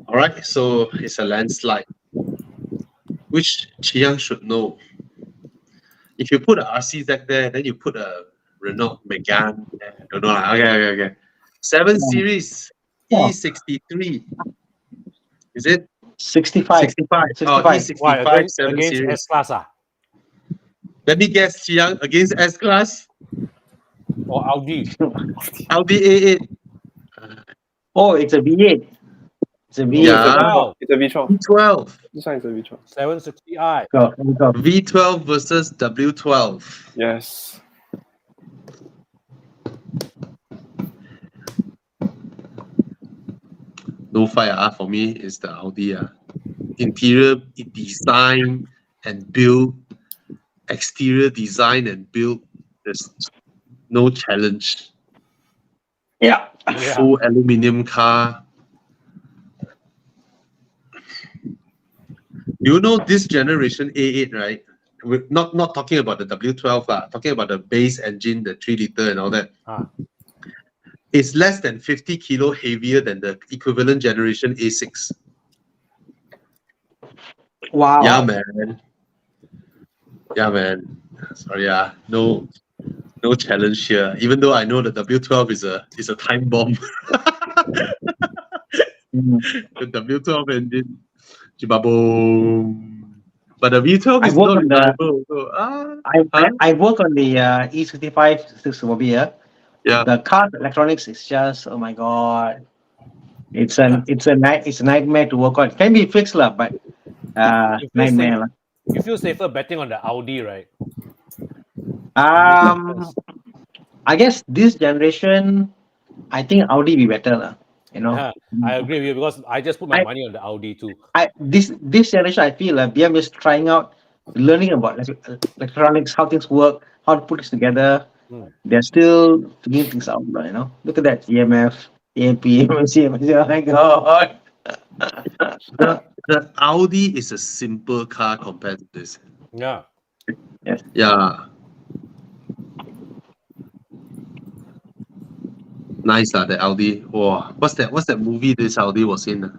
All right, so it's a landslide, which Chiang should know. If you put a RCZ there, then you put a Renault Megane there. I don't know. Okay. 7 Series E63. Is it? 65. 65. Oh, E65 Why, 7 against Series. S-Class Let me guess, Chiang, against S-Class? or Audi? Audi A8. Oh, it's a V8. It's a V8. Yeah. It's a V12. V12. This one is a V12. 760i. Go. V12 versus W12. Yes. No fight for me is the Audi. Interior design and build, exterior design and build. There's no challenge. Yeah. Full aluminium car. You know this generation A8, right? We're not talking about the W12, talking about the base engine, the 3 liter and all that. It's less than 50 kilo heavier than the equivalent generation A6. Wow. Yeah, man. Sorry, no challenge here. Even though I know the W12 is a time bomb. The W12 engine, jibaboom. But the V12 is not reliable. I work on the E65 6 Yeah. The car electronics is just, oh my god, it's a nightmare to work on. It can be fixed but nightmare. You feel safer betting on the Audi, right? I guess this generation, I think Audi be better I agree with you because I just put my money on the Audi too. This generation, I feel BM is trying out, learning about electronics, how things work, how to put this together. They're still figuring things out, Look at that EMF, AMP, oh my god. The Audi is a simple car compared to this. Yeah. Yes. Yeah. Nice, the Audi. Wow. What's that movie this Audi was in?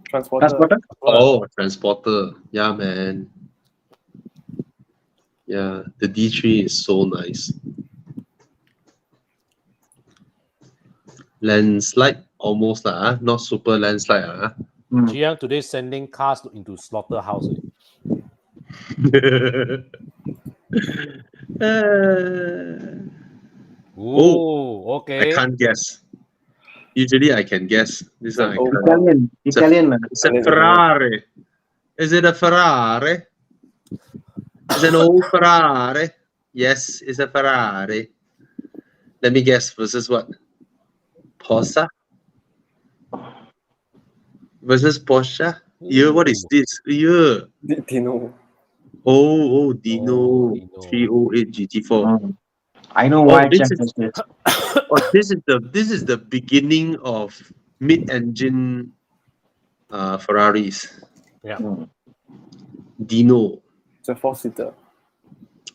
Transporter. Oh, Transporter. Yeah, man. Yeah, the D3 is so nice. Landslide, almost not super landslide. Jiang today sending cars into slaughterhouse. Ooh, I okay. can't guess. Usually I can guess. This one I Oh, can't. Italian, It's a- Italian. It's a Ferrari. Is it a Ferrari? Is it an old Ferrari? Yes, it's a Ferrari. Let me guess. Versus what? Porsche? Versus Porsche? Yeah, what is this? Yeah. Dino. Oh, Dino Dino. 308 GT4. I know Oh, why this Jack is does this. this is the beginning of mid-engine Ferraris. Yeah. Dino. It's a 4-seater.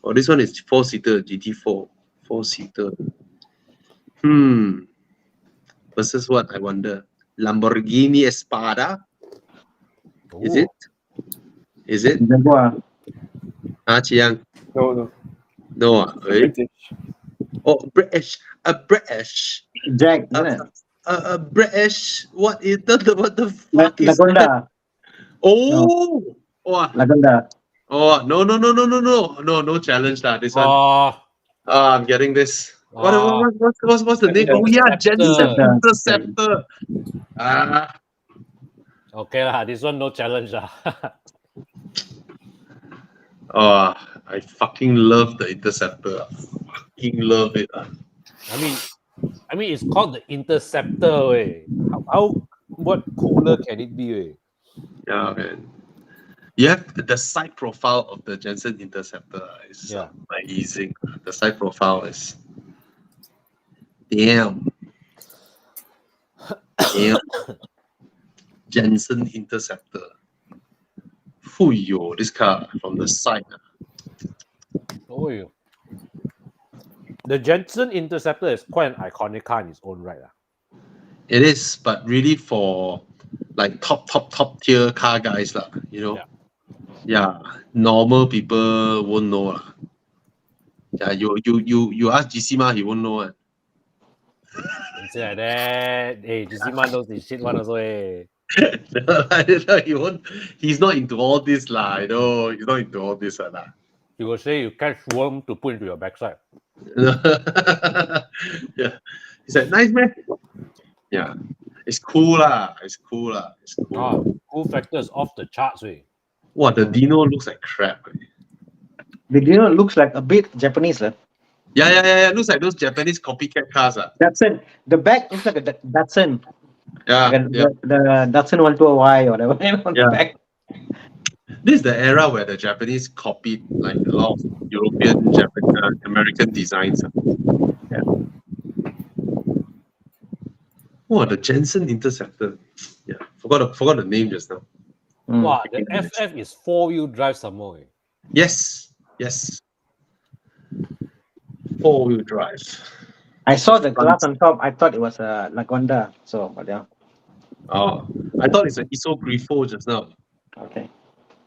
Oh, this one is 4-seater GT4. 4-seater. Versus what? I wonder. Lamborghini Espada. Is it? Is it? Jaguar. Chiang? No. No. British. Oh, British. A British. Jack, isn't it? A British. What is what the fuck is that? Lagonda. Oh. Oh. Lagonda. Oh, no challenge that this one. Oh, I'm getting this. What's the name? Oh yeah, Jensen Interceptor. okay lah. This one no challenge lah. Oh, I fucking love the Interceptor. Fucking love it. I mean, it's called the Interceptor. Way. What cooler can it be? Way? Yeah, man. You have the side profile of the Jensen Interceptor. It's amazing. The side profile is damn. Jensen Interceptor. Fuyo, this car from the side. Oh, yeah. The Jensen Interceptor is quite an iconic car in its own right. It is, but really for like top tier car guys, you know. Yeah, normal people won't know. Yeah, you ask GC he won't know. Don't say like that. Hey, GC knows this shit one also. Hey. He won't. He's not into all this lah. You know, he's not into all this lah. He will say you catch worm to put into your backside. Yeah, he's like nice man. Yeah, it's cool lah. It's cool lah. It's cool. Cool factor is off the charts. Way. What, the Dino looks like crap. The Dino looks like a bit Japanese. Yeah. Looks like those Japanese copycat cars. Datsun. The back looks like a Datsun. Yeah, Like the Datsun 120Y or whatever. On the back. This is the era where the Japanese copied like a lot of European, Japanese, American designs. Yeah. Oh, the Jensen Interceptor. Yeah, forgot the name just now. Wow, the FF is 4-wheel drive some more. Yes. 4-wheel drive. I saw the glass on top. I thought it was a Lagonda. So, but yeah. Oh, I thought it's an ISO Grifo just now. Okay.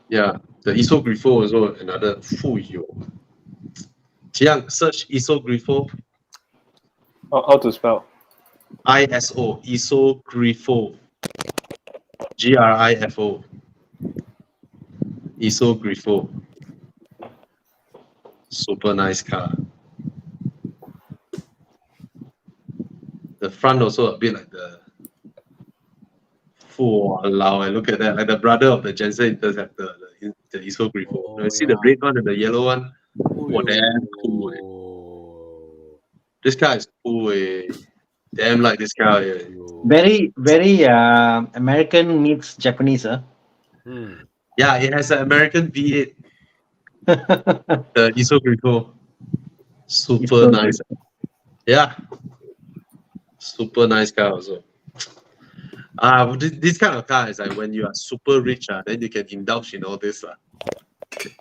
Yeah, the ISO Grifo also another Fuyo. Jiang, search ISO Grifo. How to spell? ISO, ISO Grifo. GRIFO. ISO Grifo. Super nice car. The front also a bit like the Allow and look at that, like the brother of the Jensen Interceptor, the ISO Grifo. You see the red one and the yellow one? Oh, damn cool. This car is cool. Damn like this car. Very American meets Japanese. Yeah, it has an American V8. The ISO Grifo. Super nice. Yeah. Super nice car also. This kind of car is like when you are super rich, then you can indulge in all this.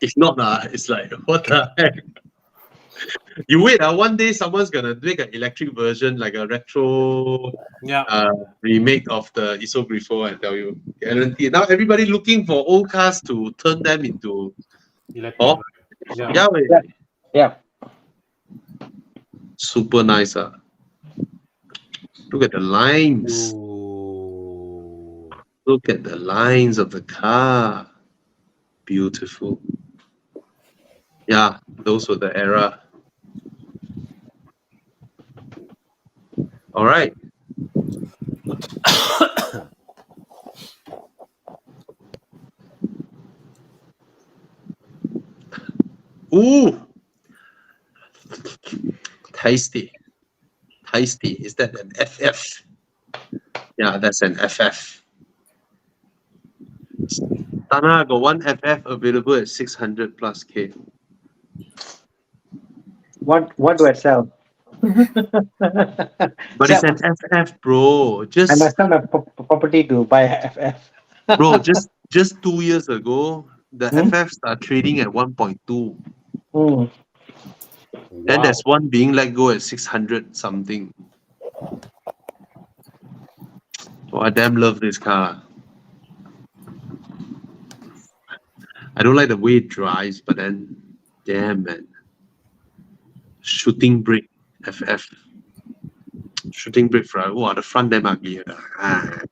If not, it's like, what the heck? You wait, one day someone's gonna make an electric version, like a retro remake of the ISO Grifo, and tell you, guarantee. Now everybody looking for old cars to turn them into electric. Yeah. Super nice. Look at the lines. Look at the lines of the car. Beautiful. Yeah, those were the era. All right. Ooh, tasty. Tasty. Is that an FF? Yeah, that's an FF. Thana got one FF available at 600 plus K. What do I sell? But it's an FF, bro. I must sell my property to buy a FF. Bro, just 2 years ago, the Hmm? FFs are trading at 1.2. Mm. Then Wow. there's one being let go at 600 something. Oh, I damn love this car. I don't like the way it drives, but then, damn, man. Shooting brake, FF. Shooting brake front. Wow, the front damn ugly. The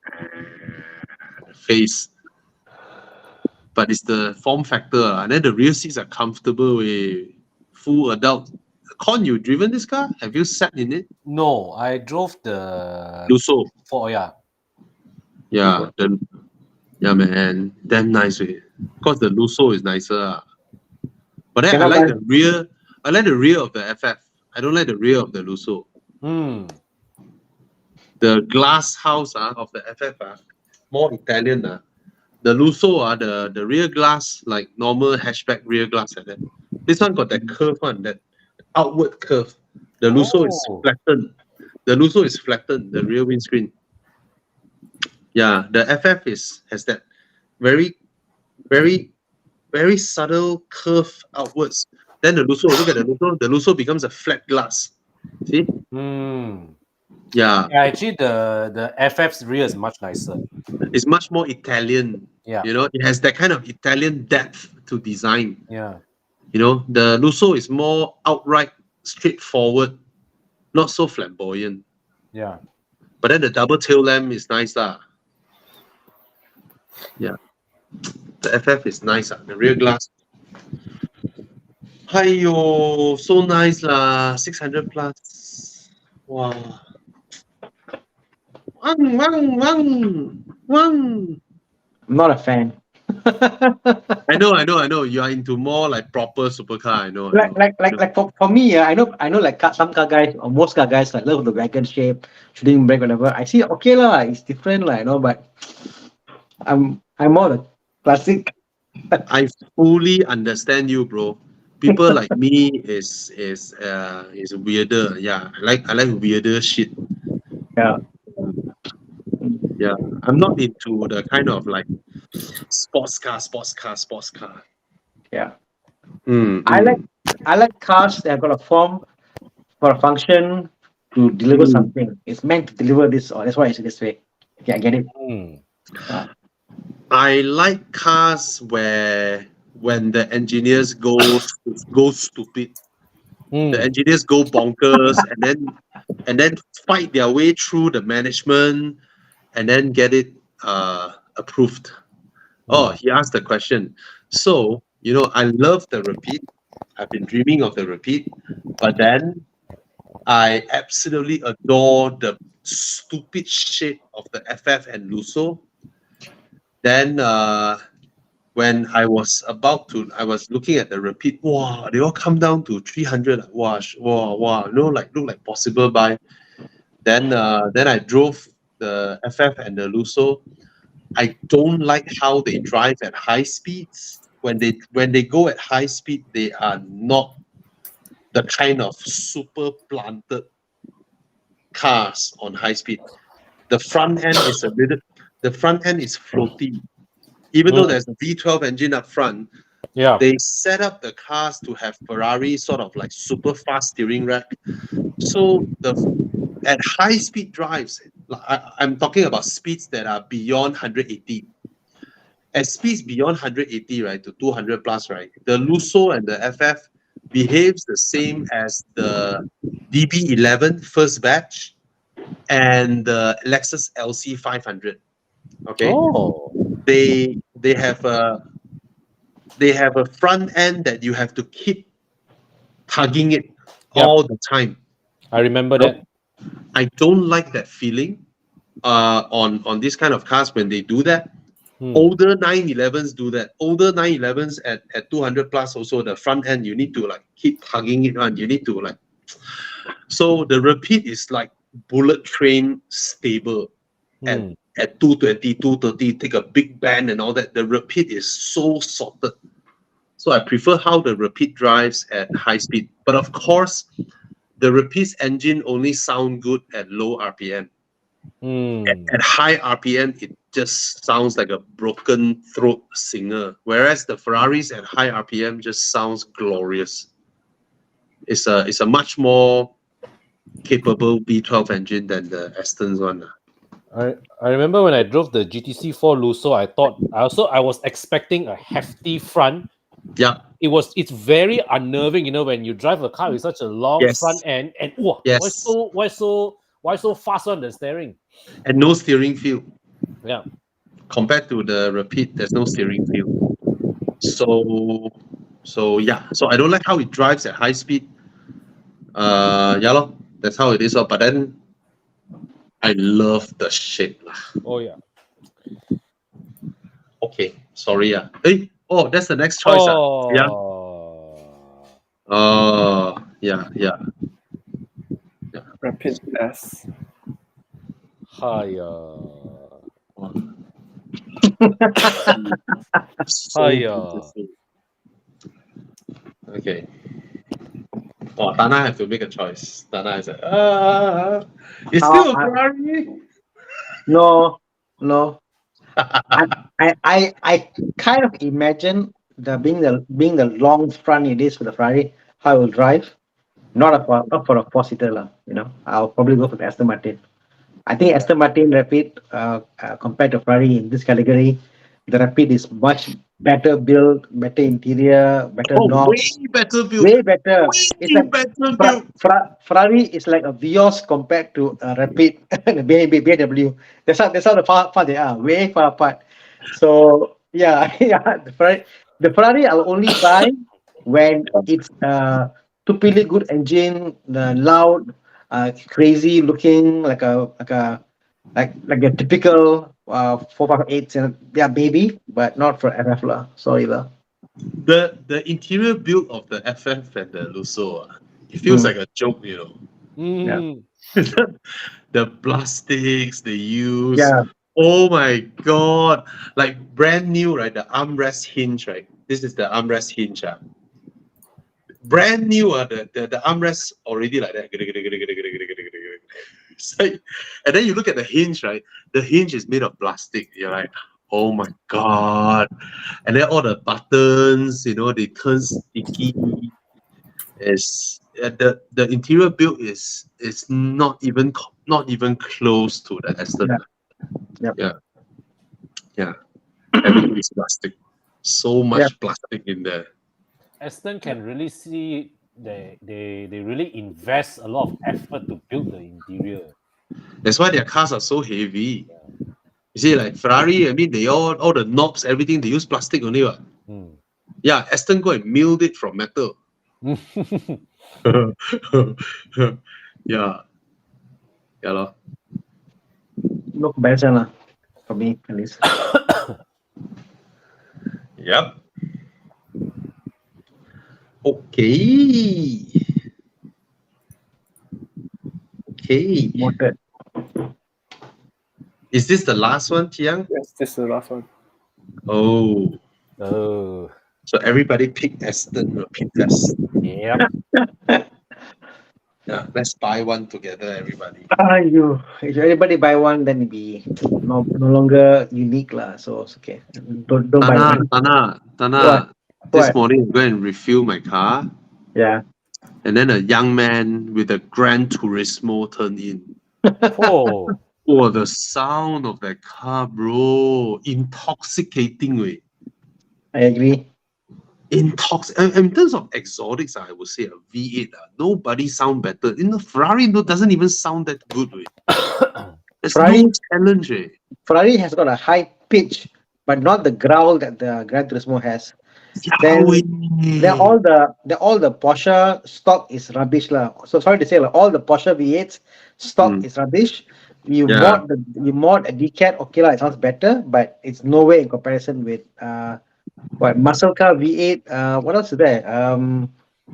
face. But it's the form factor. And then the rear seats are comfortable. Full adult. Con, you driven this car? Have you sat in it? No, I drove the Lusso. yeah. Yeah, yeah, man. Damn nice way. Because the Lusso is nicer. But then I Cannot like buy. the rear. I like the rear of the FF. I don't like the rear of the Lusso. Hmm. The glass house of the FF more Italian. The Lusso the rear glass like normal hatchback rear glass like that. This one got that curve one, that outward curve. The Lusso is Oh. flattened. The Lusso is flattened, the rear windscreen. Yeah, the FF has that very, very, very subtle curve outwards. Then the Lusso, look at the Lusso becomes a flat glass. See? Hmm. Yeah, Yeah, actually, the FF's rear is much nicer. it's much more Italian. Yeah. You know, it has that kind of Italian depth to design. Yeah. You know, the Lusso is more outright, straightforward, not so flamboyant. Yeah. But then the double tail lamp is nice. Yeah. The FF is nice. The rear glass. Hiyo, so nice lah. 600 plus. Wow. Wang. I'm not a fan. I know. You are into more like proper supercar. I know. Like for me, I know like some car guys or most car guys like love the wagon shape, shooting brake, whatever. I see okay lah, it's different lah, but I'm more the classic. I fully understand you, bro. People like me is weirder. Yeah, I like weirder shit. Yeah. Yeah, I'm not into the kind of like sports car. Yeah. Mm, I like cars that have got a form for a function to deliver something. It's meant to deliver this, or that's why it's this way. Yeah, I get it. Hmm. I like cars where when the engineers go stupid, the engineers go bonkers, and then fight their way through the management, and then get it approved. Oh, he asked the question. So, I love the repeat. I've been dreaming of the repeat, but then I absolutely adore the stupid shape of the FF and Lusso. Then when I was looking at the repeat, wow, they all come down to 300. Wow, look like possible buy. Then I drove the FF and the Lusso. I don't like how they drive at high speeds. When they go at high speed, they are not the kind of super planted cars on high speed. The front end is floaty. Even though there's a V12 engine up front, Yeah. they set up the cars to have Ferrari sort of like super fast steering rack. So at high speed drives, I'm talking about speeds that are beyond 180. At speeds beyond 180, right, to 200 plus, right, the Lusso and the FF behaves the same as the DB11 first batch and the Lexus LC 500. Okay, Oh. they have they have a front end that you have to keep tugging it Yep. all the time. I remember Nope. that. I don't like that feeling on this kind of cars when they do that. Older 911s do that. Older 911s at 200 plus also, the front end, you need to like keep tugging it on. You need to like, so the Rapid is like bullet train stable at 220, 230, take a big bend and all that. The Rapid is so sorted. So I prefer how the Rapid drives at high speed. But of course, the Rapid's engine only sound good at low RPM. At high RPM, it just sounds like a broken throat singer. Whereas the Ferraris at high RPM just sounds glorious. It's a much more capable V12 engine than the Aston's one. I remember when I drove the GTC4Lusso, I was expecting a hefty front. Yeah. It's very unnerving, when you drive a car with such a long front end and why so fast on the steering? And no steering feel. Yeah. Compared to the Rapid, there's no steering feel. So yeah. So I don't like how it drives at high speed. That's how it is. But then I love the shape. Oh yeah. Okay. Sorry. Hey, that's the next choice. Yeah. Yeah. Rapid S. Hiya. Okay. Thana have to make a choice. Thana is like, it's still a Ferrari. No. I kind of imagine being the long front it is for the Ferrari, how it will drive. Not for a four-seater, I'll probably go for the Aston Martin. I think Aston Martin Rapid compared to Ferrari in this category, the Rapid is much better built, better interior, better knobs. Way better built. Way better. Better built. Ferrari is like a Vios compared to a Rapid BMW. That's how far they are. Way far apart. So yeah. The Ferrari I'll only buy when it's stupidly good engine, the loud, crazy looking, like a typical 458 baby, but not for FF lah. Sorry lah. The interior build of the FF and the Lusso, it feels like a joke, Yeah. The plastics they use. Yeah. Oh my god! Like brand new, right? The armrest hinge, right? This is the armrest hinge. Brand new, the armrest already like that. It's like, and then you look at the hinge, right? The hinge is made of plastic. You're like, oh my god! And then all the buttons, they turn sticky. Is the interior build is not even close to the Aston. Yeah. Everything is plastic. So much plastic in there. Aston can really see they really invest a lot of effort to build the interior. That's why their cars are so heavy. You see, like Ferrari, I mean, they all the knobs, everything, they use plastic only. Yeah, Aston go and milled it from metal. Yeah. No comparison lah, for me at least. Yep. Okay. Motor. Is this the last one, Chiang? Yes, this is the last one. Oh. So everybody pick Aston or pick Aston. Yep. Yeah, let's buy one together, everybody. If everybody buy one, then it'll be no longer unique lah. So it's okay. Don't buy one. Thana. This morning, I go and refuel my car. Yeah. And then a young man with a Gran Turismo turned in. Oh, the sound of that car, bro. Intoxicating way. I agree. In terms of exotics, I would say a V8. Nobody sound better. Ferrari doesn't even sound that good. There's no challenge. Ferrari has got a high pitch, but not the growl that the Gran Turismo has. Then all the Porsche stock is rubbish lah. So sorry to say, like, all the Porsche V8s stock is rubbish. You mod a decat, okay lah, it sounds better, but it's nowhere in comparison with what muscle car V8. What else is there?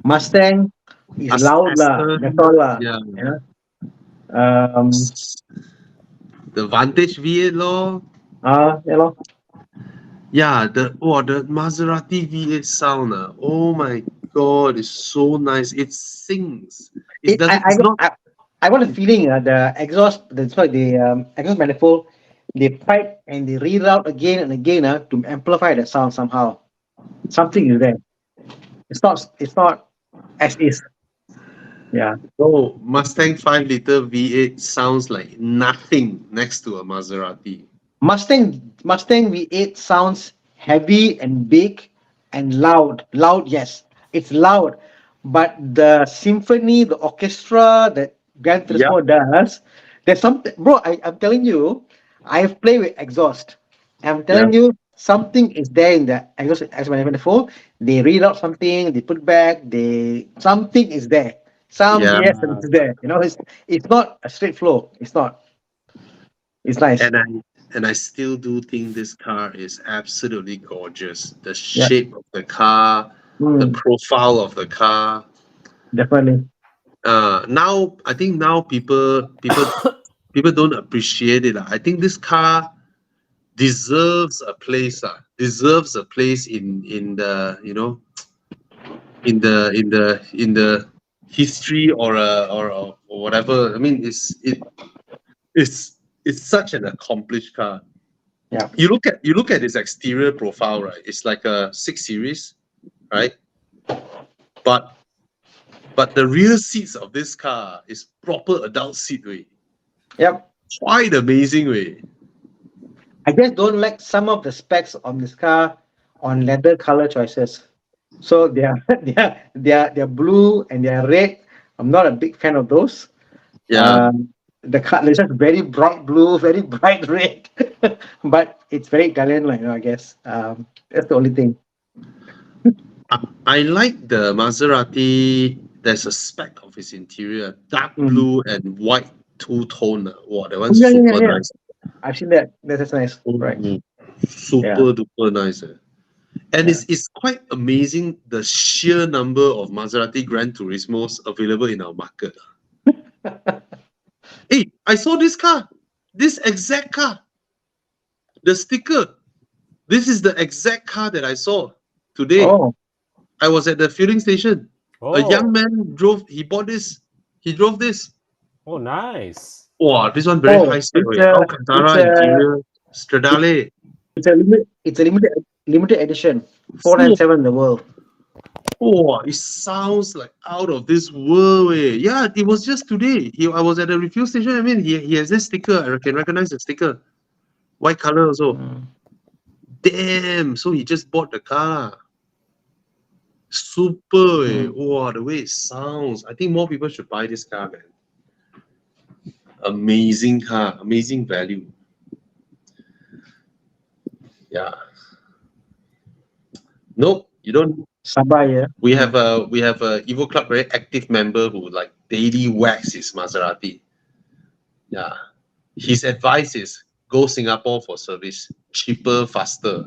Mustang is loud lah. That's all lah. Yeah. You know? The Vantage V8 lor. Yeah, lor. Yeah, the Maserati V8 sound. Oh my god, it's so nice. It sings. I got a feeling the exhaust, the exhaust manifold, they pipe and they reroute again and again to amplify the sound somehow. Something is there. It's not as is. Yeah. Oh, Mustang 5-liter V8 sounds like nothing next to a Maserati. Mustang V8 sounds heavy and big and loud. Loud, yes, it's loud, but the symphony, the orchestra that Gran Turismo does, there's something, bro. I'm telling you, I've played with exhaust. I'm telling you, something is there in the exhaust. As I mentioned before, they read out something, they put back, something is there. Yes, it's there. You know, it's not a straight flow. It's not. It's nice. And I still do think this car is absolutely gorgeous. The shape of the car, the profile of the car. Definitely. Now I think now people don't appreciate it. I think this car deserves a place. Deserves a place in the, you know, in the history or whatever. I mean, it's such an accomplished car. Yeah. You look at its exterior profile, right? It's like a 6 Series, right? But the rear seats of this car is proper adult seat way. Yep. Quite amazing way. I just don't like some of the specs on this car on leather color choices. So they're blue and they're red. I'm not a big fan of those. Yeah. The car is just very bright blue, very bright red, but it's very Italian, like, you know, I guess. That's the only thing. I like the Maserati. There's a spec of its interior, dark blue and white two-tone. Wow, that one's super nice. I've seen that. That's nice. Right. Super duper nice. And it's quite amazing the sheer number of Maserati Gran Turismos available in our market. Hey, I saw this car, this exact car, the sticker. This is the exact car that I saw today. Oh. I was at the filling station. Oh. A young man drove this. Oh, nice. Wow, this one very high spec. Alcantara interior, Stradale. It's a limited edition, 497 in the world. Oh, it sounds like out of this world. Yeah, it was just today. I was at the refuel station. I mean, he has this sticker. I can recognize the sticker. White color also. Damn. So he just bought the car. Super. Wow, the way it sounds. I think more people should buy this car, man. Amazing car. Amazing value. Yeah. Nope, you don't. Sabah, yeah. We have a Evo Club very active member who like daily wax his Maserati. Yeah. His advice is go Singapore for service. Cheaper, faster.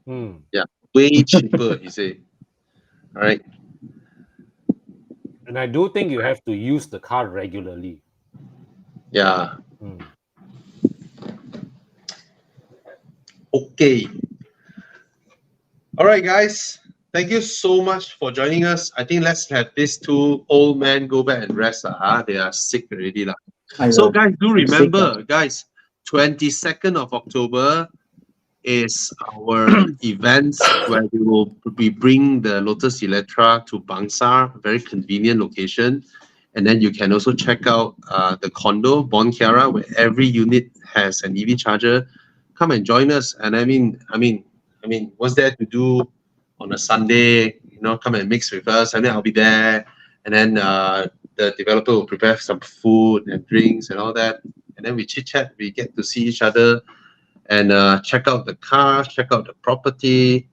Yeah. Way cheaper, he say. All right. And I do think you have to use the car regularly. Yeah. Okay. All right, guys. Thank you so much for joining us. I think let's have these two old men go back and rest. They are sick already. So, guys, do remember, guys, 22nd of October is our event where we bring the Lotus Electra to Bangsar, a very convenient location. And then you can also check out the condo, Bon Chiara, where every unit has an EV charger. Come and join us. And I mean, what's there to do on a Sunday? You know, come and mix with us. And then I'll be there. And then the developer will prepare some food and drinks and all that. And then we chit chat. We get to see each other and check out the car, check out the property.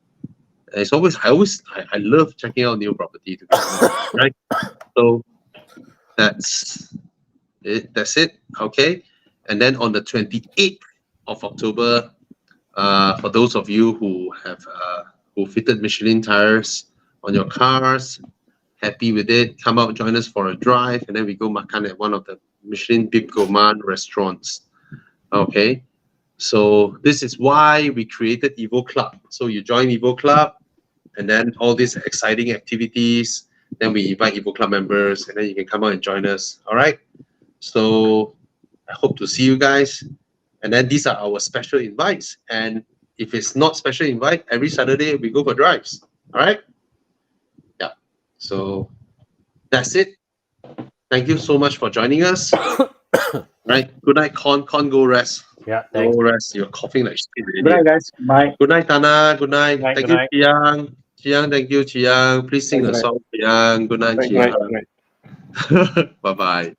It's always I love checking out new property to be honest, right? So that's it. That's it. Okay. And then on the 28th of October, for those of you who have who fitted Michelin tires on your cars, happy with it, come out, join us for a drive, and then we go makan at one of the Michelin Bib Gourmand restaurants. Okay. So this is why we created Evo Club. So you join Evo Club, and then all these exciting activities. Then we invite Evo Club members, and then you can come out and join us. All right. So I hope to see you guys. And then these are our special invites. And if it's not special invite, every Saturday we go for drives. All right. Yeah. So that's it. Thank you so much for joining us. Right. Good night, Con. Go rest. Yeah, thanks. Go rest. You're coughing like shit already. Good night, guys. Bye. Good night, Thana. Good night. Good night, Thank good you, night. Chiang. Chiang, thank you, Chiang. Please sing Good a night. song, Chiang. Good night, Good night. Good Chiang. night. Bye-bye.